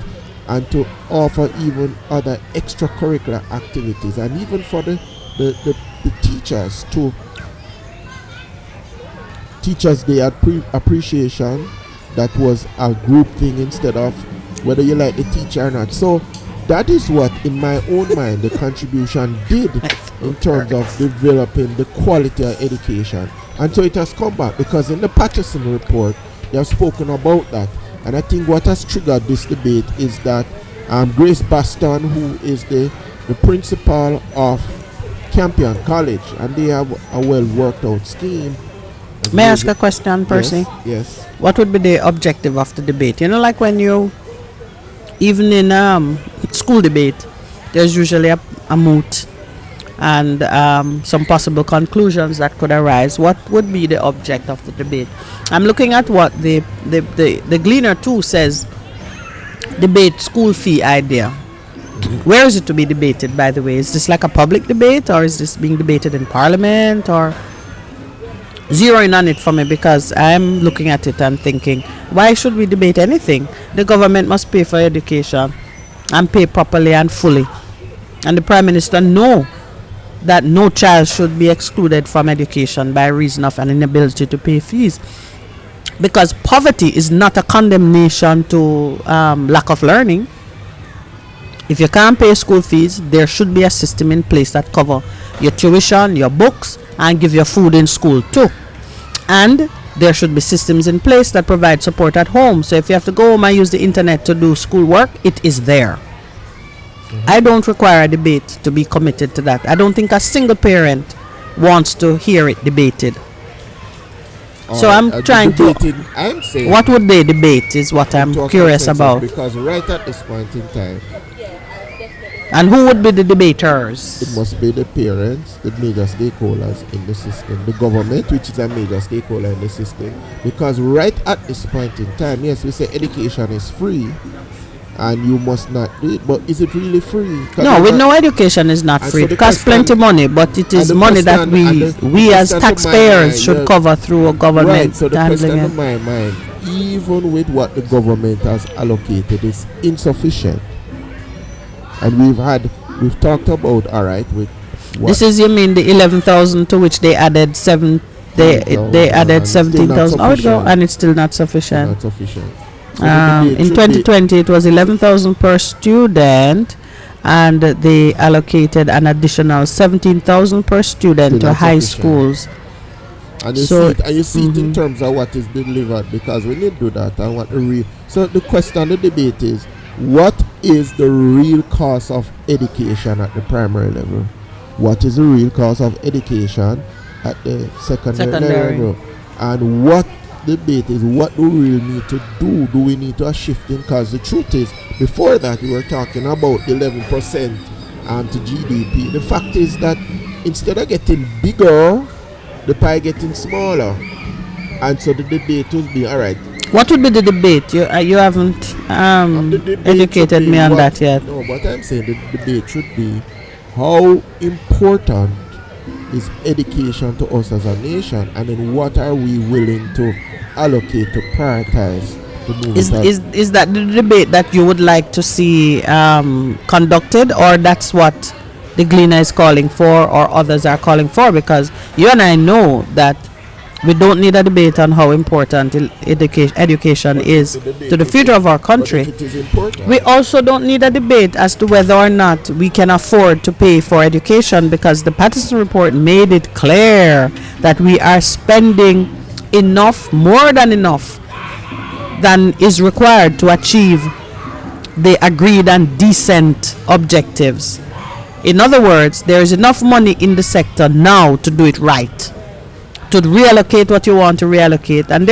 and to offer even other extracurricular activities, and even for the teachers to teachers they had appreciation that was a group thing instead of whether you like the teacher or not. So that is what in my own mind the contribution did in terms of developing the quality of education. And so it has come back because in the Patterson report they have spoken about that. And I think what has triggered this debate is that Grace Baston, who is the principal of Campion College, and they have a well worked out scheme. May I ask a question, Percy? Yes. What would be the objective of the debate? You know, like when you, even in school debate, there's usually a moot and some possible conclusions that could arise. What would be the object of the debate? I'm looking at what the Gleaner 2 says, debate school fee idea. Where is it to be debated, by the way? Is this like a public debate, or is this being debated in Parliament, or zero in on it for me, because I'm looking at it and thinking, why should we debate anything? The government must pay for education and pay properly and fully. And the Prime Minister know that no child should be excluded from education by reason of an inability to pay fees. Because poverty is not a condemnation to lack of learning. If you can't pay school fees, there should be a system in place that cover your tuition, your books, and give you food in school too. And there should be systems in place that provide support at home. So if you have to go home and use the internet to do school work, it is there. I don't require a debate to be committed to that. I don't think a single parent wants to hear it debated. So I'm trying to. I'm saying. What would they debate is what I'm curious about. Because right at this point in time, and who would be the debaters? it must be the parents, the major stakeholders in the system, the government, which is a major stakeholder in the system. Because right at this point in time, yes, we say education is free, and you must not do it. But is it really free? No, we know education is not free. It costs plenty money, but it is money that we as taxpayers should cover through a government. Right, so the question in my mind, even with what the government has allocated, is insufficient. And we've talked about, all right, with what? This is, you mean the 11,000 to which they added they added 17,000. Oh, go, and it's still not sufficient. Not sufficient. So in 2020 it was 11,000 per student, and they allocated an additional 17,000 per student to high schools. And you see it in terms of what is delivered, because when you do that and what the real. So the question, the debate is, what is the real cost of education at the primary level? What is the real cost of education at the secondary level? And what debate is, what do we really need to do? Do we need to shift in? Because the truth is, before that we were talking about 11% to GDP. The fact is that instead of getting bigger, the pie getting smaller. And so the debate will be, all right, what would be the debate? You haven't educated me on that yet. No, but I'm saying the debate should be, how important is education to us as a nation, and then what are we willing to allocate to prioritize the movement? Is that the debate that you would like to see conducted, or that's what the Gleaner is calling for, or others are calling for? Because you and I know that we don't need a debate on how important education is to the future of our country. We also don't need a debate as to whether or not we can afford to pay for education, because the Patterson report made it clear that we are spending enough, more than enough, than is required to achieve the agreed and decent objectives. In other words, there is enough money in the sector now to do it right, to reallocate what you want to reallocate. And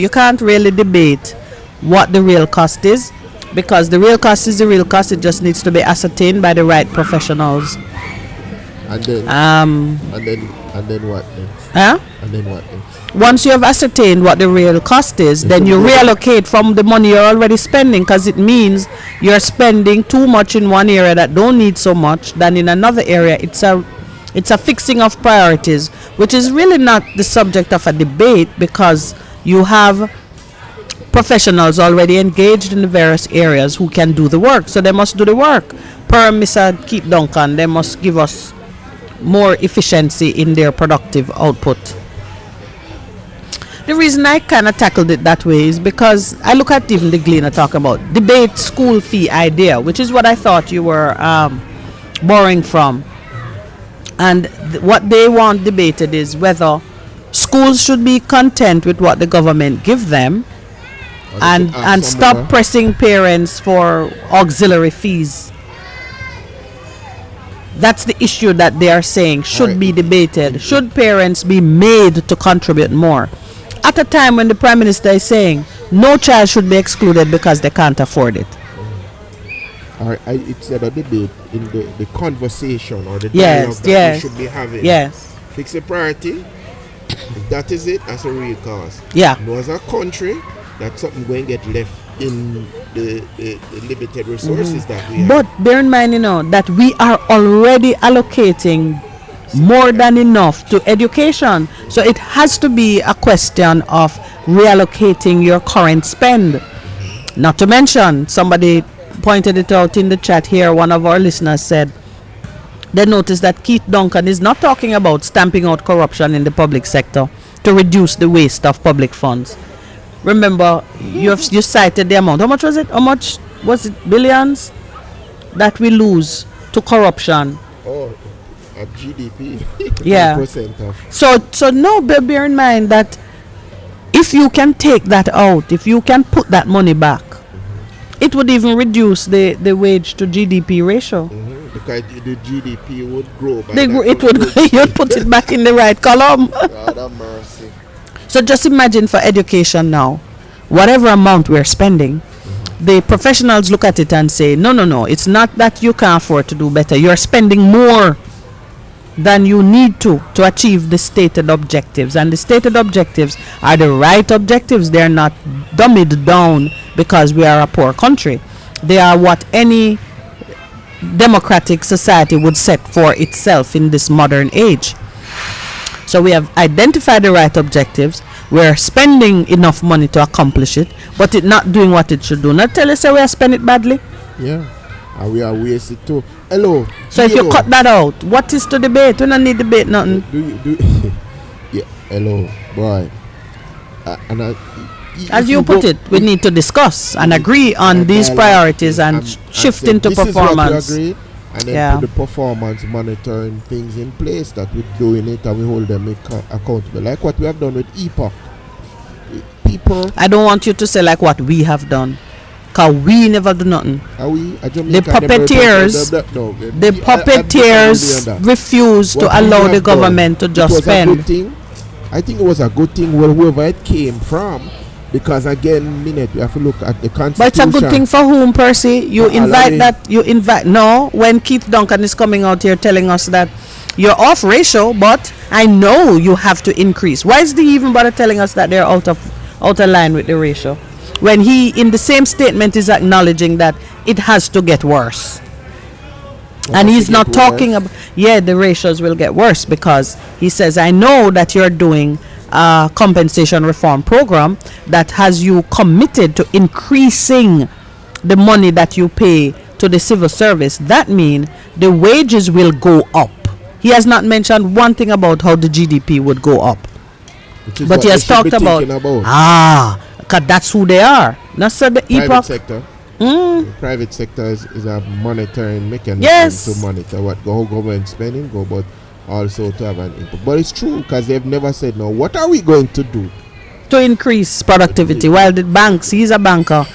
you can't really debate what the real cost is, because the real cost is the real cost. It just needs to be ascertained by the right professionals. And then what next? And then what next? Once you have ascertained what the real cost is, then you reallocate from the money you're already spending, because it means you're spending too much in one area that don't need so much than in another area. It's a fixing of priorities, which is really not the subject of a debate, because you have professionals already engaged in the various areas who can do the work. So they must do the work. Per Mr. Keith Duncan, they must give us more efficiency in their productive output. The reason I kind of tackled it that way is because I look at even the Gleaner talk about debate school fee idea, which is what I thought you were borrowing from. And what they want debated is whether schools should be content with what the government give them, and stop pressing parents for auxiliary fees. That's the issue that they are saying should be debated. Should parents be made to contribute more? At a time when the Prime Minister is saying no child should be excluded because they can't afford it. or it's a debate in the conversation or the dialogue Yes, that we yes, should be having. yes. Fix the priority. If that is it, that's a real cause. Yeah. No, as a country, that's something going to get left in the limited resources that we But have. bear in mind, that we are already allocating more than enough to education. So it has to be a question of reallocating your current spend. Not to mention, somebody pointed it out in the chat here. One of our listeners said they noticed that Keith Duncan is not talking about stamping out corruption in the public sector to reduce the waste of public funds. Remember, you cited the amount. How much was it? How much was it? Billions that we lose to corruption. Oh, at GDP, Yeah. 1% of. So no, bear in mind that if you can take that out, if you can put that money back, it would even reduce the wage to GDP ratio. Because the GDP would grow by It would you'd put it back in the right column. God have mercy. So just imagine for education now, whatever amount we're spending, the professionals look at it and say, no, no, no, it's not that you can't afford to do better. You're spending more than you need to achieve the stated objectives. And the stated objectives are the right objectives. They're not dummied down because we are a poor country. They are what any democratic society would set for itself in this modern age. So we have identified the right objectives. We're spending enough money to accomplish it, but it not doing what it should do. Not tell us we are spending it badly. Yeah. And we are wasted too. Hello. So if you cut that out, what is to debate? We don't need debate nothing. Do yeah. Hello, boy. And As you put it, we need to discuss and agree on these priorities and shift into performance. Is what we agreed, and then Yeah. put the performance monitoring things in place that we're doing it and we hold them accountable. Like what we have done with EPOC. People. I don't want you to say like what we have done, cause we never do nothing. Are we? The puppeteers, the puppeteers refuse to allow the government to just spend. I think it was a good thing wherever it came from. Because again, we have to look at the constitution. But it's a good thing for whom, Percy? You invite no, when Keith Duncan is coming out here telling us that you're off ratio, but I know you have to increase. Why is he even bother telling us that they're out of line with the ratio? When he in the same statement is acknowledging that it has to get worse. And he's not talking about the ratios will get worse because he says, I know that you're doing compensation reform program that has you committed to increasing the money that you pay to the civil service. That means the wages will go up. He has not mentioned one thing about how the GDP would go up, but he has talked about because that's who they are. That's the private sector. Private sector is a monitoring mechanism to monitor what government spending go, but also to have an input. But it's true because they've never said, no, what are we going to do to increase productivity? While the banks, he's a banker.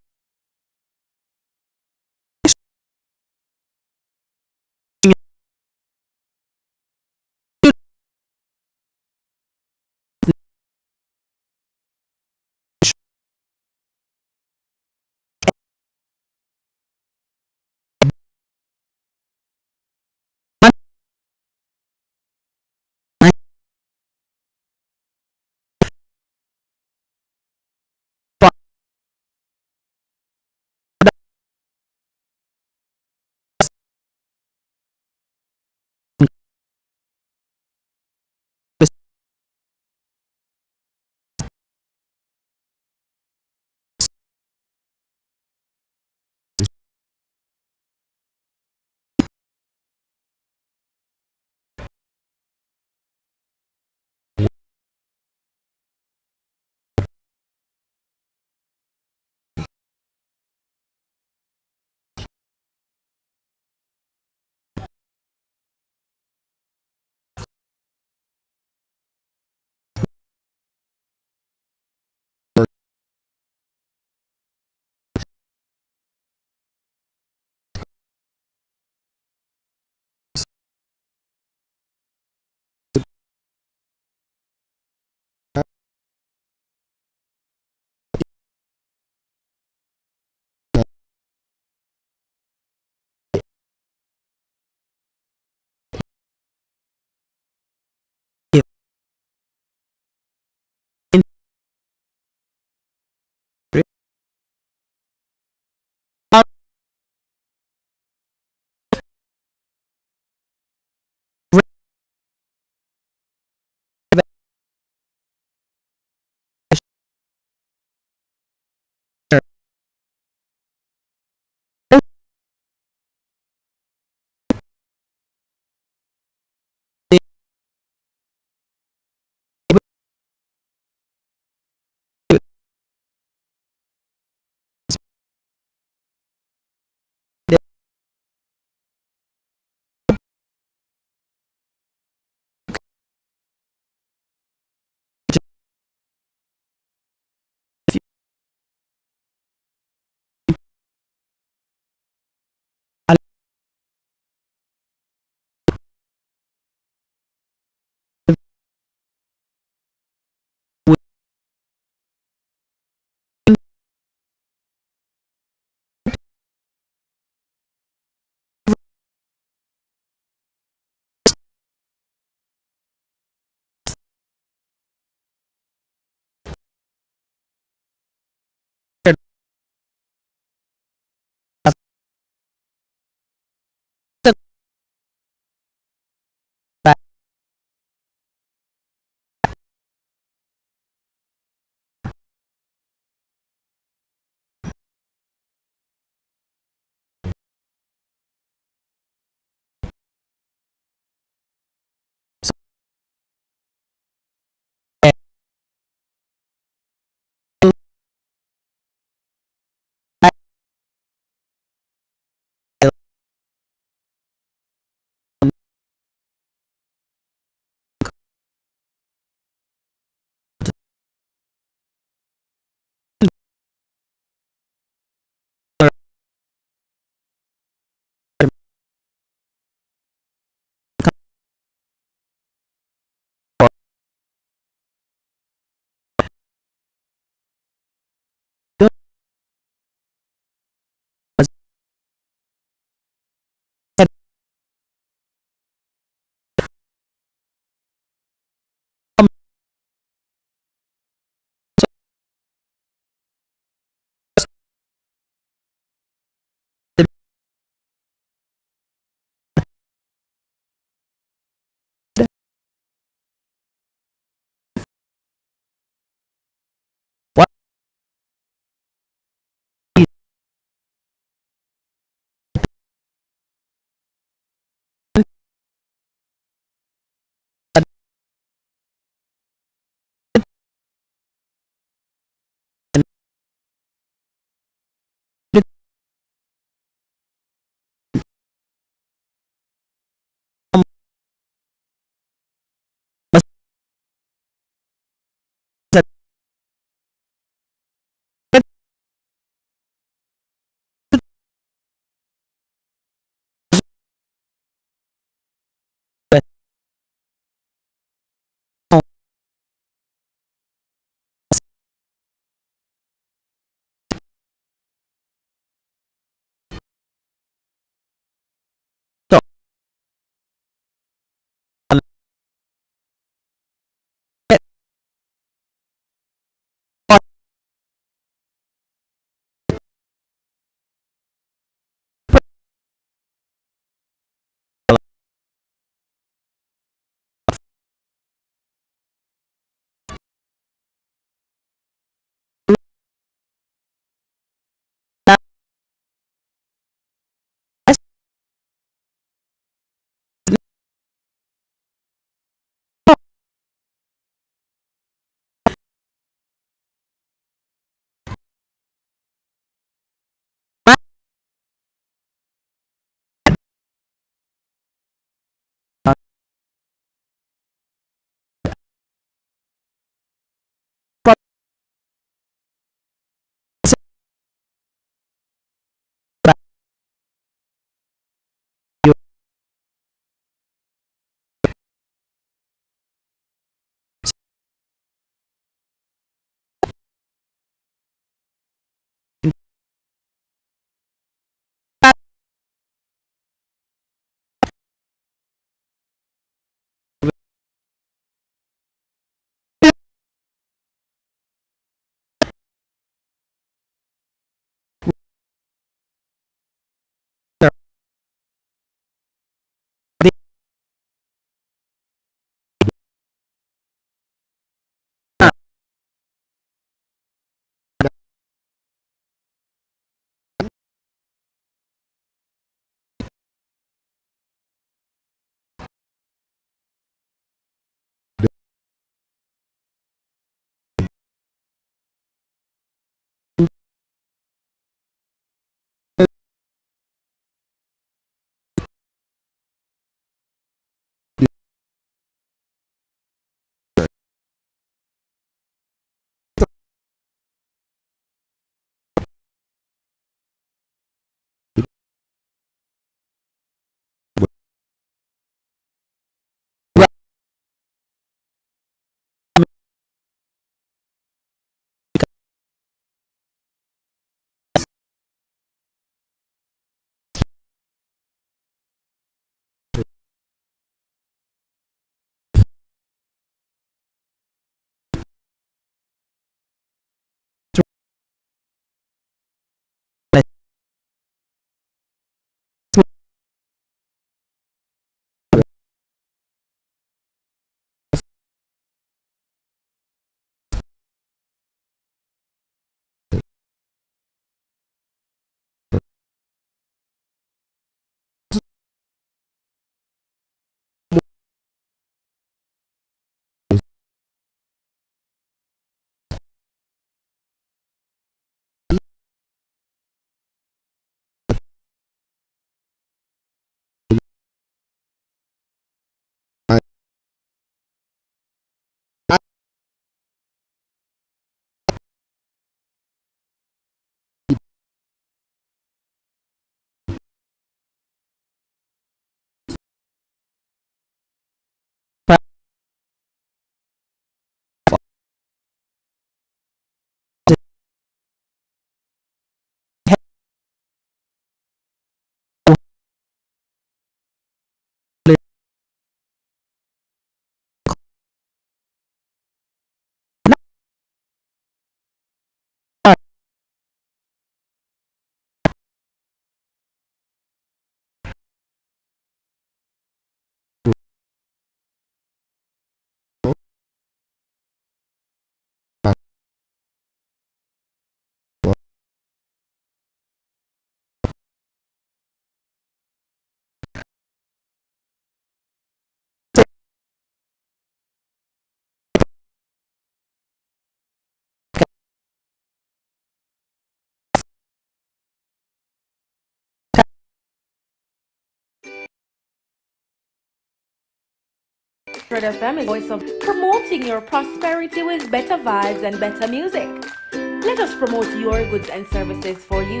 FM is the voice of promoting your prosperity with better vibes and better music. Let us promote your goods and services for you.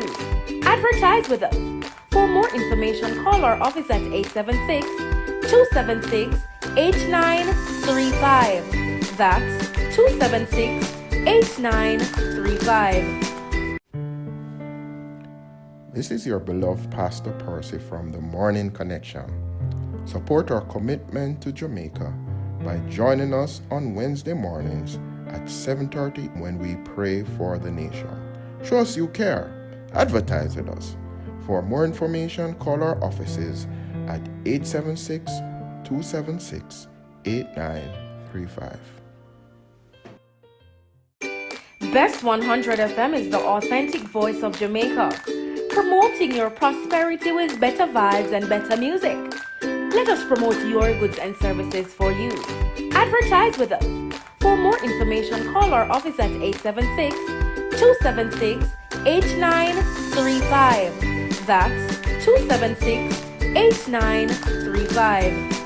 Advertise with us. For more information, call our office at 876-276-8935. That's 276-8935. This is your beloved Pastor Percy from the Morning Connection. Support our commitment to Jamaica by joining us on Wednesday mornings at 7:30 when we pray for the nation. Show us you care. Advertise with us. For more information, call our offices at 876-276-8935. Best 100 FM is the authentic voice of Jamaica, promoting your prosperity with better vibes and better music. Let us promote your goods and services for you. Advertise with us. For more information, call our office at 876-276-8935. That's 276-8935.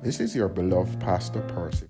This is your beloved Pastor Percy.